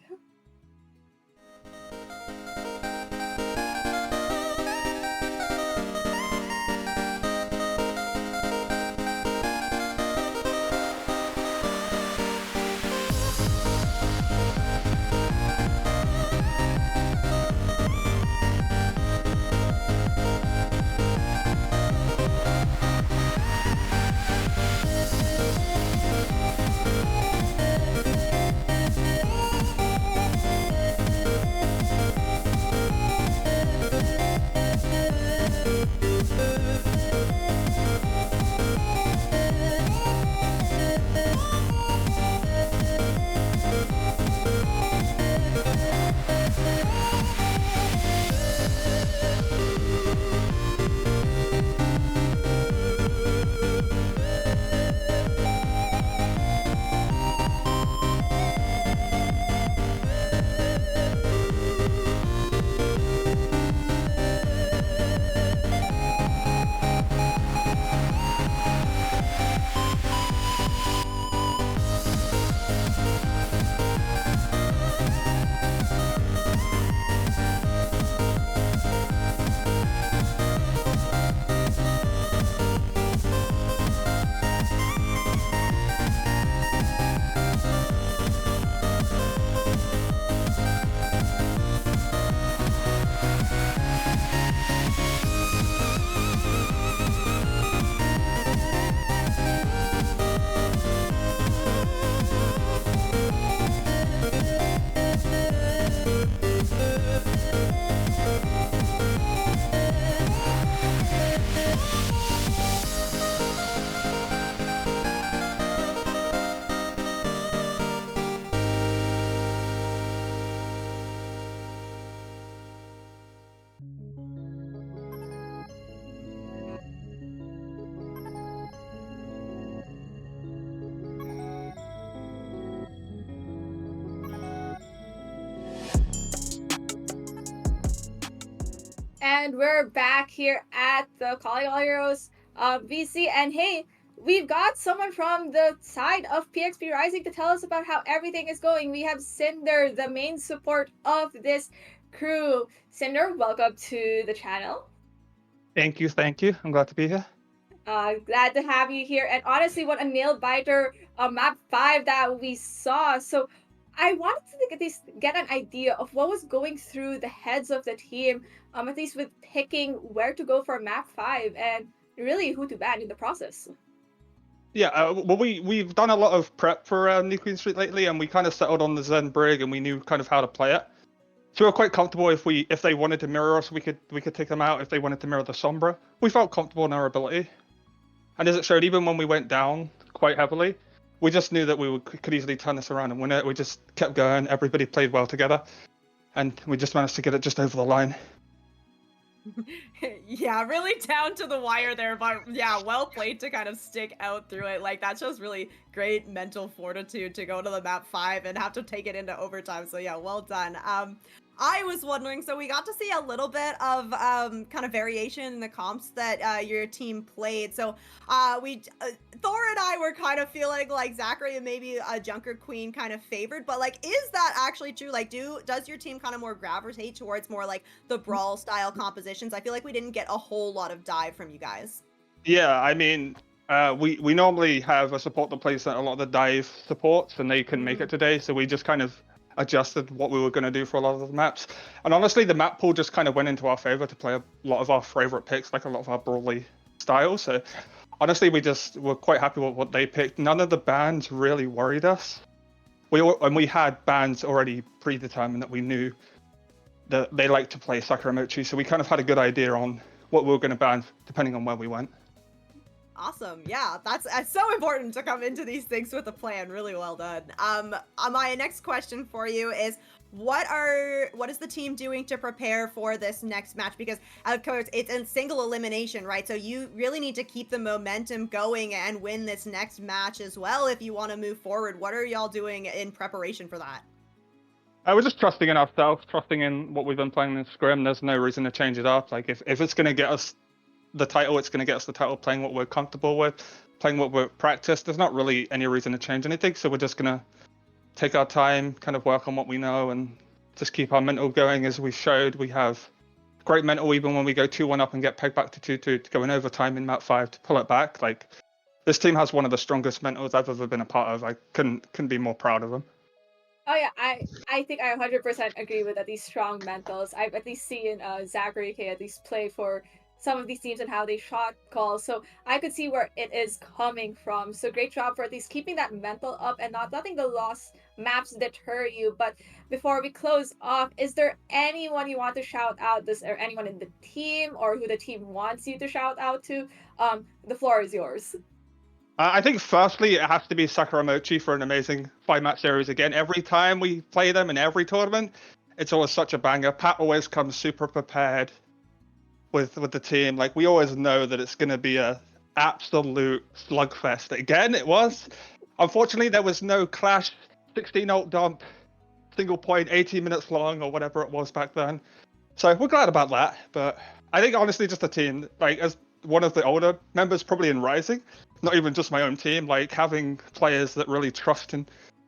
And we're back here at the Calling All Heroes VC. And hey, we've got someone from the side of PxP Rising to tell us about how everything is going. We have Cinder, the main support of this crew. Cinder, welcome to the channel. Thank you, thank you. I'm glad to be here. Glad to have you here. And honestly, what a nail biter map 5 that we saw. So I wanted to at least get an idea of what was going through the heads of the team, at least with picking where to go for map 5 and really who to ban in the process. Yeah, well, we've done a lot of prep for New Queen Street lately, and we kind of settled on the Zen Brig, and we knew kind of how to play it. So we were quite comfortable if they wanted to mirror us, we could take them out. If they wanted to mirror the Sombra, we felt comfortable in our ability. And as it showed, even when we went down quite heavily, we just knew that could easily turn this around and win it. We just kept going. Everybody played well together, and we just managed to get it just over the line. Yeah, really down to the wire there, but yeah, well played to kind of stick out through it. Like, that shows really great mental fortitude to go to the map 5 and have to take it into overtime. So yeah, well done. I was wondering, so we got to see a little bit of kind of variation in the comps that your team played. So Thor and I were kind of feeling like Zachary and maybe a Junker Queen kind of favored, but like, is that actually true? Like, does your team kind of more gravitate towards more like the brawl style compositions? I feel like we didn't get a whole lot of dive from you guys. Yeah, I mean, we normally have a support that plays a lot of the dive supports, and they couldn't make it today, so we just kind of adjusted what we were going to do for a lot of the maps. And honestly, the map pool just kind of went into our favor to play a lot of our favorite picks, like a lot of our brawly styles. So honestly, we just were quite happy with what they picked. None of the bans really worried us. We had bans already predetermined that we knew that they like to play Sakura Mochi, so we kind of had a good idea on what we were going to ban depending on where we went. Awesome. Yeah, that's so important to come into these things with a plan. Really well done. My next question for you is what is the team doing to prepare for this next match? Because of course it's a single elimination, right? So you really need to keep the momentum going and win this next match as well if you want to move forward. What are y'all doing in preparation for that? I was just trusting in ourselves, trusting in what we've been playing in Scrim. There's no reason to change it up. Like if it's going to get us the title, it's going to get us the title playing what we're comfortable with, playing what we're practiced. There's not really any reason to change anything. So we're just going to take our time, kind of work on what we know, and just keep our mental going. As we showed, we have great mental even when we go 2-1 up and get pegged back to 2-2 to go in overtime in map 5 to pull it back. Like, this team has one of the strongest mentals I've ever been a part of. I couldn't be more proud of them. Oh yeah, I think I 100% agree with that. These strong mentals. I've at least seen Zachary K at least play for some of these teams and how they shot calls, so I could see where it is coming from. So great job for at least keeping that mental up and not letting the lost maps deter you. But before we close off, is there anyone you want to shout out? This or anyone in the team or who the team wants you to shout out to? The floor is yours. I think firstly, it has to be Sakura Mochi for an amazing 5-match series again. Every time we play them in every tournament, it's always such a banger. Pat always comes super prepared with the team. Like, we always know that it's going to be a absolute slugfest. Again, it was. Unfortunately, there was no clash, 16 ult dump, single point, 18 minutes long, or whatever it was back then. So we're glad about that. But I think honestly, just the team, like as one of the older members, probably in Rising, not even just my own team, like having players that really trust in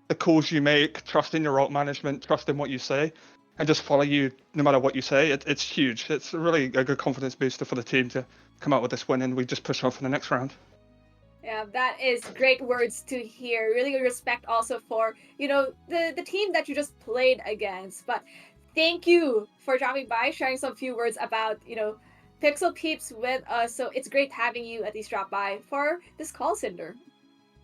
the calls you make, trust in your ult management, trust in what you say, and just follow you no matter what you say. It's huge. It's really a good confidence booster for the team to come out with this win, and we just push on for the next round. Yeah, that is great words to hear. Really respect also for, the team that you just played against. But thank you for dropping by, sharing some few words about, Pixel Peeps with us. So it's great having you at least drop by for this call, Cinder.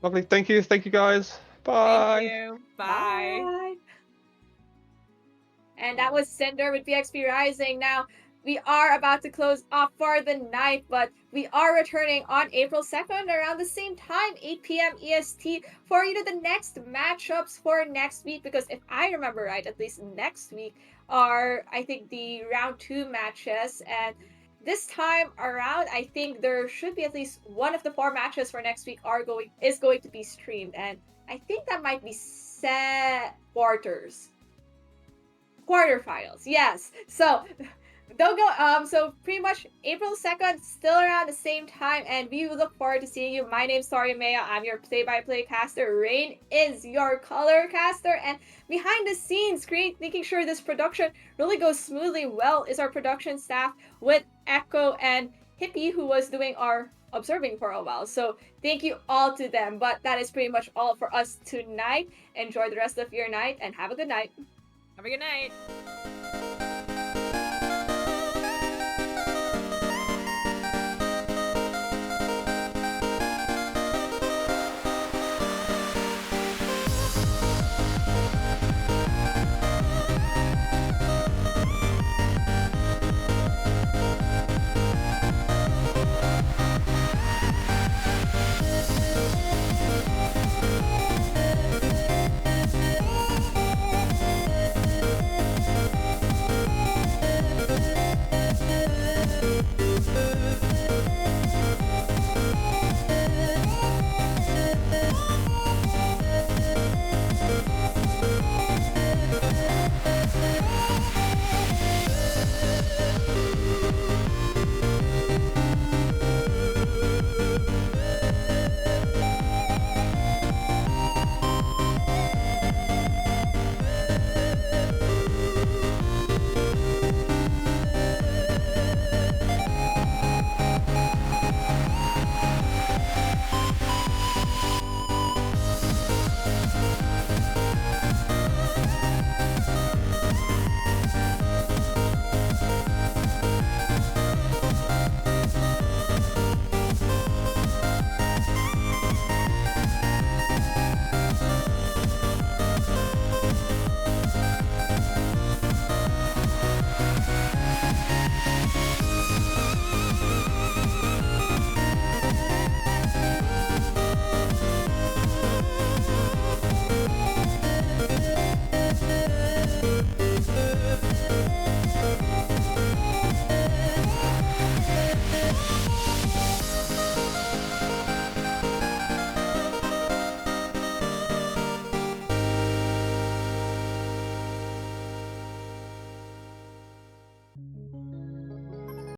Lovely. Thank you. Thank you, guys. Bye. Thank you. Bye. Bye. And that was Cinder with PxP Rising. Now, we are about to close off for the night, but we are returning on April 2nd around the same time, 8 p.m. EST, for the next matchups for next week. Because if I remember right, at least next week are, I think, the round 2 matches. And this time around, I think there should be at least one of the 4 matches for next week is going to be streamed. And I think that might be set quarterfinals, yes. So Don't go. So pretty much April 2nd, still around the same time, and we look forward to seeing you. My name's Tori Maya. I'm your play-by-play caster. Rain is your color caster, and behind the scenes, making sure this production really goes smoothly well is our production staff with Echo and Hippie, who was doing our observing for a while. So thank you all to them. But that is pretty much all for us tonight. Enjoy the rest of your night and have a good night. Have a good night.